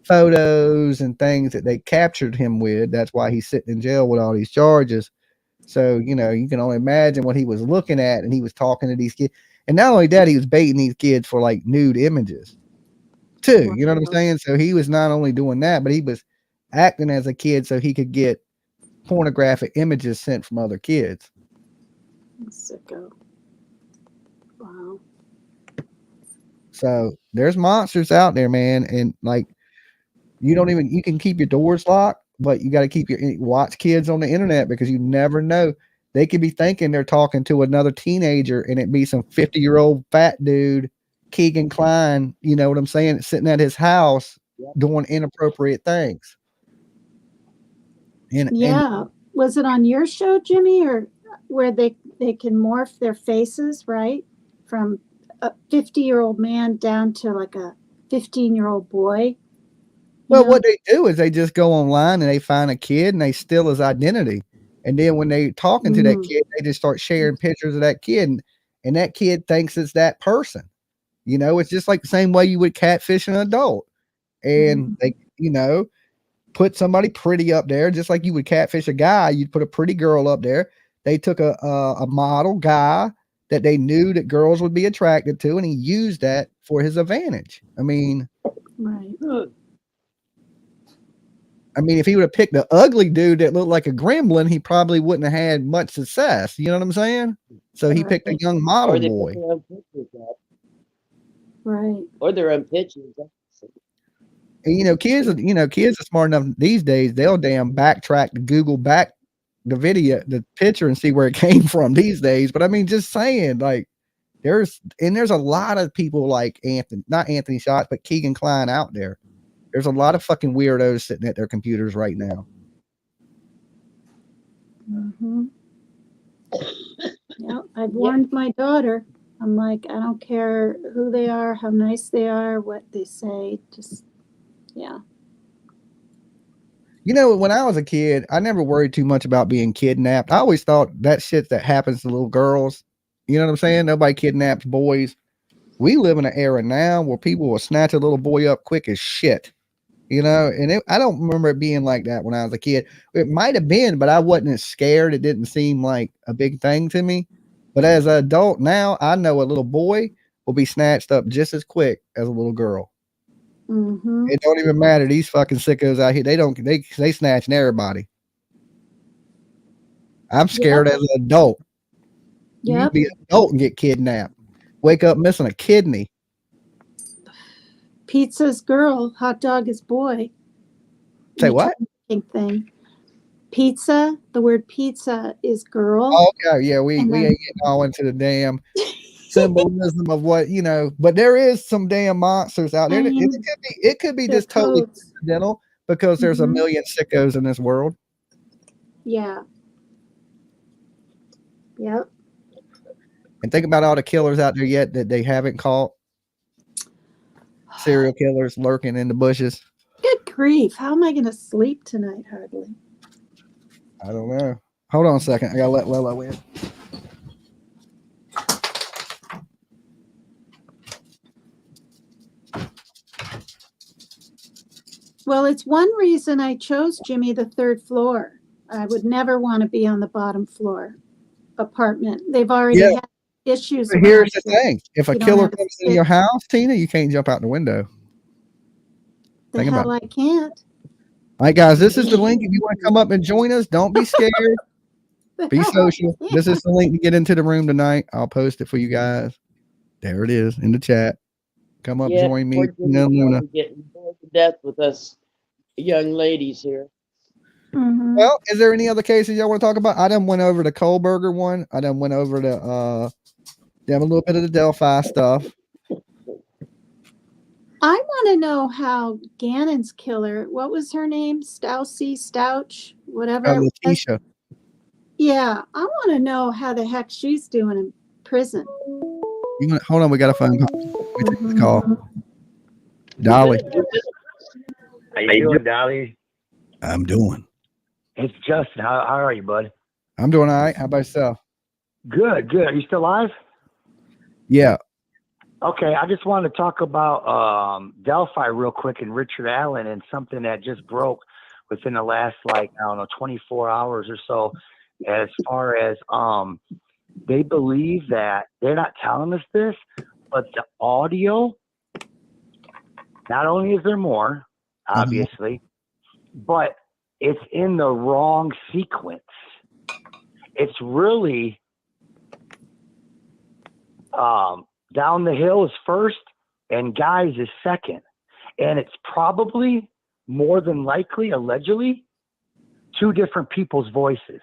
[SPEAKER 1] photos and things that they captured him with. That's why he's sitting in jail with all these charges. So you can only imagine what he was looking at, and he was talking to these kids. And not only that, he was baiting these kids for like nude images too. You know what I'm saying? So he was not only doing that, but he was acting as a kid so he could get pornographic images sent from other kids.
[SPEAKER 2] Sicko. Wow.
[SPEAKER 1] So there's monsters out there, man. And like, you can keep your doors locked, but you got to watch kids on the internet, because you never know. They could be thinking they're talking to another teenager, and it be some 50-year-old fat dude, Keegan Klein, you know what I'm saying, sitting at his house doing inappropriate things. And
[SPEAKER 2] was it on your show, Jimmy, or where they can morph their faces, right? From a 50-year-old man down to like a 15-year-old boy.
[SPEAKER 1] Well, what they do is they just go online and they find a kid and they steal his identity. And then when they talking to that kid, they just start sharing pictures of that kid, and that kid thinks it's that person. It's just like the same way you would catfish an adult. And they, put somebody pretty up there, just like you would catfish a guy. You'd put a pretty girl up there. They took a model guy that they knew that girls would be attracted to, and he used that for his advantage. I mean, if he would have picked the ugly dude that looked like a gremlin, he probably wouldn't have had much success. You know what I'm saying? So he picked a young model boy.
[SPEAKER 2] Right.
[SPEAKER 4] Or their own pictures.
[SPEAKER 1] And, kids are smart enough these days. They'll damn backtrack to Google back the video, the picture, and see where it came from these days. But I mean, just saying, like, there's a lot of people like not Anthony Shots, but Keegan Klein out there. There's a lot of fucking weirdos sitting at their computers right now.
[SPEAKER 2] Mm-hmm. Yeah, I've warned my daughter. I'm like, I don't care who they are, how nice they are, what they say. Just, yeah.
[SPEAKER 1] You know, when I was a kid, I never worried too much about being kidnapped. I always thought that shit that happens to little girls, you know what I'm saying? Nobody kidnaps boys. We live in an era now where people will snatch a little boy up quick as shit, you know? And I don't remember it being like that when I was a kid. It might have been, but I wasn't as scared. It didn't seem like a big thing to me. But as an adult now, I know a little boy will be snatched up just as quick as a little girl.
[SPEAKER 2] Mm-hmm.
[SPEAKER 1] It don't even matter. These fucking sickos out here, they snatching everybody. I'm scared as an adult. You
[SPEAKER 2] Yep.
[SPEAKER 1] be an adult and get kidnapped. Wake up missing a kidney.
[SPEAKER 2] Pizza's girl, hot dog is boy.
[SPEAKER 1] Say what?
[SPEAKER 2] Thing. Pizza, the word pizza is girl.
[SPEAKER 1] Oh, okay, yeah, we ain't getting all into the damn symbolism of what, you know, but there is some damn monsters out there. It could be just totally accidental because there's a million sickos in this world.
[SPEAKER 2] Yeah. Yep.
[SPEAKER 1] And think about all the killers out there yet that they haven't caught. Serial killers lurking in the bushes.
[SPEAKER 2] Good grief. How am I going to sleep tonight? Hardly.
[SPEAKER 1] I don't know. Hold on a second. I got to let Lelo in.
[SPEAKER 2] Well, it's one reason I chose Jimmy the third floor. I would never want to be on the bottom floor apartment. They've already had issues.
[SPEAKER 1] But here's the thing. If a killer comes in your house, Tina, you can't jump out the window.
[SPEAKER 2] The hell I can't.
[SPEAKER 1] All right, guys, this is the link. If you want to come up and join us, don't be scared. Be social. This is the link to get into the room tonight. I'll post it for you guys. There it is in the chat. Come up, join me.
[SPEAKER 4] Luna. Getting bored to death with us young ladies here.
[SPEAKER 2] Mm-hmm.
[SPEAKER 1] Well, is there any other cases y'all want to talk about? I done went over the Kohberger one. I done went over the a little bit of the Delphi stuff.
[SPEAKER 2] I want to know how Gannon's killer, what was her name? Stouch, whatever.
[SPEAKER 1] Letitia.
[SPEAKER 2] Yeah, I want to know how the heck she's doing in prison.
[SPEAKER 1] Hold on, we got a phone call. We take the call. Dolly.
[SPEAKER 7] How you doing, Dolly?
[SPEAKER 1] I'm doing.
[SPEAKER 7] It's Justin. How are you, bud?
[SPEAKER 1] I'm doing all right. How about yourself?
[SPEAKER 7] Good. Are you still alive?
[SPEAKER 1] Yeah.
[SPEAKER 7] Okay, I just wanted to talk about Delphi real quick and Richard Allen and something that just broke within the last 24 hours or so, as far as they believe that they're not telling us this, but the audio, not only is there more, obviously, but it's in the wrong sequence. It's really Down the Hill is first and Guys is second. And it's probably, more than likely, allegedly, two different people's voices.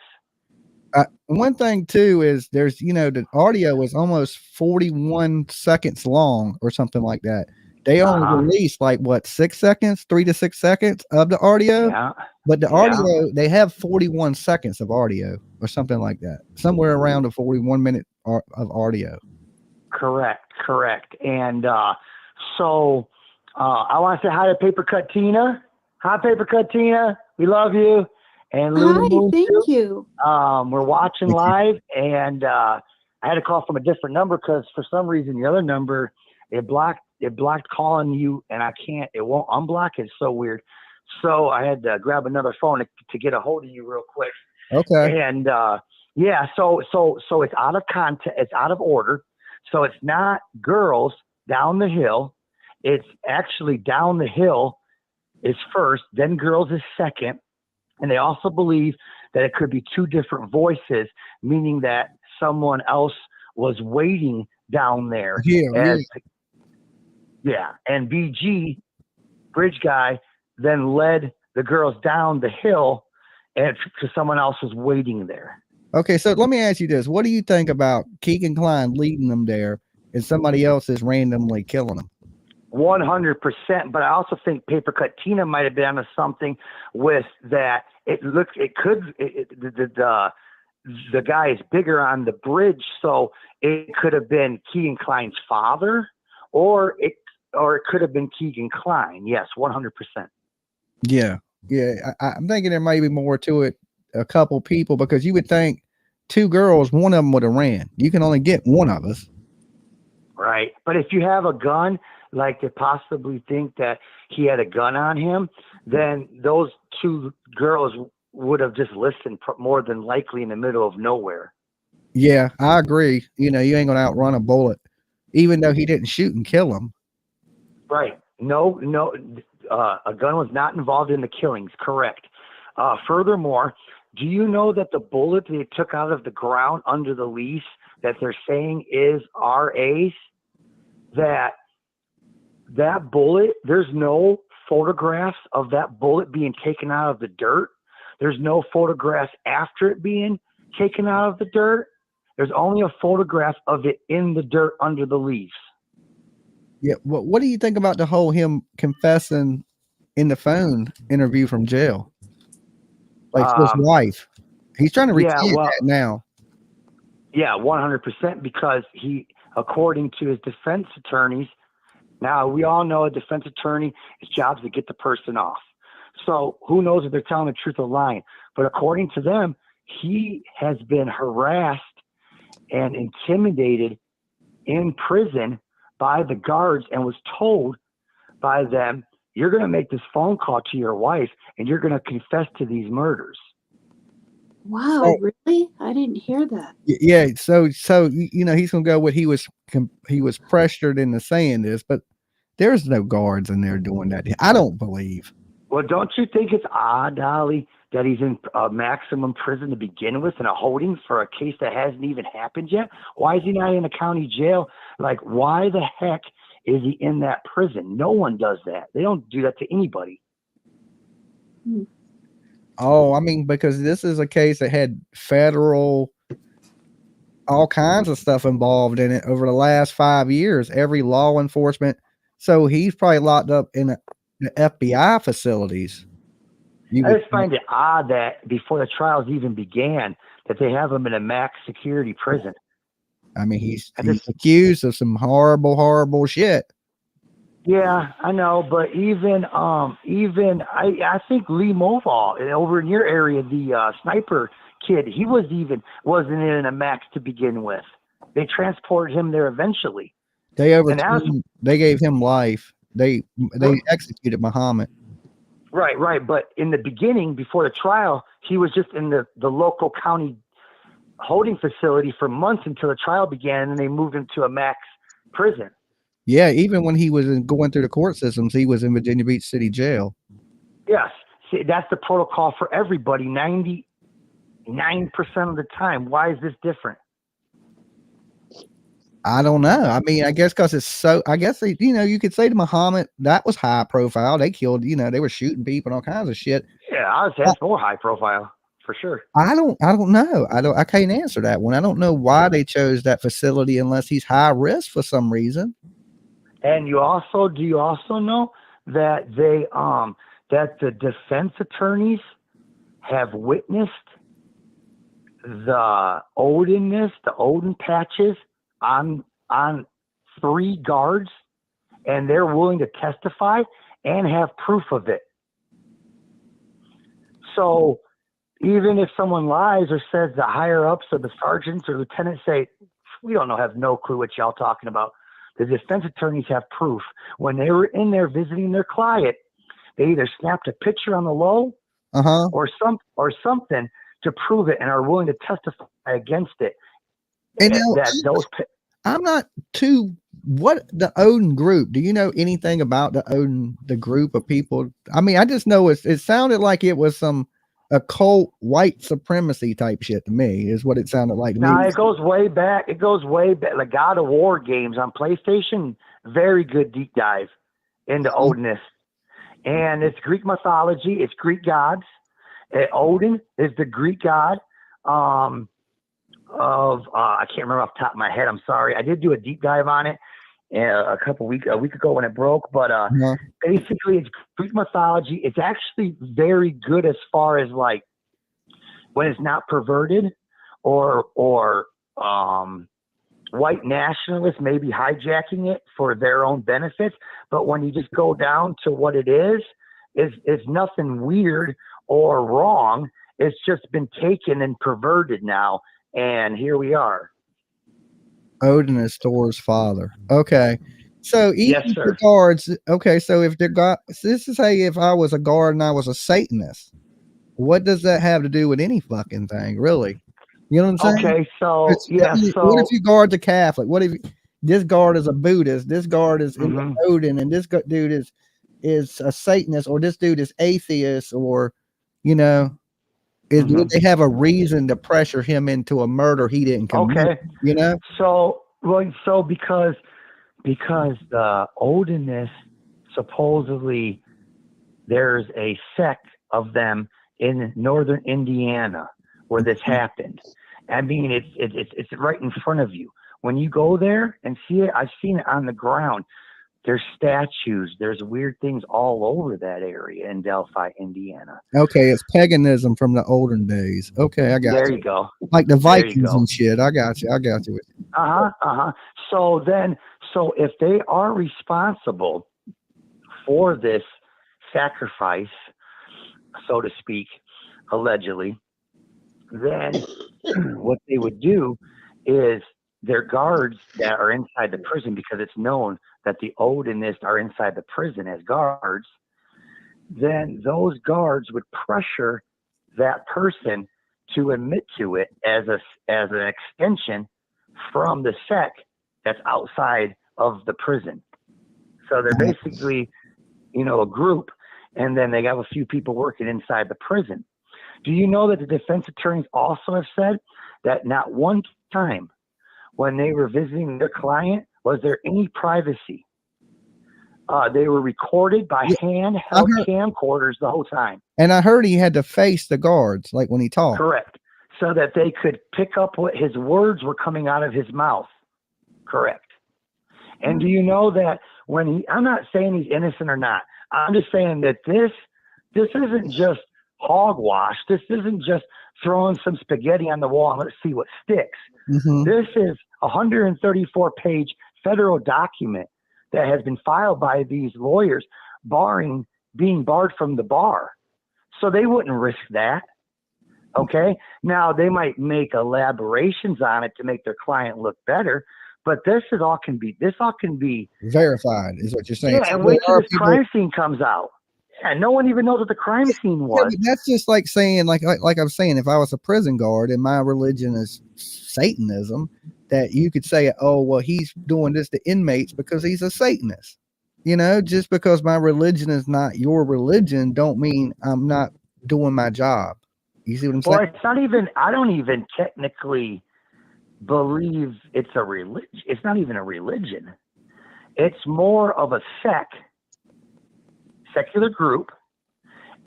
[SPEAKER 1] One thing too is there's, the audio is almost 41 seconds long or something like that. They only release 6 seconds, 3 to 6 seconds of the audio, but the audio, they have 41 seconds of audio or something like that, somewhere around a 41 minute of audio.
[SPEAKER 7] Correct. And so I want to say hi to Paper Cut Tina. Hi, Paper Cut Tina. We love you. And Luna,
[SPEAKER 2] thank you.
[SPEAKER 7] We're watching live, and I had to call from a different number because for some reason the other number it blocked calling you, and it won't unblock. It's so weird. So I had to grab another phone to get a hold of you real quick.
[SPEAKER 1] Okay.
[SPEAKER 7] And so it's out of context. It's out of order. So it's not Girls Down the Hill. It's actually Down the Hill is first, then Girls is second. And they also believe that it could be two different voices, meaning that someone else was waiting down there. And BG, Bridge Guy, then led the girls down the hill and to someone else was waiting there.
[SPEAKER 1] Okay, so let me ask you this. What do you think about Keegan Klein leading them there and somebody else is randomly killing them?
[SPEAKER 7] 100%. But I also think Papercut Tina might have been onto something with that. The guy is bigger on the bridge, so it could have been Keegan Klein's father, or it could have been Keegan Klein. Yes, 100%.
[SPEAKER 1] Yeah. I'm thinking there may be more to it. A couple people, because you would think two girls, one of them would have ran. You can only get one of us.
[SPEAKER 7] Right. But if you have a gun, like they possibly think that he had a gun on him, then those two girls would have just listened more than likely in the middle of nowhere.
[SPEAKER 1] Yeah, I agree. You know, you ain't gonna outrun a bullet, even though he didn't shoot and kill him.
[SPEAKER 7] Right. No, a gun was not involved in the killings. Correct. Furthermore, do you know that the bullet they took out of the ground under the lease that they're saying is RA's, that bullet, there's no photographs of that bullet being taken out of the dirt. There's no photographs after it being taken out of the dirt. There's only a photograph of it in the dirt under the leaves.
[SPEAKER 1] Yeah. What do you think about the whole him confessing in the phone interview from jail? Like his wife. He's trying to recant that now.
[SPEAKER 7] Yeah, 100%, because he, according to his defense attorneys, now we all know a defense attorney, his job is to get the person off. So who knows if they're telling the truth or lying. But according to them, he has been harassed and intimidated in prison by the guards and was told by them, you're going to make this phone call to your wife and you're going to confess to these murders.
[SPEAKER 2] Wow, really? I didn't hear that.
[SPEAKER 1] Yeah, so you know, he's gonna go with he was pressured into saying this, but there's no guards in there doing that. I don't believe.
[SPEAKER 7] Well, don't you think it's odd, Dolly, that he's in maximum prison to begin with and a holding for a case that hasn't even happened yet? Why is he not in a county jail? Like, why the heck is he in that prison? No one does that. They don't do that to anybody.
[SPEAKER 1] Oh, I mean, because this is a case that had federal, all kinds of stuff involved in it over the last 5 years, every law enforcement. So he's probably locked up in the FBI facilities.
[SPEAKER 7] I just find it odd that before the trials even began, that they have him in a max security prison.
[SPEAKER 1] I mean, he's accused of some horrible shit.
[SPEAKER 7] Yeah, I know, but even I think Lee Moval over in your area, the sniper kid, he wasn't in a max to begin with. They transported him there eventually.
[SPEAKER 1] They gave him life. They executed Muhammad.
[SPEAKER 7] Right. But in the beginning, before the trial, he was just in the local county holding facility for months until the trial began, and they moved him to a max prison.
[SPEAKER 1] Yeah, even when he was going through the court systems, he was in Virginia Beach City Jail.
[SPEAKER 7] Yes. See, that's the protocol for everybody, 99% of the time. Why is this different?
[SPEAKER 1] I don't know. I mean, I guess because it's so, I guess, you could say to Muhammad, that was high profile. They killed, they were shooting people and all kinds of shit.
[SPEAKER 7] Yeah, that's more high profile for sure.
[SPEAKER 1] I don't know. I can't answer that one. I don't know why they chose that facility unless he's high risk for some reason.
[SPEAKER 7] And do you also know that that the defense attorneys have witnessed the Odin patches on 3 guards, and they're willing to testify and have proof of it. So even if someone lies or says the higher ups or the sergeants or lieutenants say, we don't know, have no clue what y'all talking about, the defense attorneys have proof. When they were in there visiting their client, they either snapped a picture on the low or something to prove it and are willing to testify against it.
[SPEAKER 1] And I'm not too. What the Odin group? Do you know anything about the group of people? I mean, I just know it sounded like it was some occult white supremacy type shit to me, is what it sounded like to me.
[SPEAKER 7] It goes way back. Like God of War games on PlayStation. Very good deep dive into Odinist. And it's Greek mythology. It's Greek gods. Odin is the Greek god I can't remember off the top of my head. I'm sorry. I did do a deep dive on it. a week ago when it broke. But basically, it's Greek mythology. It's actually very good as far as like when it's not perverted or white nationalists maybe hijacking it for their own benefits. But when you just go down to what it is nothing weird or wrong. It's just been taken and perverted now, and here we are.
[SPEAKER 1] Odin is Thor's father. Okay. So even
[SPEAKER 7] Yes, sir.
[SPEAKER 1] the guards, okay, so if they're so this is if I was a guard and I was a Satanist, what does that have to do with any fucking thing, really? You know what I'm saying?
[SPEAKER 7] Okay, so
[SPEAKER 1] what if you guard's a Catholic? What if this guard is a Buddhist? This guard is Odin, and this dude is a Satanist, or this dude is atheist, or would they have a reason to pressure him into a murder he didn't commit?
[SPEAKER 7] Okay. So because the Odinists, supposedly there's a sect of them in northern Indiana where this happened. I mean, it's right in front of you. When you go there and see it, I've seen it on the ground. There's statues. There's weird things all over that area in Delphi, Indiana.
[SPEAKER 1] Okay, it's paganism from the olden days. Okay, I got you.
[SPEAKER 7] There you go.
[SPEAKER 1] Like the Vikings and shit. I got you.
[SPEAKER 7] So if they are responsible for this sacrifice, so to speak, allegedly, then what they would do is their guards that are inside the prison, because it's known that the Odinists are inside the prison as guards, then those guards would pressure that person to admit to it as an extension from the sect that's outside of the prison. So they're basically, a group, and then they have a few people working inside the prison. Do you know that the defense attorneys also have said that not one time when they were visiting their client was there any privacy? They were recorded by handheld camcorders the whole time.
[SPEAKER 1] And I heard he had to face the guards, like when he talked.
[SPEAKER 7] Correct. So that they could pick up what his words were coming out of his mouth. Correct. And do you know that I'm not saying he's innocent or not. I'm just saying that this isn't just hogwash. This isn't just throwing some spaghetti on the wall and let's see what sticks. This is a 134-page federal document that has been filed by these lawyers being barred from the bar. So they wouldn't risk that. Okay. Now they might make elaborations on it to make their client look better, but this all can be
[SPEAKER 1] verified, is what you're saying.
[SPEAKER 7] Yeah, and wait till this crime scene comes out. Yeah, no one even knows what the crime scene was.
[SPEAKER 1] Yeah, that's just like saying, like I'm saying, if I was a prison guard and my religion is Satanism, that you could say, oh, well, he's doing this to inmates because he's a Satanist. Just because my religion is not your religion, don't mean I'm not doing my job. You see what I'm saying?
[SPEAKER 7] Well, it's not even, I don't even technically believe it's a religion. It's not even a religion. It's more of a secular group,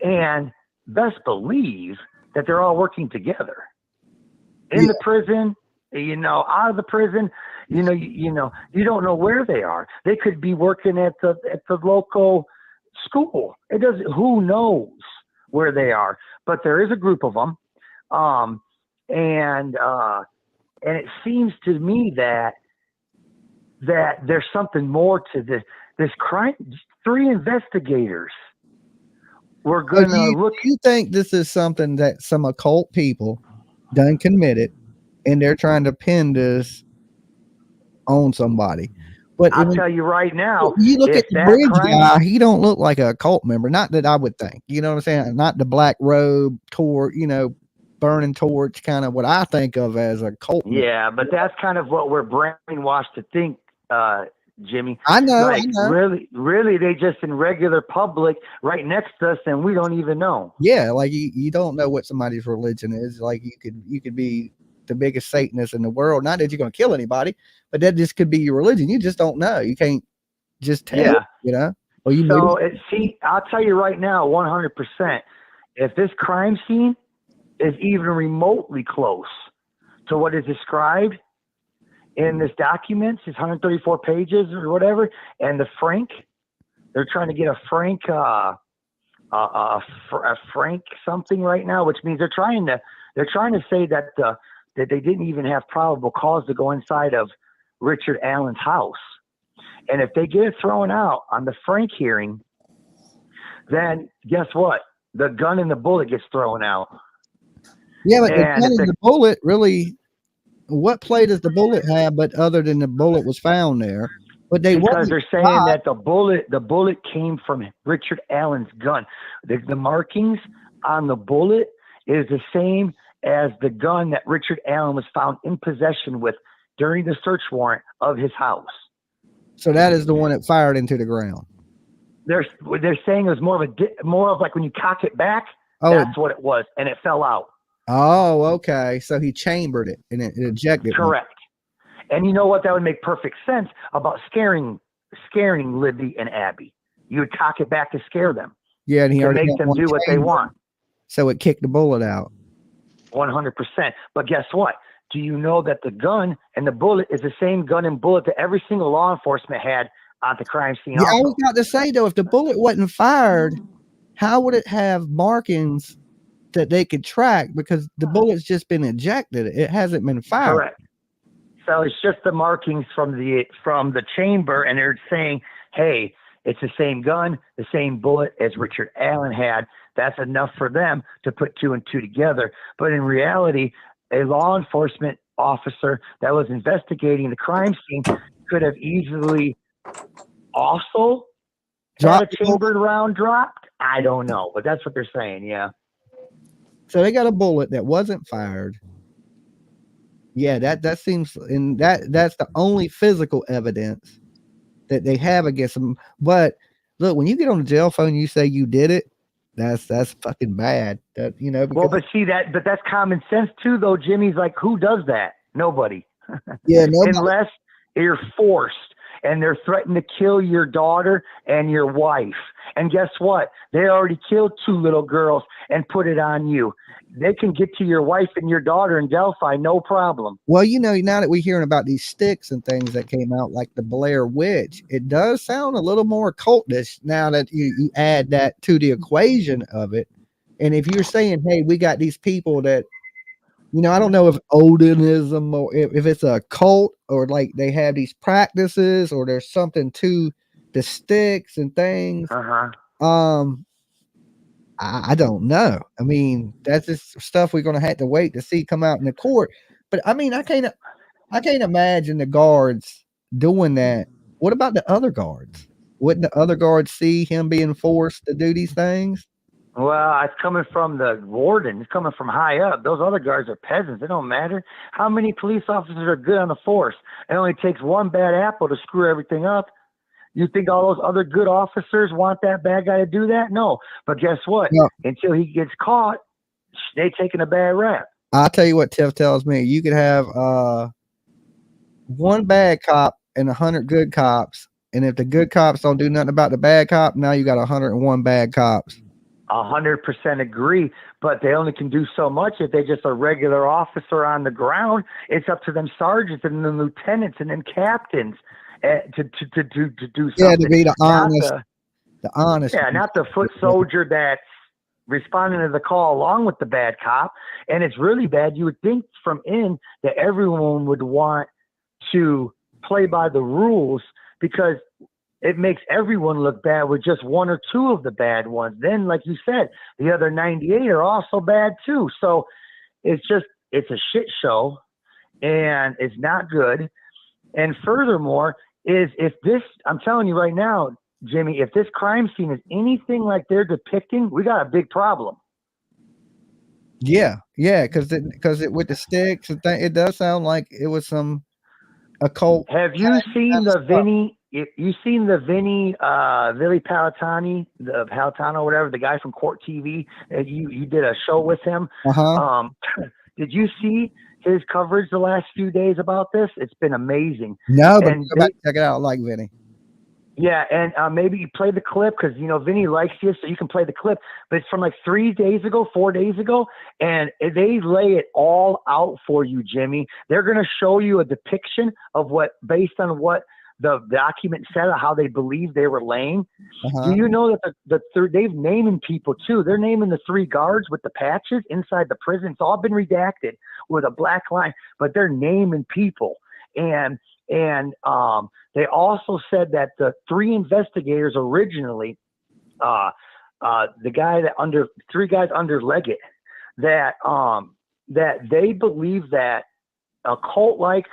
[SPEAKER 7] and best believe that they're all working together in the prison, out of the prison, you don't know where they are. They could be working at the local school. Who knows where they are, but there is a group of them. And it seems to me that there's something more to this crime. 3 investigators were going to look.
[SPEAKER 1] You think this is something that some occult people done committed, and they're trying to pin this on somebody? But
[SPEAKER 7] I'll tell you right now,
[SPEAKER 1] you look at the bridge guy, he don't look like a cult member. Not that I would think. You know what I'm saying? Not the black robe, burning torch, kind of what I think of as a cult.
[SPEAKER 7] Yeah, but that's kind of what we're brainwashed to think, Jimmy.
[SPEAKER 1] I know.
[SPEAKER 7] Really, they just in regular public right next to us, and we don't even know.
[SPEAKER 1] Yeah, like you don't know what somebody's religion is. Like you could be the biggest Satanist in the world. Not that you're going to kill anybody, but that just could be your religion. You just don't know. You can't just tell.
[SPEAKER 7] Yeah.
[SPEAKER 1] Or
[SPEAKER 7] I'll tell you right now, 100%. If this crime scene is even remotely close to what is described in this document. It's 134 pages or whatever. And the Frank, they're trying to get a Frank, a Frank something right now, which means they're trying to say that that they didn't even have probable cause to go inside of Richard Allen's house. And if they get it thrown out on the Frank hearing, then guess what? The gun and the bullet gets thrown out.
[SPEAKER 1] Yeah, but the gun and the bullet really, what play does the bullet have? But other than the bullet was found there, but
[SPEAKER 7] because they're saying that the bullet came from Richard Allen's gun. The markings on the bullet is the same as the gun that Richard Allen was found in possession with during the search warrant of his house.
[SPEAKER 1] So that is the one that fired into the ground.
[SPEAKER 7] They're saying it was more of like when you cock it back.
[SPEAKER 1] Oh,
[SPEAKER 7] that's what it was, and it fell out.
[SPEAKER 1] Oh, okay. So he chambered it and it ejected.
[SPEAKER 7] Correct. And you know what? That would make perfect sense about scaring Libby and Abby. You would cock it back to scare them.
[SPEAKER 1] Yeah, and he
[SPEAKER 7] to make them do what they want.
[SPEAKER 1] So it kicked the bullet out.
[SPEAKER 7] 100%. But guess what? Do you know that the gun and the bullet is the same gun and bullet that every single law enforcement had at the crime scene?
[SPEAKER 1] Yeah, I was about to say, though, if the bullet wasn't fired, how would it have markings that they could track? Because the bullet's just been ejected. It hasn't been fired.
[SPEAKER 7] Correct. So it's just the markings from the chamber, and they're saying, hey, it's the same gun, the same bullet as Richard Allen had. That's enough for them to put 2 and 2 together. But in reality, a law enforcement officer that was investigating the crime scene could have easily also had a chambered round dropped. I don't know, but that's what they're saying. Yeah.
[SPEAKER 1] So they got a bullet that wasn't fired. Yeah, that seems, and that's the only physical evidence that they have against them. But look, when you get on the jail phone, you say you did it. That's fucking bad. That, you know.
[SPEAKER 7] Well, but that's common sense too, though. Jimmy's like, who does that? Nobody.
[SPEAKER 1] Yeah, nobody.
[SPEAKER 7] Unless you're forced and they're threatening to kill your daughter and your wife. And guess what? They already killed 2 little girls and put it on you. They can get to your wife and your daughter in Delphi, no problem.
[SPEAKER 1] Well, you know, now that we're hearing about these sticks and things that came out, like the Blair Witch, it does sound a little more cultish now that you add that to the equation of it. And if you're saying, hey, we got these people that, you know, I don't know if Odinism or if it's a cult or like they have these practices or there's something to the sticks and things. I don't know. I mean, that's just stuff we're gonna have to wait to see come out in the court. But I mean, I can't imagine the guards doing that. What about the other guards? Wouldn't the other guards see him being forced to do these things?
[SPEAKER 7] Well, it's coming from the warden. It's coming from high up. Those other guards are peasants. It don't matter. How many police officers are good on the force? It only takes one bad apple to screw everything up. You think all those other good officers want that bad guy to do that? No. But guess what? No. Until he gets caught, they taking a bad rap.
[SPEAKER 1] I'll tell you what Tiff tells me. You could have one bad cop and 100 good cops. And if the good cops don't do nothing about the bad cop, now you got 101 bad cops.
[SPEAKER 7] 100% agree, but they only can do so much if they just a regular officer on the ground. It's up to them sergeants and the lieutenants and then captains to do something.
[SPEAKER 1] Yeah, to be the honest.
[SPEAKER 7] Yeah, not the foot soldier that's responding to the call along with the bad cop. And it's really bad. You would think from in that everyone would want to play by the rules because it makes everyone look bad with just 1 or 2 of the bad ones. Then, like you said, the other 98 are also bad too. So it's a shit show and it's not good. And furthermore, I'm telling you right now, Jimmy, if this crime scene is anything like they're depicting, we got a big problem.
[SPEAKER 1] Yeah, because with the sticks and things, it does sound like it was some occult.
[SPEAKER 7] Have you seen the Vinny? You seen the Vinny Palatani, the Palatano, whatever, the guy from Court TV? You did a show with him. Did you see his coverage the last few days about this? It's been amazing.
[SPEAKER 1] No, but check it out. I like Vinny.
[SPEAKER 7] Yeah, and maybe you play the clip because, you know, Vinny likes you, so you can play the clip. But it's from like 4 days ago, and they lay it all out for you, Jimmy. They're going to show you a depiction of what, based on what the document said, of how they believe they were laying. Do you know that they've naming people too? They're naming the 3 guards with the patches inside the prison. It's all been redacted with a black line, but they're naming people. And they also said that the 3 investigators originally, the guy that 3 guys under Leggett, that they believe that a cult like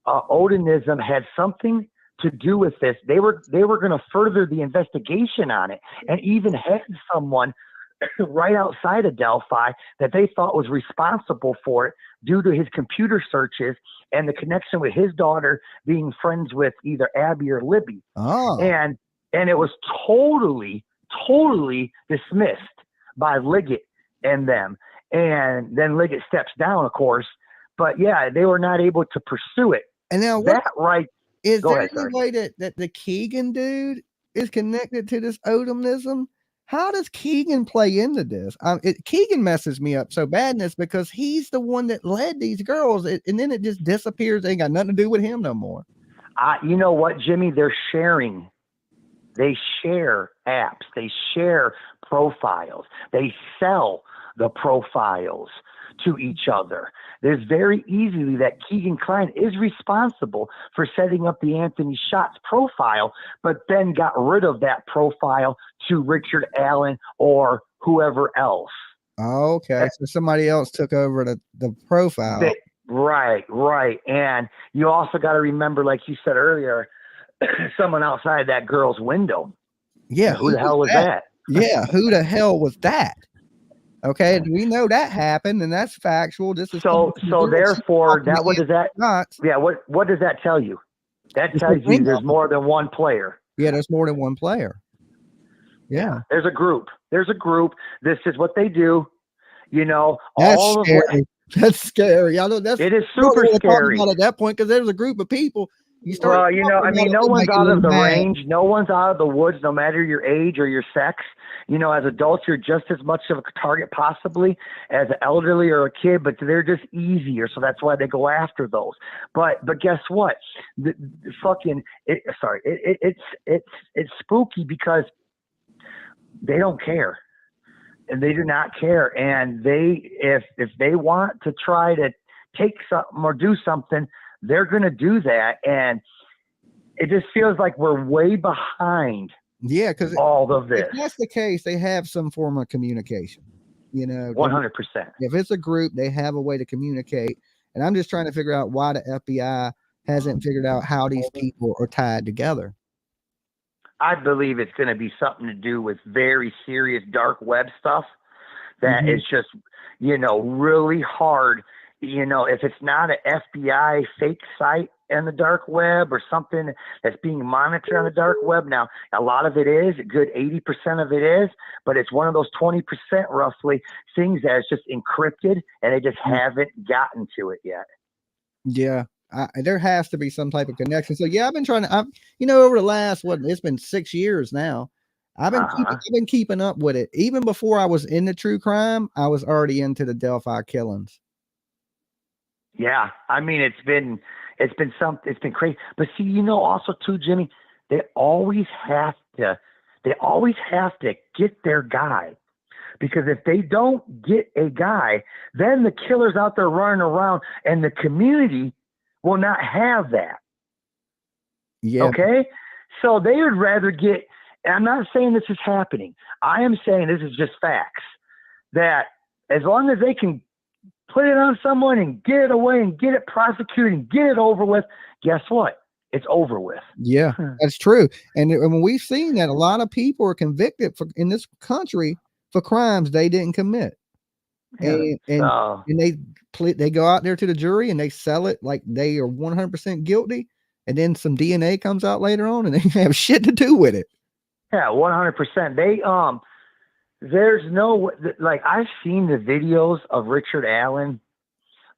[SPEAKER 7] Odinism had something to do with this. They were going to further the investigation on it, and even had someone right outside of Delphi that they thought was responsible for it due to his computer searches and the connection with his daughter being friends with either Abby or Libby. And it was totally dismissed by Liggett and them. And then Liggett steps down, of course. But yeah, they were not able to pursue it.
[SPEAKER 1] And now is
[SPEAKER 7] Go
[SPEAKER 1] there
[SPEAKER 7] ahead,
[SPEAKER 1] any way that the Keegan dude is connected to this Odinism? How does Keegan play into this? Keegan messes me up so bad in this because he's the one that led these girls, and then it just disappears. They ain't got nothing to do with him no more.
[SPEAKER 7] You know what, Jimmy? They're sharing. They share apps. They share profiles. They sell the profiles to each other. There's very easily that Keegan Klein is responsible for setting up the Anthony Shots profile, but then got rid of that profile to Richard Allen or whoever else.
[SPEAKER 1] Okay, so somebody else took over the profile.
[SPEAKER 7] Right. And you also got to remember, like you said earlier, someone outside that girl's window.
[SPEAKER 1] Yeah.
[SPEAKER 7] Who the hell was that?
[SPEAKER 1] Yeah, who the hell was that? Okay, we know that happened, and that's factual. This is
[SPEAKER 7] so therefore, that what does that? Yeah, what does that tell you? That tells you there's more than one player.
[SPEAKER 1] Yeah, there's more than one player. Yeah,
[SPEAKER 7] there's a group. This is what they do. You know,
[SPEAKER 1] that's scary. That's scary. I know
[SPEAKER 7] it is super scary
[SPEAKER 1] at that point because there's a group of people.
[SPEAKER 7] Well, you know, I mean, no one's out of the range. No one's out of the woods, no matter your age or your sex. You know, as adults, you're just as much of a target possibly as an elderly or a kid, but they're just easier. So that's why they go after those. But guess what? It's spooky because they don't care. And they do not care. And if they want to try to take something or do something, they're going to do that. And it just feels like we're way behind.
[SPEAKER 1] Yeah, because
[SPEAKER 7] all of this.
[SPEAKER 1] If that's the case, they have some form of communication. You know,
[SPEAKER 7] 100%.
[SPEAKER 1] If it's a group, they have a way to communicate. And I'm just trying to figure out why the FBI hasn't figured out how these people are tied together.
[SPEAKER 7] I believe it's going to be something to do with very serious dark web stuff that is just, you know, really hard. You know, if it's not an FBI fake site in the dark web or something that's being monitored on the dark web. Now, a lot of it is, a good 80% of it is, but it's one of those 20% roughly things that is just encrypted and they just haven't gotten to it yet.
[SPEAKER 1] Yeah. There has to be some type of connection. So yeah, I've been trying to, you know, over the last, it's been 6 years now. I've been keeping up with it. Even before I was into true crime, I was already into the Delphi killings.
[SPEAKER 7] Yeah. I mean, it's been crazy, but see, you know, also too, Jimmy, they always have to get their guy, because if they don't get a guy, then the killer's out there running around and the community will not have that.
[SPEAKER 1] Yeah.
[SPEAKER 7] Okay. So they would rather get, and I'm not saying this is happening. I am saying this is just facts, that as long as they can put it on someone and get it away and get it prosecuted and get it over with, guess what? It's over with.
[SPEAKER 1] Yeah, that's true. And when we've seen that, a lot of people are convicted in this country for crimes they didn't commit. And they go out there to the jury and they sell it like they are 100% guilty, and then some DNA comes out later on and they have shit to do with it.
[SPEAKER 7] Yeah, 100%. They there's no, like, I've seen the videos of Richard Allen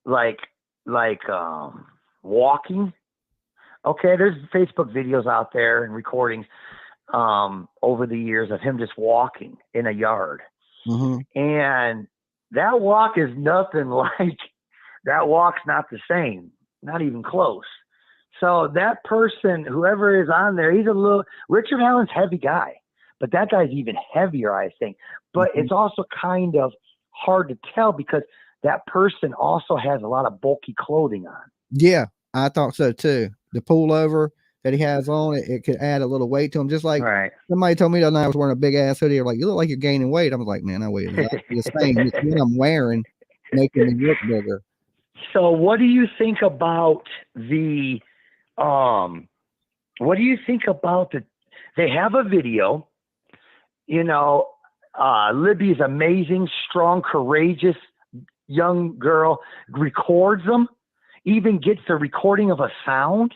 [SPEAKER 7] like walking Okay, there's Facebook videos out there and recordings over the years of him just walking in a yard. And that walk is nothing like, that walk's not the same, not even close. So that person, whoever is on there, he's a little, Richard Allen's heavy guy, but that guy's even heavier, I think. But it's also kind of hard to tell because that person also has a lot of bulky clothing on.
[SPEAKER 1] Yeah, I thought so too. The pullover that he has on, it could add a little weight to him. Just like somebody told me the other night I was wearing a big ass hoodie. They're like, you look like you're gaining weight. I was like, man, I weigh exactly the same. It's what I'm wearing making me look bigger.
[SPEAKER 7] So what do you think about the what do you think about they have a video, you know, Libby's amazing, strong, courageous young girl records them, even gets the recording of a sound,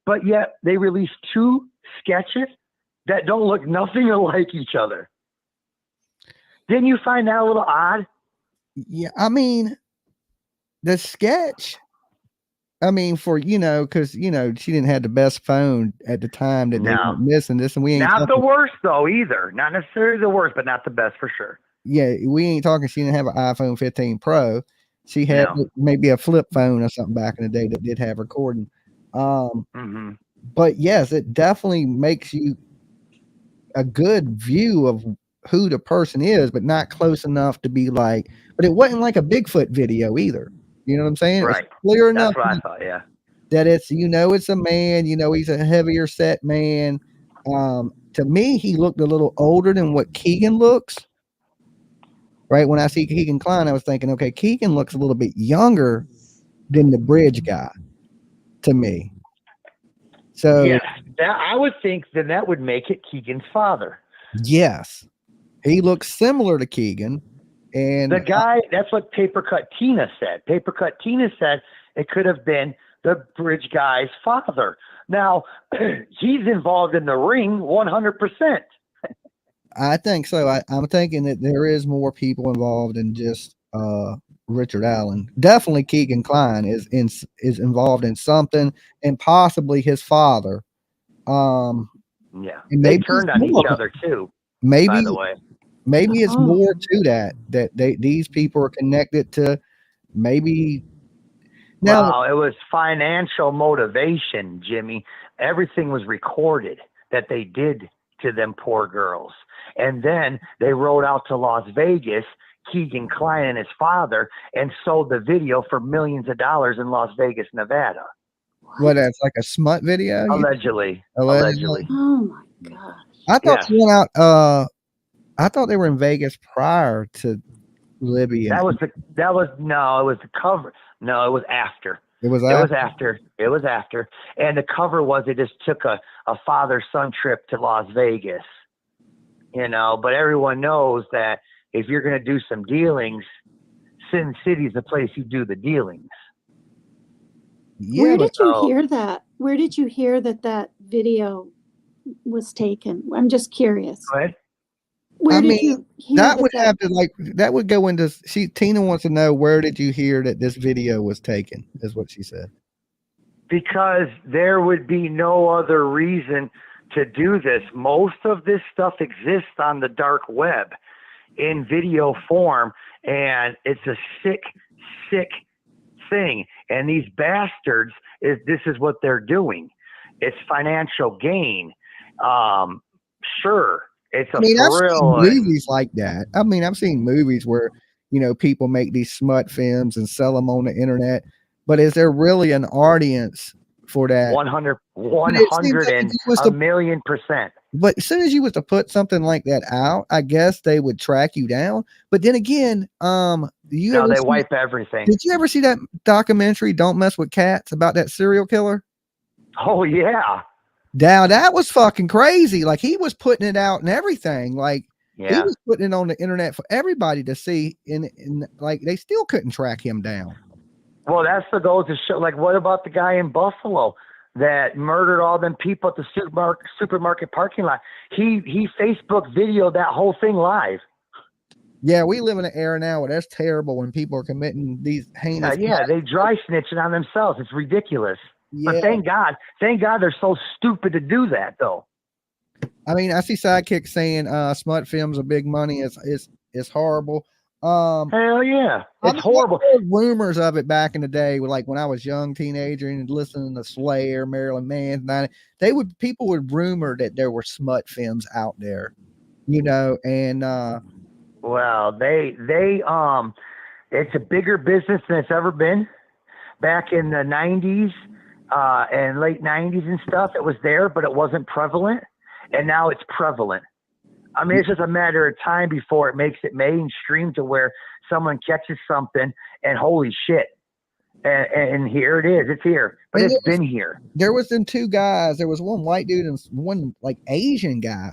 [SPEAKER 7] but yet they release 2 sketches that don't look nothing alike each other. Didn't you find that a little odd?
[SPEAKER 1] Yeah, I mean, the sketch, I mean, for, you know, because, you know, she didn't have the best phone at the time that they were missing this, and we ain't
[SPEAKER 7] not the worst though either. Not necessarily the worst, but not the best for sure.
[SPEAKER 1] Yeah, we ain't talking. She didn't have an iPhone 15 Pro. She had maybe a flip phone or something back in the day that did have recording. But yes, it definitely makes you a good view of who the person is, but not close enough to be like. But it wasn't like a Bigfoot video either. You know what I'm saying?
[SPEAKER 7] Right.
[SPEAKER 1] It's clear enough.
[SPEAKER 7] That's what I thought. Yeah.
[SPEAKER 1] That it's, you know, it's a man. You know, he's a heavier set man. To me, he looked a little older than what Keegan looks. Right. When I see Keegan Kline, I was thinking, okay, Keegan looks a little bit younger than the bridge guy to me. So
[SPEAKER 7] yes, I would think then that would make it Keegan's father.
[SPEAKER 1] Yes. He looks similar to Keegan. And
[SPEAKER 7] the guy, that's what Paper Cut Tina said. Paper Cut Tina said it could have been the bridge guy's father. Now, he's involved in the ring 100%.
[SPEAKER 1] I think so. I'm thinking that there is more people involved than just Richard Allen. Definitely Keegan Kline is involved in something, and possibly his father.
[SPEAKER 7] Yeah,
[SPEAKER 1] and
[SPEAKER 7] they turned on each other too.
[SPEAKER 1] Maybe,
[SPEAKER 7] by the way,
[SPEAKER 1] maybe it's more to that these people are connected to. Maybe.
[SPEAKER 7] Now, it was financial motivation, Jimmy. Everything was recorded that they did to them poor girls. And then they rode out to Las Vegas, Keegan Kline and his father, and sold the video for millions of dollars in Las Vegas, Nevada.
[SPEAKER 1] What, that's like a smut video?
[SPEAKER 7] Allegedly.
[SPEAKER 2] Oh my gosh.
[SPEAKER 1] I thought she went out, I thought they were in Vegas prior to Libby.
[SPEAKER 7] It was the cover. No, it was after.
[SPEAKER 1] It was
[SPEAKER 7] after. And the cover was they just took a father-son trip to Las Vegas. You know, but everyone knows that if you're going to do some dealings, Sin City is the place you do the dealings.
[SPEAKER 2] Yeah, where did you hear that? Where did you hear that video was taken? I'm just curious.
[SPEAKER 7] Go ahead.
[SPEAKER 2] Where did you hear
[SPEAKER 1] that would have to that would go into Tina wants to know, where did you hear that this video was taken, is what she said.
[SPEAKER 7] Because there would be no other reason to do this. Most of this stuff exists on the dark web in video form, and it's a sick thing. And these bastards, this is what they're doing. It's financial gain. Sure. It's a thrill.
[SPEAKER 1] I've seen movies like that. I mean, I've seen movies where, you know, people make these smut films and sell them on the internet. But is there really an audience for that?
[SPEAKER 7] 100 and a million %.
[SPEAKER 1] But as soon as you was to put something like that out, I guess they would track you they
[SPEAKER 7] wipe everything.
[SPEAKER 1] Did you ever see that documentary, Don't Mess with Cats, about that serial killer?
[SPEAKER 7] Oh yeah.
[SPEAKER 1] Now that was fucking crazy. Like, he was putting it out and everything. Like, he was putting it on the internet for everybody to see, and like they still couldn't track him down.
[SPEAKER 7] Well, that's the goal to show. Like, what about the guy in Buffalo that murdered all them people at the supermarket parking lot? He Facebook videoed that whole thing live.
[SPEAKER 1] Yeah, we live in an era now where that's terrible when people are committing these heinous.
[SPEAKER 7] They dry snitching on themselves. It's ridiculous.
[SPEAKER 1] Yeah.
[SPEAKER 7] But thank God they're so stupid to do that, though.
[SPEAKER 1] I mean, I see Sidekick saying smut films are big money. It's horrible.
[SPEAKER 7] Hell yeah, it's horrible.
[SPEAKER 1] Rumors of it back in the day, like when I was young teenager and listening to Slayer, Marilyn Manson, people would rumor that there were smut films out there, and
[SPEAKER 7] well, they it's a bigger business than it's ever been. Back in the 90s and late 90s and stuff, it was there, but it wasn't prevalent, and now it's prevalent. I mean, it's just a matter of time before it makes it mainstream to where someone catches something and holy shit. And here it is. It's here. But it's been here.
[SPEAKER 1] There was them two guys. There was one white dude and one like Asian guy.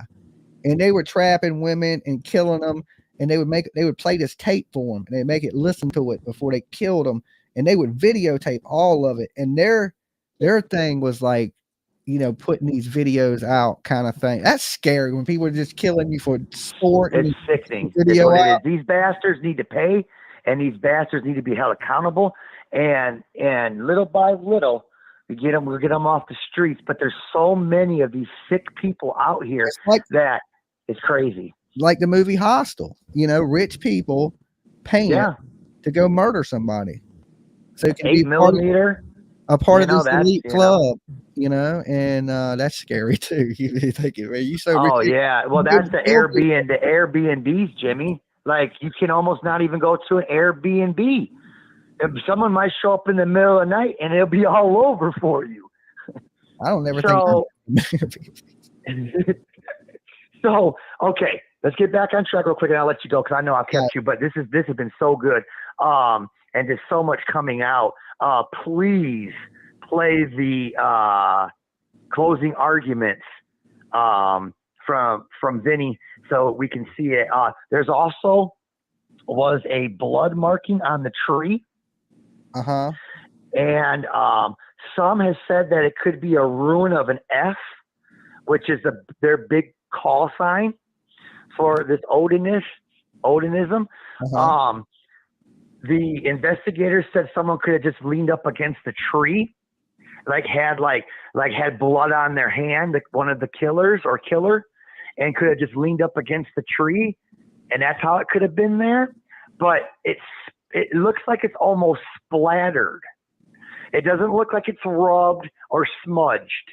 [SPEAKER 1] And they were trapping women and killing them. And they would play this tape for them. And they'd make it listen to it before they killed them. And they would videotape all of it. And their thing was like, putting these videos out kind of thing. That's scary when people are just killing you for sport.
[SPEAKER 7] It's sickening. Video out. These bastards need to pay, and these bastards need to be held accountable. And little by little, we'll get them off the streets. But there's so many of these sick people out here that it's crazy.
[SPEAKER 1] Like the movie Hostel, rich people paying to go murder somebody. So it can
[SPEAKER 7] 8mm.
[SPEAKER 1] A part of this elite club, and that's scary too. You think you so rich.
[SPEAKER 7] Oh yeah, well that's the Airbnbs, Jimmy. Like you can almost not even go to an Airbnb. Someone might show up in the middle of the night and it'll be all over for you.
[SPEAKER 1] I don't ever think.
[SPEAKER 7] So okay, let's get back on track real quick, and I'll let you go because I know I've kept you. But this has been so good, and there's so much coming out. Please play the closing arguments from Vinny so we can see it. There's also was a blood marking on the tree. And some have said that it could be a rune of an F, which is their big call sign for this Odinism. The investigators said someone could have just leaned up against the tree, had blood on their hand, one of the killer, and could have just leaned up against the tree, and that's how it could have been there. But it looks like it's almost splattered. It doesn't look like it's rubbed or smudged.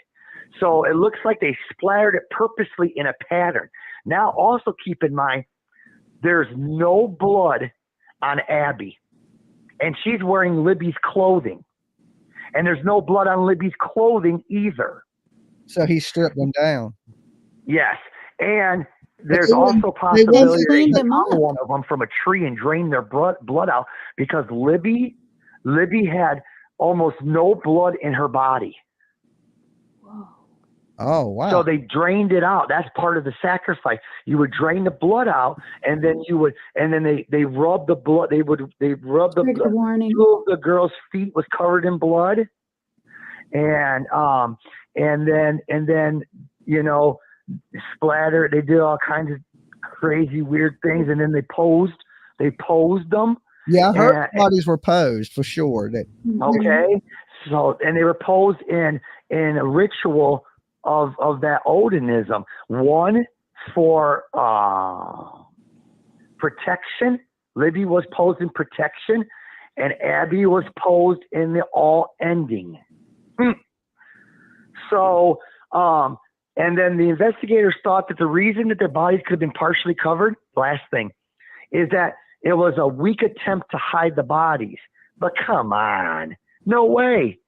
[SPEAKER 7] So it looks like they splattered it purposely in a pattern. Now, also keep in mind, there's no blood on Abby, and she's wearing Libby's clothing, and there's no blood on Libby's clothing either.
[SPEAKER 1] So he stripped them down.
[SPEAKER 7] Yes, and there's also possibility they found one of them from a tree and drained their blood out because Libby had almost no blood in her body.
[SPEAKER 1] Oh wow!
[SPEAKER 7] So they drained it out. That's part of the sacrifice. You would drain the blood out, and then they rub the blood. They rub the blood. Two of the girl's feet was covered in blood, and then splatter. They did all kinds of crazy weird things, and then they posed them.
[SPEAKER 1] Yeah, I heard bodies were posed for sure.
[SPEAKER 7] Okay, so and they were posed in a ritual of that Odinism. One for protection. Libby was posed in protection, and Abby was posed in the all ending. So, and then the investigators thought that the reason that their bodies could have been partially covered, last thing, is that it was a weak attempt to hide the bodies. But come on, no way.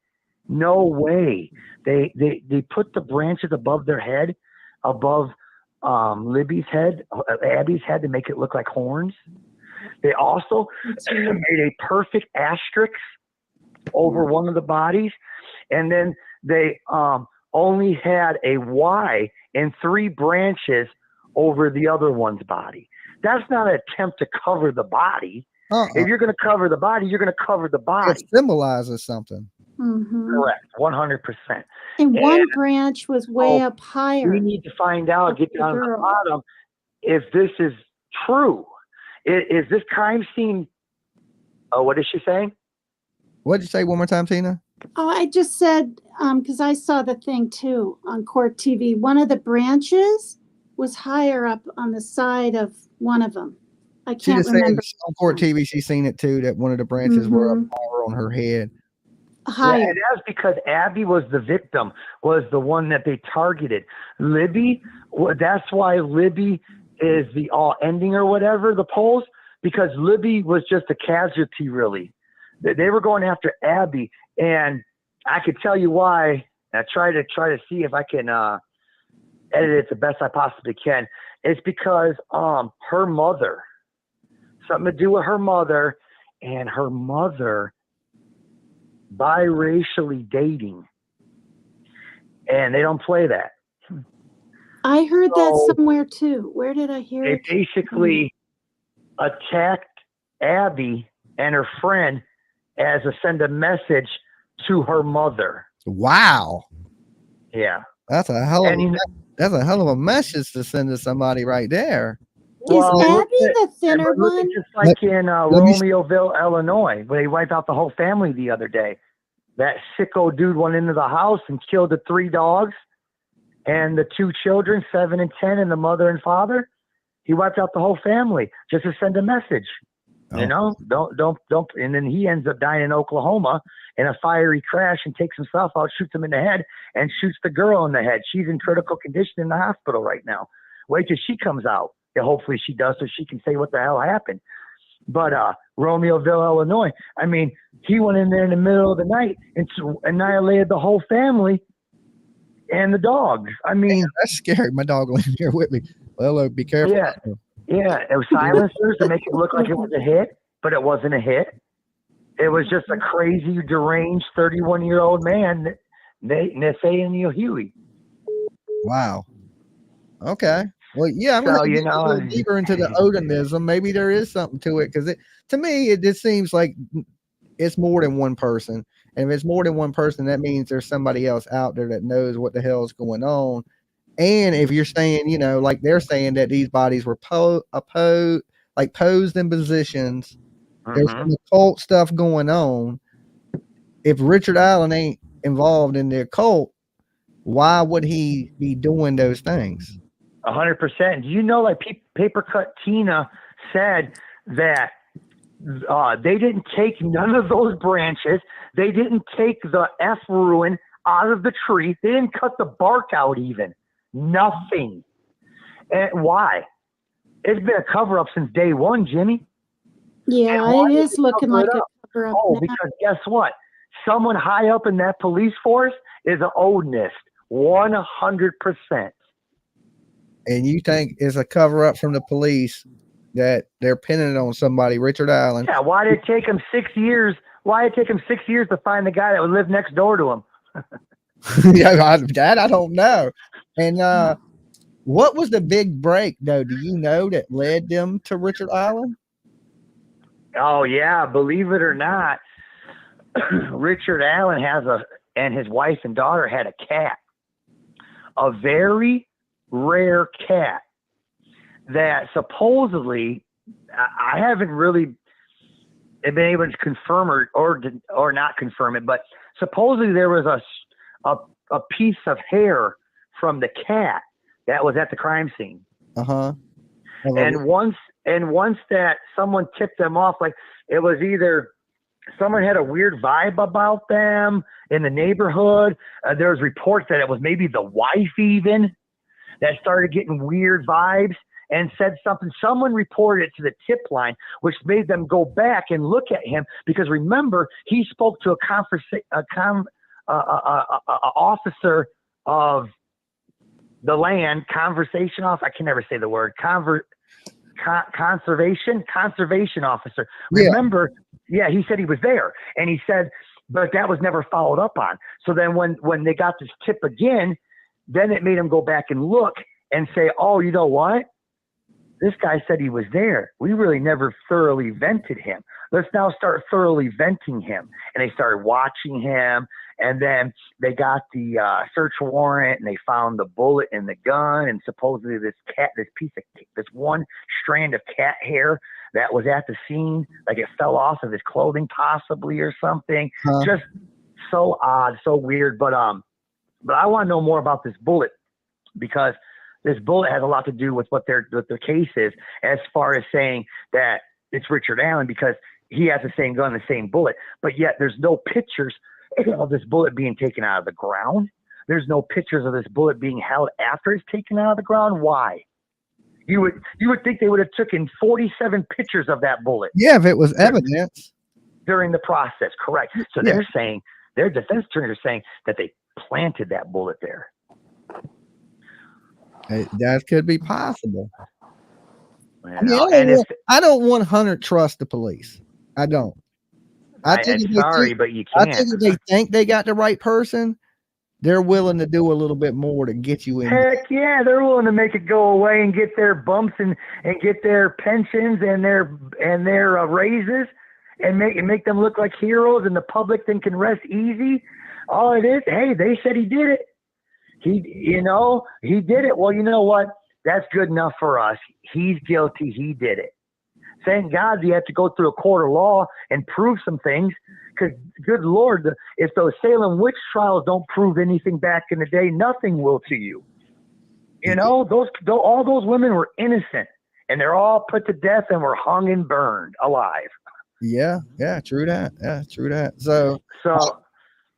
[SPEAKER 7] No way. They put the branches above their head, above Libby's head, Abby's head, to make it look like horns. They also made a perfect asterisk over one of the bodies, and then they only had a Y and 3 branches over the other one's body. That's not an attempt to cover the body. If you're going to cover the body, you're going to cover the body.
[SPEAKER 1] It symbolizes something.
[SPEAKER 7] Correct, 100%.
[SPEAKER 2] And one branch was way up higher.
[SPEAKER 7] We need to find out, get down to the bottom, if this is true. Is this crime scene? Oh, what is she saying?
[SPEAKER 1] What did you say one more time, Tina?
[SPEAKER 2] Oh, I just said, because I saw the thing too on Court TV. One of the branches was higher up on the side of one of them. I
[SPEAKER 1] She
[SPEAKER 2] can't
[SPEAKER 1] just said
[SPEAKER 2] remember.
[SPEAKER 1] on Court TV, she's seen it too, that one of the branches were up higher on her head.
[SPEAKER 7] Yeah,
[SPEAKER 2] Higher.
[SPEAKER 7] and that's because Abby was the victim, was the one that they targeted. Libby, that's why Libby is the all ending or whatever, the polls, because Libby was just a casualty, really. They were going after Abby, and I could tell you why. I try to see if I can edit it the best I possibly can. It's because her mother, something to do with her mother, and her mother biracially dating, and they don't play that.
[SPEAKER 2] I heard that somewhere too. Where did I hear it?
[SPEAKER 7] They basically attacked Abby and her friend as a send a message to her mother.
[SPEAKER 1] Wow.
[SPEAKER 7] Yeah.
[SPEAKER 1] That's a hell of a message to send to somebody right there.
[SPEAKER 2] Is Abby the thinner one?
[SPEAKER 7] Just like in Romeoville, Illinois, where they wiped out the whole family the other day. That sicko dude went into the house and killed the 3 dogs and the 2 children, 7 and 10, and the mother and father. He wiped out the whole family just to send a message. You know, don't. And then he ends up dying in Oklahoma in a fiery crash and takes himself out, shoots him in the head, and shoots the girl in the head. She's in critical condition in the hospital right now. Wait till she comes out. Yeah, hopefully she does, so she can say what the hell happened. But Romeoville, Illinois, I mean, he went in there in the middle of the night and annihilated the whole family and the dogs. I mean,
[SPEAKER 1] that's scary. My dog living here with me. Well, be careful.
[SPEAKER 7] Yeah, it was silencers to make it look like it was a hit, but it wasn't a hit. It was just a crazy, deranged 31-year-old man saying Huey.
[SPEAKER 1] Wow. Okay. Well, yeah, I'm going to get a little deeper into the Odinism. Maybe there is something to it, because to me, it just seems like it's more than one person. And if it's more than one person, that means there's somebody else out there that knows what the hell is going on. And if you're saying, you know, like they're saying that these bodies were posed in positions, there's some occult stuff going on. If Richard Allen ain't involved in the occult, why would he be doing those things?
[SPEAKER 7] 100%. Do you know, like Paper Cut Tina said that they didn't take none of those branches. They didn't take the F ruin out of the tree. They didn't cut the bark out even. Nothing. And why? It's been a cover-up since day one, Jimmy.
[SPEAKER 2] Yeah, it is looking like a cover-up now.
[SPEAKER 7] Because guess what? Someone high up in that police force is an Odinist. 100%.
[SPEAKER 1] And you think it's a cover-up from the police that they're pinning it on somebody, Richard Allen?
[SPEAKER 7] Yeah, why did it take him 6 years? Why did it take him 6 years to find the guy that would live next door to him?
[SPEAKER 1] Yeah, that I don't know. And what was the big break, though? Do you know that led them to Richard Allen?
[SPEAKER 7] Oh, yeah. Believe it or not, Richard Allen and his wife and daughter had a cat, a very rare cat that supposedly, I haven't really been able to confirm or not confirm it, but supposedly there was a piece of hair from the cat that was at the crime scene. And once that someone tipped them off, like it was either someone had a weird vibe about them in the neighborhood. There was reports that it was maybe the wife even that started getting weird vibes and said something. Someone reported it to the tip line, which made them go back and look at him, because remember, he spoke to officer of the land, conversation off. I can never say the word conservation officer. Remember, yeah, he said he was there, and he said, but that was never followed up on. So then when they got this tip again, then it made him go back and look and say, oh, you know what? This guy said he was there. We really never thoroughly vented him. Let's now start thoroughly venting him. And they started watching him. And then they got the search warrant, and they found the bullet in the gun. And supposedly this one strand of cat hair that was at the scene, like it fell off of his clothing possibly or something. Just so odd, so weird. But I want to know more about this bullet, because this bullet has a lot to do with what their case is, as far as saying that it's Richard Allen because he has the same gun, the same bullet, but yet there's no pictures of this bullet being taken out of the ground. There's no pictures of this bullet being held after it's taken out of the ground. Why? You would think they would have taken 47 pictures of that bullet.
[SPEAKER 1] Yeah, if it was evidence
[SPEAKER 7] during the process, correct. So they're saying, their defense attorneys are saying that they planted that bullet there.
[SPEAKER 1] That could be possible.
[SPEAKER 7] You
[SPEAKER 1] I mean,
[SPEAKER 7] know,
[SPEAKER 1] I don't 100 trust the police. I don't.
[SPEAKER 7] I'm sorry, but you can't.
[SPEAKER 1] I think if they think they got the right person, they're willing to do a little bit more to get you in.
[SPEAKER 7] Heck yeah, they're willing to make it go away and get their bumps and get their pensions and their raises and make them look like heroes, and the public then can rest easy. All it is, hey, they said he did it. He did it. Well, you know what? That's good enough for us. He's guilty. He did it. Thank God you have to go through a court of law and prove some things, because good Lord, if those Salem witch trials don't prove anything back in the day, nothing will to you. You know, all those women were innocent, and they're all put to death and were hung and burned alive.
[SPEAKER 1] Yeah, true that. Yeah, true that. So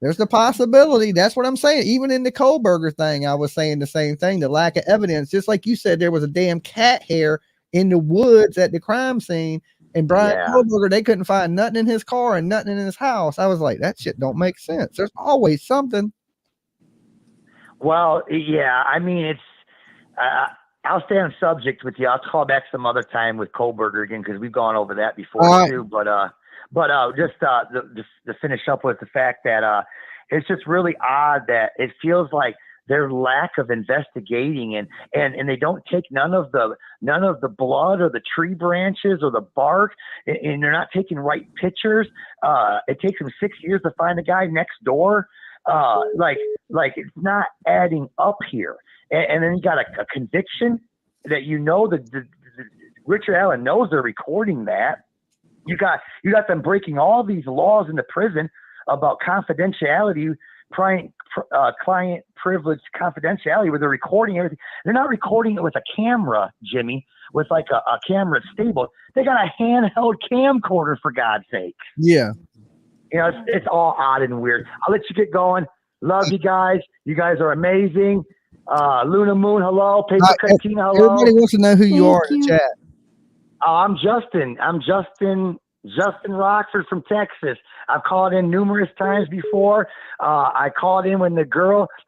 [SPEAKER 1] there's the possibility. That's what I'm saying. Even in the Kohberger thing, I was saying the same thing. The lack of evidence, just like you said, there was a damn cat hair in the woods at the crime scene, and Brian Kohberger, they couldn't find nothing in his car and nothing in his house. I was like, that shit don't make sense. There's always something.
[SPEAKER 7] Well, yeah, I mean, it's I'll stay on subject with you. I'll call back some other time with Kohberger again, because we've gone over that before too. But just to finish up with the fact that it's just really odd that it feels like their lack of investigating and they don't take none of the blood or the tree branches or the bark, and they're not taking right pictures. It takes them 6 years to find the guy next door. Like it's not adding up here. And then you got a conviction that the Richard Allen knows they're recording that. You got them breaking all these laws in the prison about confidentiality, client privilege confidentiality, where they're recording everything. They're not recording it with a camera, Jimmy, with like a camera stable. They got a handheld camcorder, for God's sake.
[SPEAKER 1] Yeah.
[SPEAKER 7] You know, it's all odd and weird. I'll let you get going. Love you guys. You guys are amazing. Luna Moon, hello. Paper Cantina, hello.
[SPEAKER 1] Everybody wants to know who you are in the chat.
[SPEAKER 7] I'm Justin. Justin Rockford from Texas. I've called in numerous times before. I called in when the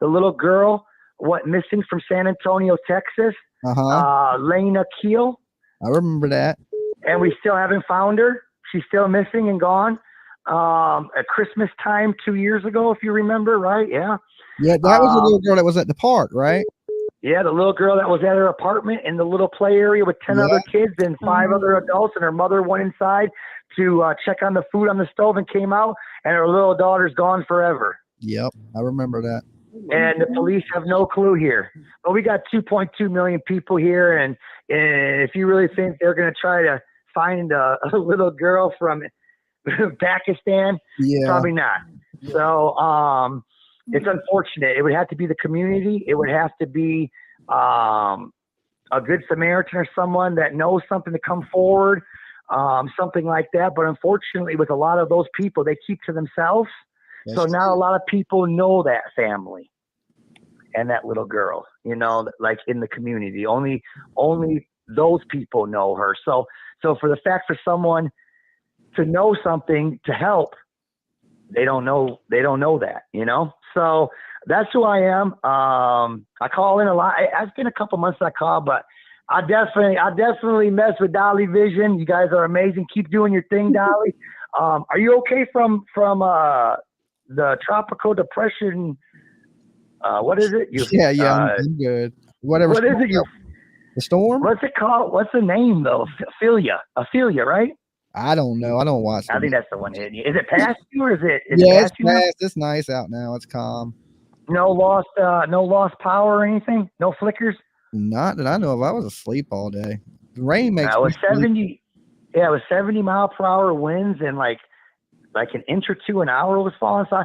[SPEAKER 7] little girl went missing from San Antonio, Texas. Lena Keel.
[SPEAKER 1] I remember that.
[SPEAKER 7] And we still haven't found her. She's still missing and gone. At Christmas time 2 years ago, if you remember, right? Yeah.
[SPEAKER 1] Yeah, that was the little girl that was at the park, right?
[SPEAKER 7] Yeah, the little girl that was at her apartment in the little play area with 10 other kids and 5 other adults, and her mother went inside to check on the food on the stove and came out, and her little daughter's gone forever.
[SPEAKER 1] Yep, I remember that.
[SPEAKER 7] And the police have no clue here. But we got 2.2 million people here, and if you really think they're going to try to find a little girl from Pakistan, probably not. So it's unfortunate. It would have to be the community. It would have to be a good Samaritan or someone that knows something to come forward, something like that. But unfortunately, with a lot of those people, they keep to themselves. So now a lot of people know that family and that little girl, you know, like in the community. Only those people know her. So for the fact for someone to know something to help, they don't know that, you know? So that's who I am. I call in a lot. It's been a couple months I call, but I definitely mess with Dolly Vision. You guys are amazing. Keep doing your thing, Dolly. Are you okay from the tropical depression? What is it?
[SPEAKER 1] I'm good. Whatever.
[SPEAKER 7] What is it?
[SPEAKER 1] The storm?
[SPEAKER 7] What's it called? What's the name though? Ophelia, right?
[SPEAKER 1] I don't know. I don't watch.
[SPEAKER 7] I think that's the one hitting you. Is it past you or is it?
[SPEAKER 1] It's past. It's nice out now. It's calm.
[SPEAKER 7] No lost power or anything. No flickers.
[SPEAKER 1] Not that I know of. I was asleep all day. The rain makes.
[SPEAKER 7] It was 70. Yeah, it was 70 mile per hour winds and like like an inch or two an hour was falling. So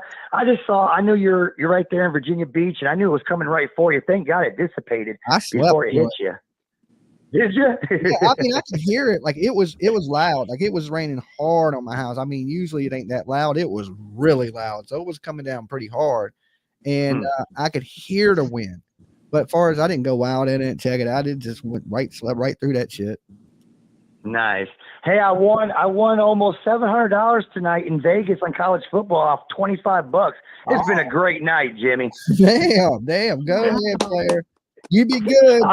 [SPEAKER 7] I knew you're right there in Virginia Beach, and I knew it was coming right for you. Thank God it dissipated before it hit you. Did you?
[SPEAKER 1] Yeah, I mean, I could hear it. Like it was loud. Like it was raining hard on my house. I mean, usually it ain't that loud. It was really loud. So it was coming down pretty hard. And I could hear the wind. But as far as I didn't go out in it and check it out, it just slept right through that shit.
[SPEAKER 7] Nice. Hey, I won almost $700 tonight in Vegas on college football off $25. It's been a great night, Jimmy.
[SPEAKER 1] Damn. Go ahead, player. You be good.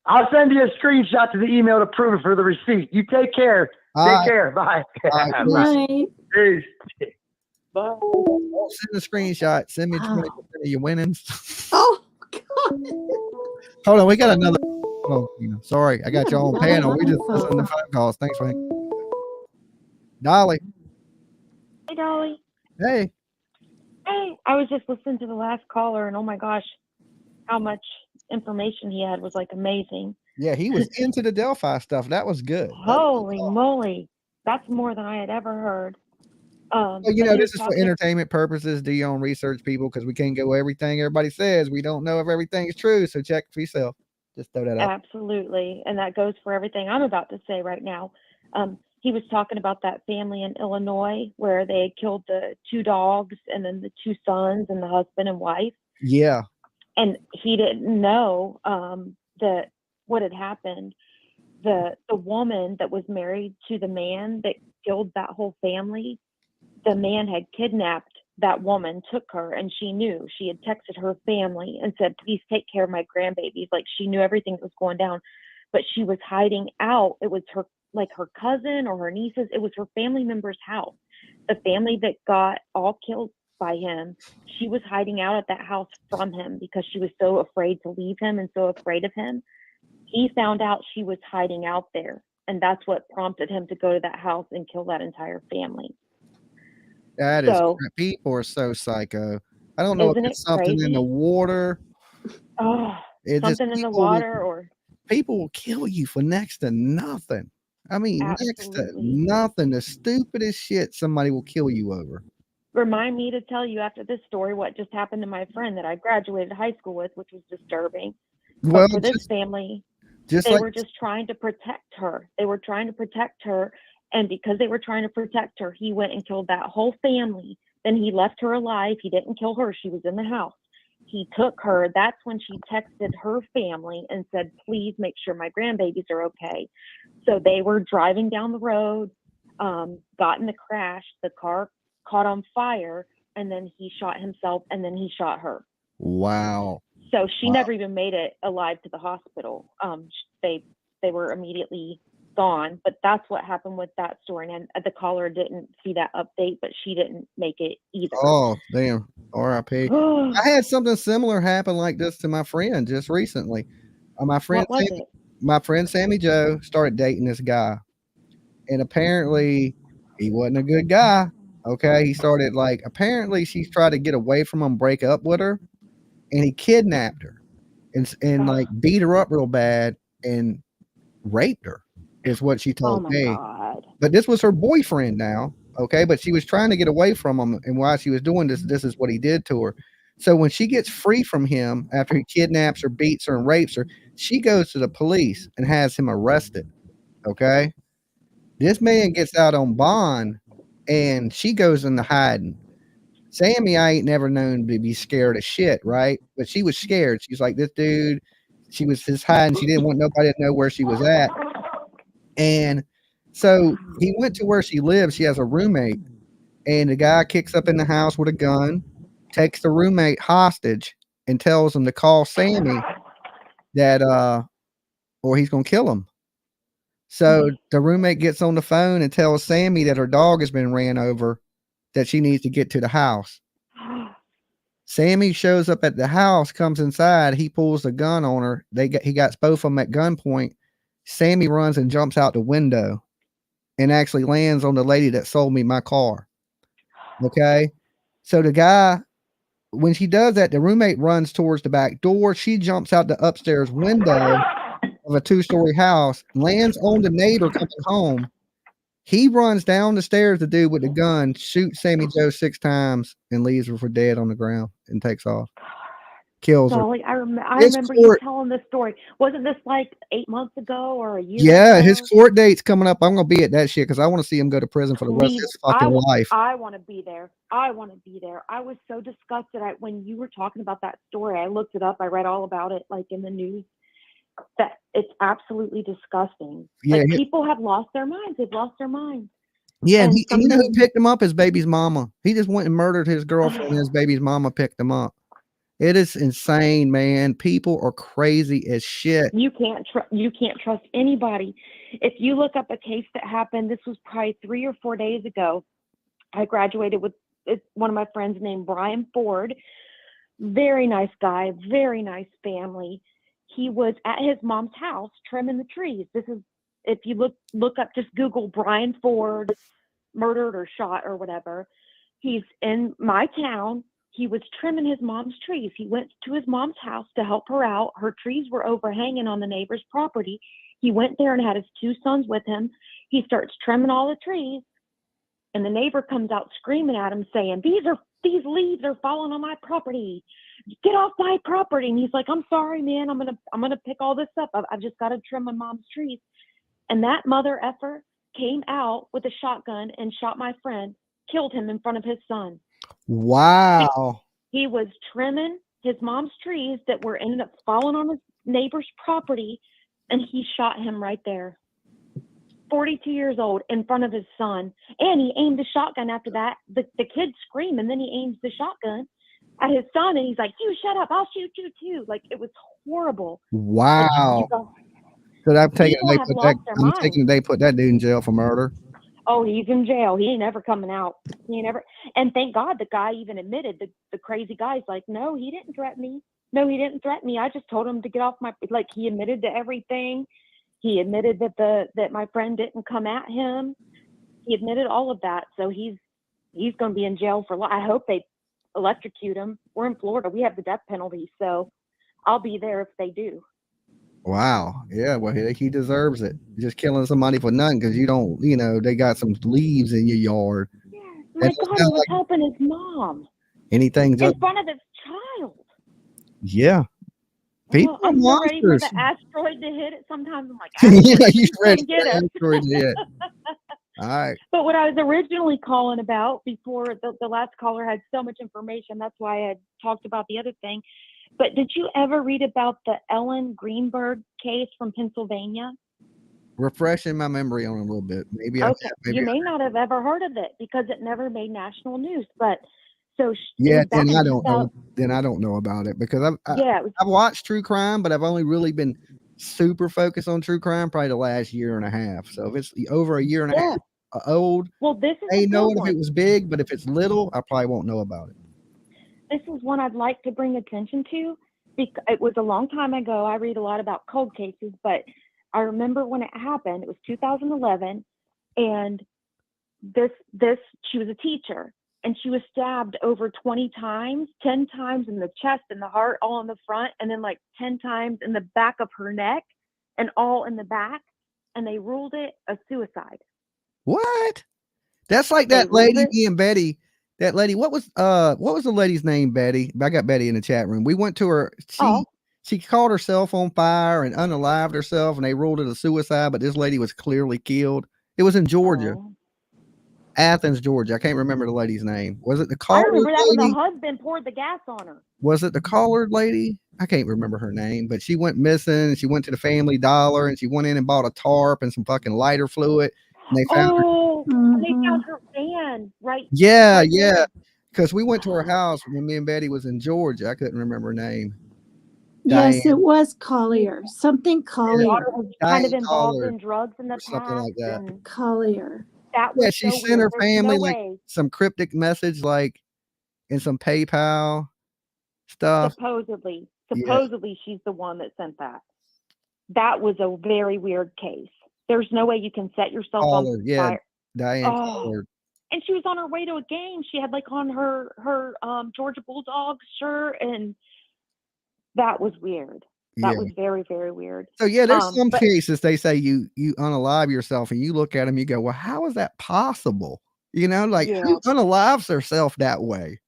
[SPEAKER 7] I'll send you a screenshot to the email to prove it for the receipt. You take care. Take care. Bye.
[SPEAKER 2] Bye.
[SPEAKER 7] Peace.
[SPEAKER 4] Bye.
[SPEAKER 1] Don't send a screenshot. Send me 20% of your winnings.
[SPEAKER 2] Oh, God.
[SPEAKER 1] Hold on. We got another. Oh, sorry. I got y'all on panel. We just listened to phone calls. Thanks, Frank. Dolly.
[SPEAKER 5] Hey, Dolly.
[SPEAKER 1] Hey.
[SPEAKER 5] Hey, I was just listening to the last caller, and oh my gosh, how much information he had was like amazing.
[SPEAKER 1] Yeah, he was into the Delphi stuff. That was good.
[SPEAKER 5] Holy moly. That's more than I had ever heard.
[SPEAKER 1] Well, this is for entertainment purposes. Do your own research, people, because we can't go everything everybody says. We don't know if everything is true, so check for yourself. Just throw that out.
[SPEAKER 5] Absolutely. And that goes for everything I'm about to say right now. He was talking about that family in Illinois where they had killed the 2 dogs and then the 2 sons and the husband and wife.
[SPEAKER 1] Yeah.
[SPEAKER 5] And he didn't know that what had happened. The woman that was married to the man that killed that whole family, the man had kidnapped that woman, took her, and she knew. She had texted her family and said, please take care of my grandbabies. Like, she knew everything that was going down, but she was hiding out. It was her cousin or her nieces. It was her family member's house. The family that got all killed by him, she was hiding out at that house from him because she was so afraid to leave him and so afraid of him. He found out she was hiding out there, and that's what prompted him to go to that house and kill that entire family.
[SPEAKER 1] That is, people are so psycho. I don't know if it's something in the water.
[SPEAKER 5] Oh, something in the water, or
[SPEAKER 1] people will kill you for next to nothing. I mean, next to nothing. The stupidest shit somebody will kill you over.
[SPEAKER 5] Remind me to tell you after this story what just happened to my friend that I graduated high school with, which was disturbing. But for this family, they were just trying to protect her. They were trying to protect her. And because they were trying to protect her, he went and killed that whole family. Then he left her alive. He didn't kill her. She was in the house. He took her. That's when she texted her family and said, please make sure my grandbabies are okay. So they were driving down the road, got in the crash. The car caught on fire, and then he shot himself, and then he shot her.
[SPEAKER 1] Wow.
[SPEAKER 5] So she never even made it alive to the hospital. They were immediately gone, but that's what happened with that story. And the caller didn't see that update, but she didn't make it either.
[SPEAKER 1] Oh, damn. R.I.P. I had something similar happen like this to my friend just recently. My friend Sammy Joe started dating this guy, and apparently he wasn't a good guy. Okay, he started apparently she tried to get away from him, break up with her, and he kidnapped her and beat her up real bad and raped her. Is what she told me.
[SPEAKER 5] God.
[SPEAKER 1] But this was her boyfriend now, okay? But she was trying to get away from him, and while she was doing this, this is what he did to her. So when she gets free from him after he kidnaps her, beats her, and rapes her, she goes to the police and has him arrested, okay? This man gets out on bond, and she goes into hiding. Sammy, I ain't never known to be scared of shit, right? But she was scared. She's like, this dude, she was just hiding. She didn't want nobody to know where she was at. And so he went to where she lives. She has a roommate, and the guy kicks up in the house with a gun, takes the roommate hostage, and tells him to call Sammy that or he's gonna kill him. So the roommate gets on the phone and tells Sammy that her dog has been ran over, that she needs to get to the house. Sammy shows up at the house, comes inside, he pulls the gun on her. He got both of them at gunpoint. Sammy runs and jumps out the window and actually lands on the lady that sold me my car. Okay. So the guy, when she does that, the roommate runs towards the back door. She jumps out the upstairs window of a 2-story house, lands on the neighbor coming home, He runs down the stairs, the dude with the gun, shoots Sammy Joe 6 times and leaves her for dead on the ground and takes off. Kills her.
[SPEAKER 5] Dolly, I
[SPEAKER 1] His
[SPEAKER 5] remember you
[SPEAKER 1] court-
[SPEAKER 5] telling this story. Wasn't this like 8 months ago or a year
[SPEAKER 1] Yeah,
[SPEAKER 5] ago?
[SPEAKER 1] his court date's coming up. I'm gonna be at that shit because I want to see him go to prison for the rest of his fucking life.
[SPEAKER 5] I want to be there. I want to be there. I was so disgusted. When you were talking about that story, I looked it up. I read all about it, like in the news. That it's absolutely disgusting.
[SPEAKER 1] Yeah,
[SPEAKER 5] like people have lost their minds. They've lost their minds.
[SPEAKER 1] Yeah,
[SPEAKER 5] And
[SPEAKER 1] and you know who picked him up? His baby's mama. He just went and murdered his girlfriend, and his baby's mama picked him up. It is insane, man. People are crazy as shit.
[SPEAKER 5] You can't trust anybody. If you look up a case that happened, this was probably 3 or 4 days ago. I graduated with one of my friends named Brian Ford. Very nice guy, very nice family. He was at his mom's house trimming the trees. This is, if you look up, just Google Brian Ford murdered or shot or whatever. He's in my town. He was trimming his mom's trees. He went to his mom's house to help her out. Her trees were overhanging on the neighbor's property. He went there and had his 2 sons with him. He starts trimming all the trees, and the neighbor comes out screaming at him saying, these leaves are falling on my property. Get off my property. And he's like, I'm sorry, man. I'm gonna pick all this up. I've just got to trim my mom's trees. And that mother effer came out with a shotgun and shot my friend, killed him in front of his son.
[SPEAKER 1] Wow.
[SPEAKER 5] He was trimming his mom's trees that were ended up falling on his neighbor's property, and he shot him right there. 42 years old in front of his son. And he aimed the shotgun after that. The kid screamed, and then he aims the shotgun at his son, and he's like, you shut up, I'll shoot you too. Like, it was horrible.
[SPEAKER 1] Wow. So I'm taking they put that dude in jail for murder.
[SPEAKER 5] Oh, he's in jail. He ain't ever coming out. He ain't ever. And thank God the guy even admitted, the crazy guy's like, no, he didn't threaten me. No, he didn't threaten me. I just told him to get off my, like, he admitted to everything. He admitted that my friend didn't come at him. He admitted all of that. So he's going to be in jail for life. I hope they electrocute him. We're in Florida. We have the death penalty. So I'll be there if they do.
[SPEAKER 1] Wow. Yeah. Well, he deserves it. Just killing somebody for nothing because you don't, they got some leaves in your yard.
[SPEAKER 5] Yeah. My God, he was helping his mom.
[SPEAKER 1] Anything
[SPEAKER 5] in front of his child.
[SPEAKER 1] Yeah. People
[SPEAKER 5] I'm so ready for the asteroid to hit it. Sometimes I'm like,
[SPEAKER 1] yeah, you ready for the asteroid to hit. All right.
[SPEAKER 5] But what I was originally calling about before the last caller had so much information, that's why I had talked about the other thing. But did you ever read about the Ellen Greenberg case from Pennsylvania?
[SPEAKER 1] Refreshing my memory on a little bit. Maybe
[SPEAKER 5] okay. You may not have ever heard of it because it never made national news. But so
[SPEAKER 1] yeah, then I don't know. Then I don't know about it because I've watched true crime, but I've only really been super focused on true crime probably the last year and a half. So if it's over a year and a half old,
[SPEAKER 5] well, this is
[SPEAKER 1] I know if it was big, but if it's little, I probably won't know about it.
[SPEAKER 5] This is one I'd like to bring attention to because it was a long time ago. I read a lot about cold cases, but I remember when it happened. It was 2011, and she was a teacher, and she was stabbed over 20 times, 10 times in the chest and the heart, all in the front, and then like 10 times in the back of her neck, and all in the back, and they ruled it a suicide.
[SPEAKER 1] What? That's like that lady, me and Betty. That lady, what was the lady's name? Betty. I got Betty in the chat room. We went to her. She caught herself on fire and unalived herself, and they ruled it a suicide. But this lady was clearly killed. It was in Georgia, Athens, Georgia. I can't remember the lady's name. Was it the collared lady?
[SPEAKER 5] I remember that when the husband poured the gas on her.
[SPEAKER 1] Was it the collared lady? I can't remember her name, but she went missing. She went to the Family Dollar and she went in and bought a tarp and some fucking lighter fluid. And they found
[SPEAKER 5] they found her van, right?
[SPEAKER 1] Yeah, yeah. Because we went to her house when me and Betty was in Georgia. I couldn't remember her name.
[SPEAKER 2] Yes, it was Collier. Something Collier.
[SPEAKER 5] Was kind of involved in drugs in the past.
[SPEAKER 1] Something like that.
[SPEAKER 2] Collier.
[SPEAKER 1] Yeah, she sent her family some cryptic message, like in some PayPal stuff.
[SPEAKER 5] Supposedly, she's the one that sent that. That was a very weird case. There's no way you can set yourself on fire.
[SPEAKER 1] Diane Collard.
[SPEAKER 5] And she was on her way to a game. She had like on her Georgia Bulldogs shirt, and that was weird. That was very, very weird.
[SPEAKER 1] So yeah, there's some cases they say you unalive yourself and you look at them, you go, well, how is that possible? You know, like who unalives herself that way?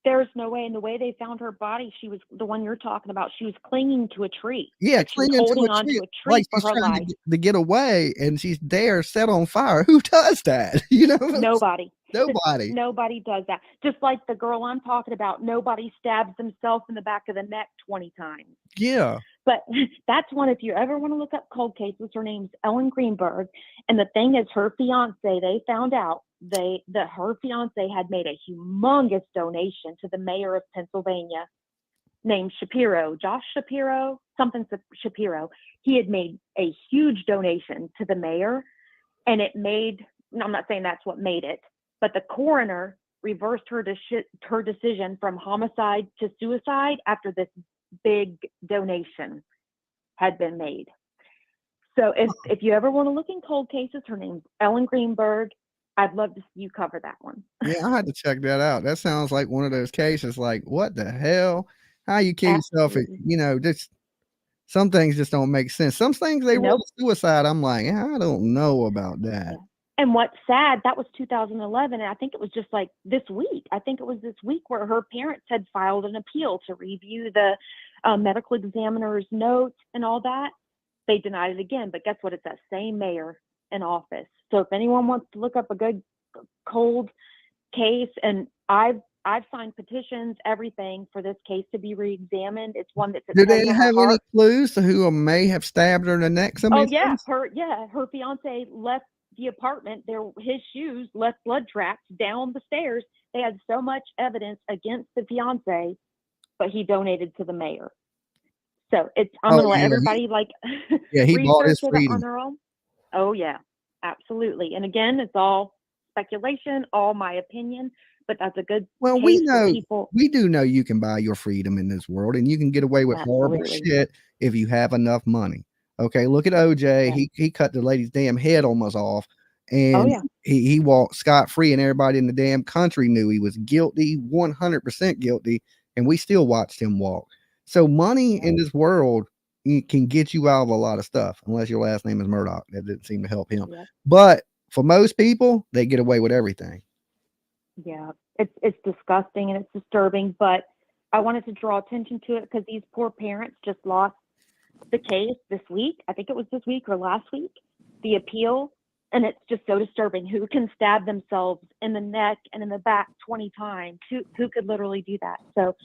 [SPEAKER 5] There's no way. And the way they found her body, she was the one you're talking about. She was clinging to a tree.
[SPEAKER 1] Yeah,
[SPEAKER 5] like clinging to a tree,
[SPEAKER 1] like
[SPEAKER 5] for
[SPEAKER 1] she's
[SPEAKER 5] her
[SPEAKER 1] trying
[SPEAKER 5] life.
[SPEAKER 1] to get away, and she's there, set on fire. Who does that? You know,
[SPEAKER 5] Nobody.
[SPEAKER 1] Nobody.
[SPEAKER 5] Nobody does that. Just like the girl I'm talking about, nobody stabs themselves in the back of the neck 20 times.
[SPEAKER 1] Yeah.
[SPEAKER 5] But that's one, if you ever want to look up cold cases, her name's Ellen Greenberg. And the thing is, her fiance, they found out her fiance had made a humongous donation to the mayor of Pennsylvania named Shapiro, Josh Shapiro, something Shapiro. He had made a huge donation to the mayor, and I'm not saying that's what made it, but the coroner reversed her decision from homicide to suicide after this big donation had been made. So if you ever want to look in cold cases, her name's Ellen Greenberg. I'd love to see you cover that one.
[SPEAKER 1] Yeah, I had to check that out. That sounds like one of those cases, like, what the hell? How you kill yourself? You know, just some things just don't make sense. Some things they roll suicide. I'm like, I don't know about that.
[SPEAKER 5] Yeah. And what's sad, that was 2011, and I think it was just like this week. I think it was this week where her parents had filed an appeal to review the medical examiner's notes and all that. They denied it again, but guess what? It's that same mayor in office. So if anyone wants to look up a good cold case, and I've signed petitions, everything for this case to be re-examined. It's one that's
[SPEAKER 1] do they have any clues to who may have stabbed her in the neck?
[SPEAKER 5] Her fiance left the apartment. His shoes left blood tracks down the stairs. They had so much evidence against the fiance, but he donated to the mayor. So I'm going to let everybody
[SPEAKER 1] he bought his
[SPEAKER 5] freedom on their own. Oh yeah, absolutely. And again, it's all speculation, all my opinion, but that's a good.
[SPEAKER 1] Well, we do know you can buy your freedom in this world, and you can get away with horrible shit if you have enough money. Okay, look at OJ. Yeah. He cut the lady's damn head almost off, and he walked scot-free, and everybody in the damn country knew he was guilty, 100% guilty, and we still watched him walk. So money in this world can get you out of a lot of stuff, unless your last name is Murdoch. That didn't seem to help him. Yeah. But for most people, they get away with everything.
[SPEAKER 5] Yeah, it's disgusting and it's disturbing, but I wanted to draw attention to it because these poor parents just lost the case this week. I think it was this week or last week, the appeal. And it's just so disturbing. Who can stab themselves in the neck and in the back 20 times? Who could literally do that? So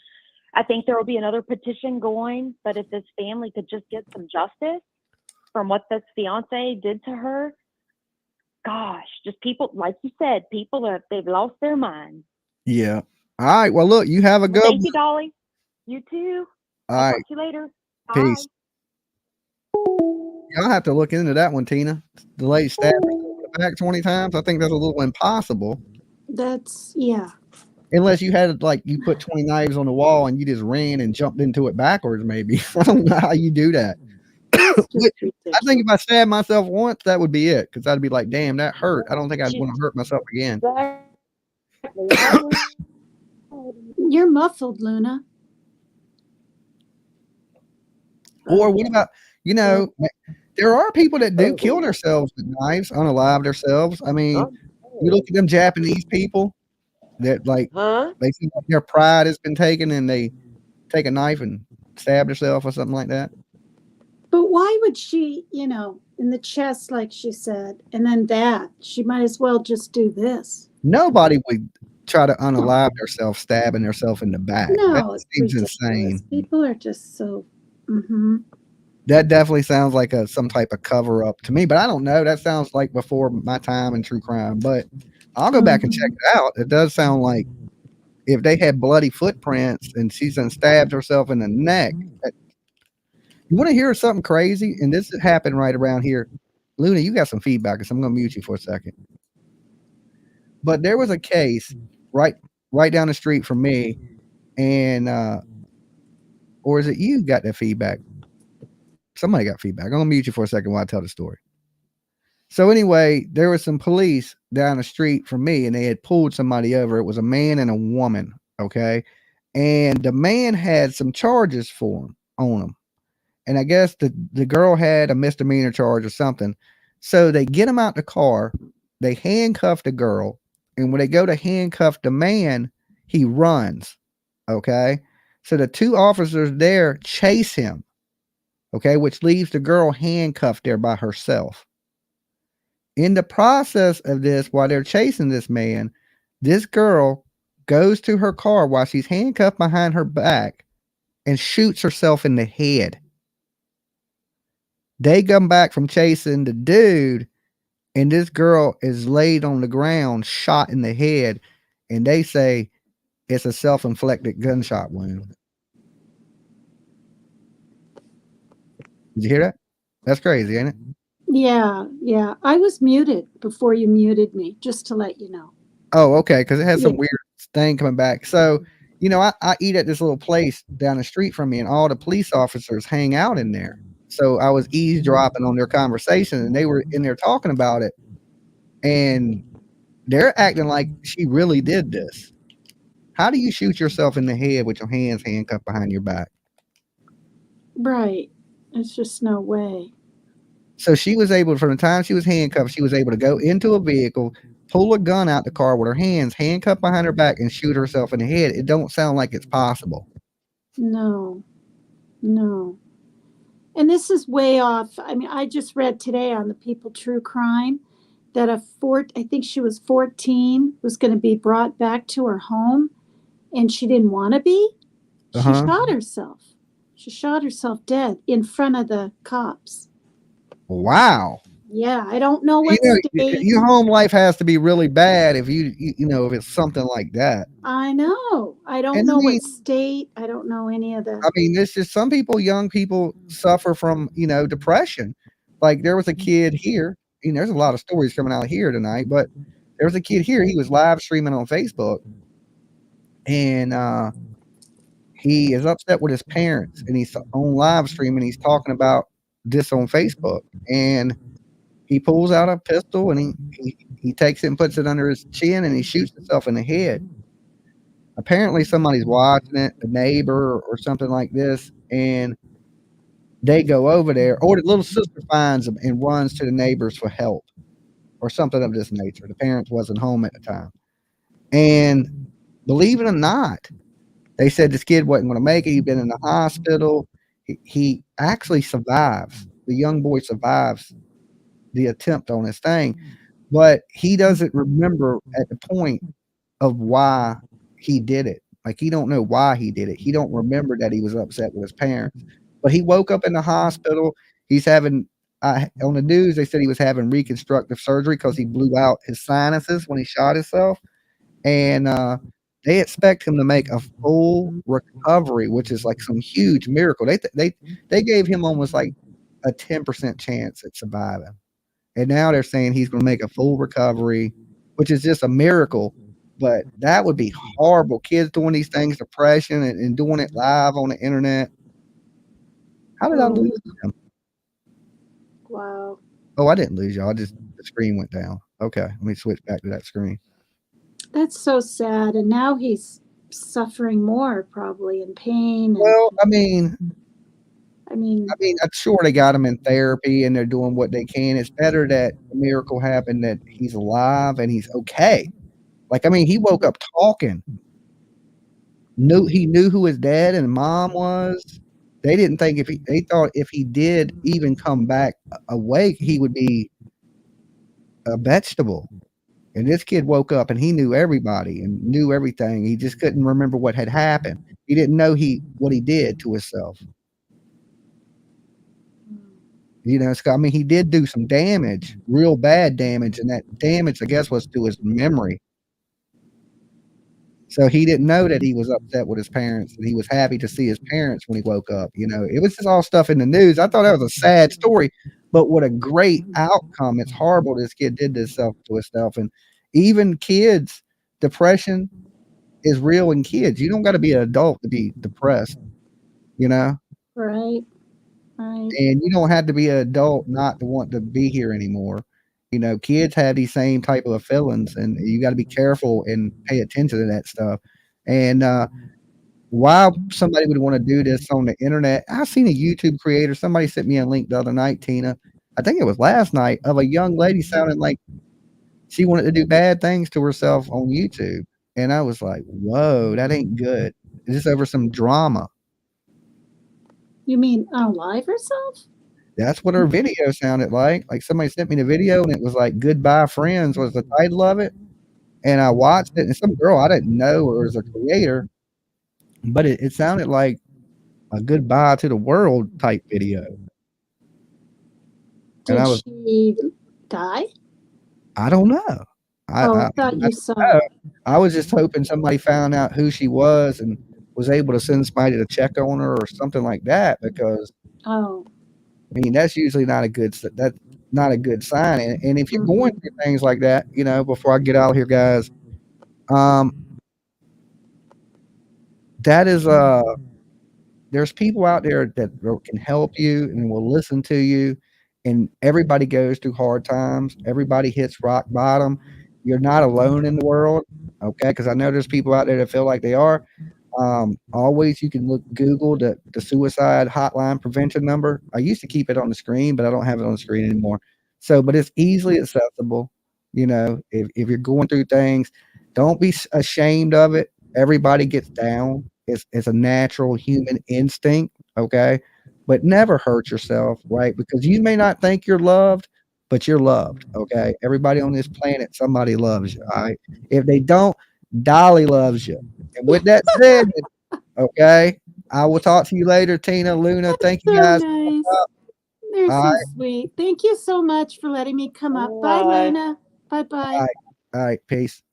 [SPEAKER 5] I think there will be another petition going, but if this family could just get some justice from what this fiance did to her, gosh, just people, like you said, they've lost their minds.
[SPEAKER 1] Yeah. All right. Well, look, you have a good one.
[SPEAKER 5] Thank you, Dolly. You too.
[SPEAKER 1] All right.
[SPEAKER 5] Talk to you later.
[SPEAKER 1] Peace. Y'all have to look into that one, Tina. The lady stabbed herself in the back 20 times. I think that's a little impossible. Unless you had you put 20 knives on the wall and you just ran and jumped into it backwards, maybe. I don't know how you do that. I think if I stabbed myself once, that would be it. Because I'd be like, damn, that hurt. I don't think I'd want to hurt myself again.
[SPEAKER 2] You're muffled, Luna.
[SPEAKER 1] Or what about, there are people that do kill themselves with knives, unalive themselves. I mean, you look at them Japanese people that they seem like their pride has been taken and they take a knife and stab themselves or something like that.
[SPEAKER 2] But why would she, in the chest, like she said, and then that? She might as well just do this.
[SPEAKER 1] Nobody would try to unalive themselves, stabbing themselves in the back.
[SPEAKER 2] No,
[SPEAKER 1] that seems insane.
[SPEAKER 2] People are just so.
[SPEAKER 1] That definitely sounds like some type of cover up to me, but I don't know. That sounds like before my time in true crime, but I'll go back and check it out. It does sound like if they had bloody footprints and she's stabbed herself in the neck. You want to hear something crazy? And this happened right around here. Luna, you got some feedback, so I'm going to mute you for a second. But there was a case right down the street from me, and or is it you got that feedback? Somebody got feedback. I'm going to mute you for a second while I tell the story. So anyway, there was some police down the street from me, and they had pulled somebody over. It was a man and a woman, okay? And the man had some charges on him. and I guess the girl had a misdemeanor charge or something. So they get him out the car, they handcuff the girl, and when they go to handcuff the man, he runs. Okay. So the two officers there chase him. Okay, which leaves the girl handcuffed there by herself. In the process of this, while they're chasing this man, this girl goes to her car while she's handcuffed behind her back and shoots herself in the head. They come back from chasing the dude, and this girl is laid on the ground, shot in the head, and they say it's a self-inflicted gunshot wound. Did you hear that? That's crazy, ain't it?
[SPEAKER 2] Yeah, yeah. I was muted before you muted me, just to let you know.
[SPEAKER 1] Oh, okay, because it has some weird thing coming back. So, I eat at this little place down the street from me, and all the police officers hang out in there. So I was eavesdropping on their conversation, and they were in there talking about it, and they're acting like she really did this. How do you shoot yourself in the head with your hands handcuffed behind your back?
[SPEAKER 2] Right. There's just no way.
[SPEAKER 1] So she was able, from the time she was handcuffed, she was able to go into a vehicle, pull a gun out the car with her hands handcuffed behind her back, and shoot herself in the head. It don't sound like it's possible.
[SPEAKER 2] No. And this is way off. I mean, I just read today on the People Truecrime that I think she was 14, was going to be brought back to her home, and she didn't want to be. She shot herself. She shot herself dead in front of the cops.
[SPEAKER 1] Wow.
[SPEAKER 2] Yeah, I don't know what state.
[SPEAKER 1] Your home life has to be really bad if if it's something like that.
[SPEAKER 2] I know. I don't know what state. I don't know any of the.
[SPEAKER 1] I mean, it's just some people, young people, suffer from depression. Like there was a kid here. There's a lot of stories coming out here tonight, but there was a kid here. He was live streaming on Facebook, and he is upset with his parents, and he's on live streaming. He's talking about this on Facebook, and he pulls out a pistol and he takes it and puts it under his chin, and he shoots himself in the head. Apparently somebody's watching it, a neighbor or something like this, and they go over there, or the little sister finds him and runs to the neighbors for help or something of this nature. The parents wasn't home at the time. And believe it or not, they said this kid wasn't going to make it. He'd been in the hospital. He actually survives. The young boy survives the attempt on his thing, but he doesn't remember at the point of why he did it. Like he don't know why he did it. He don't remember that he was upset with his parents, but he woke up in the hospital. He's having on the news, they said he was having reconstructive surgery because he blew out his sinuses when he shot himself, and they expect him to make a full recovery, which is like some huge miracle. They gave him almost like a 10% chance at surviving. And now they're saying he's going to make a full recovery, which is just a miracle. But that would be horrible. Kids doing these things, depression, and doing it live on the internet. How did I lose him?
[SPEAKER 2] Wow.
[SPEAKER 1] Oh, I didn't lose y'all. The screen went down. Okay, let me switch back to that screen.
[SPEAKER 2] That's so sad. And now he's suffering more, probably in pain.
[SPEAKER 1] Well, I mean,
[SPEAKER 2] I'm
[SPEAKER 1] sure they got him in therapy and they're doing what they can. It's better that a miracle happened, that he's alive and he's okay. Like, I mean, he woke up talking. He knew who his dad and mom was. They didn't think they thought if he did even come back awake, he would be a vegetable. And this kid woke up and he knew everybody and knew everything. He just couldn't remember what had happened. He didn't know what he did to himself. I mean, he did do some damage, real bad damage, and that damage, I guess, was to his memory. So he didn't know that he was upset with his parents, and he was happy to see his parents when he woke up. It was just all stuff in the news. I thought that was a sad story, but what a great outcome. It's horrible this kid did this to himself. And even kids, depression is real in kids. You don't got to be an adult to be depressed,
[SPEAKER 2] Right.
[SPEAKER 1] And you don't have to be an adult not to want to be here anymore. Kids have these same type of feelings, and you got to be careful and pay attention to that stuff. And why somebody would want to do this on the internet. I seen a YouTube creator. Somebody sent me a link the other night, Tina. I think it was last night, of a young lady sounding like she wanted to do bad things to herself on YouTube. And I was like, whoa, that ain't good. Is this over some drama?
[SPEAKER 2] You mean unalive herself?
[SPEAKER 1] That's what her video sounded like. Like somebody sent me the video and it was like Goodbye Friends was the title of it. And I watched it and some girl I didn't know was a creator, but it sounded like a goodbye to the world type video.
[SPEAKER 2] Did she die?
[SPEAKER 1] I don't know.
[SPEAKER 2] I thought you saw.
[SPEAKER 1] I was just hoping somebody found out who she was and was able to send somebody to check on her or something like that, because I mean that's usually not a good sign. And if you're going through things like that, you know, before I get out here, guys, that is there's people out there that can help you and will listen to you. And everybody goes through hard times. Everybody hits rock bottom. You're not alone in the world, okay? Because I know there's people out there that feel like they are. Always you can Google the suicide hotline prevention number. I used to keep it on the screen, but I don't have it on the screen anymore. So, but it's easily accessible. You know, if you're going through things, don't be ashamed of it. Everybody gets down. It's a natural human instinct, okay? But never hurt yourself, right? Because you may not think you're loved, but you're loved, okay? Everybody on this planet, somebody loves you, all right? If they don't, Dolly loves you. And with that said, okay, I will talk to you later, Tina, Luna. Thank you guys.
[SPEAKER 2] Nice. They're so sweet. Thank you so much for letting me come up. Bye, Luna. Bye-bye.
[SPEAKER 1] All right, peace.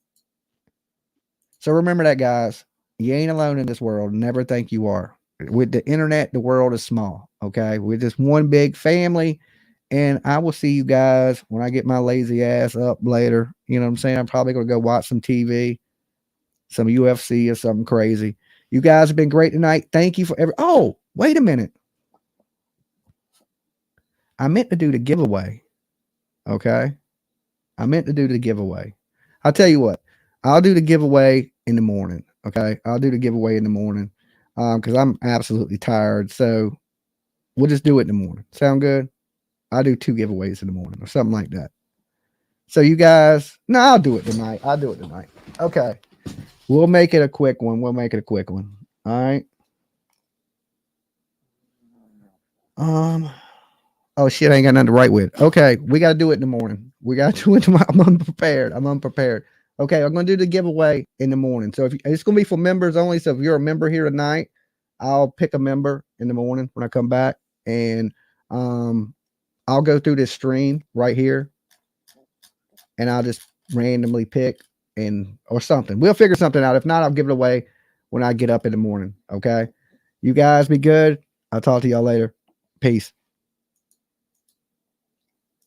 [SPEAKER 1] So remember that, guys. You ain't alone in this world. Never think you are. With the internet, the world is small, okay? We're just one big family. And I will see you guys when I get my lazy ass up later. You know what I'm saying? I'm probably going to go watch some TV, some UFC or something crazy. You guys have been great tonight. Thank you for Oh, wait a minute. I meant to do the giveaway. Okay? I meant to do the giveaway. I'll tell you what. I'll do the giveaway in the morning. Okay? I'll do the giveaway in the morning because I'm absolutely tired. So we'll just do it in the morning. Sound good? I'll do 2 giveaways in the morning or something like that. So you guys, no, I'll do it tonight. Okay. We'll make it a quick one. All right. Oh shit, I ain't got nothing to write with. Okay, we gotta do it in the morning. I'm unprepared. Okay, I'm gonna do the giveaway in the morning. So it's gonna be for members only. So if you're a member here tonight, I'll pick a member in the morning when I come back, and I'll go through this stream right here, and I'll just randomly pick or something. We'll figure something out. If not, I'll give it away when I get up in the morning. Okay, you guys be good. I'll talk to y'all later. Peace.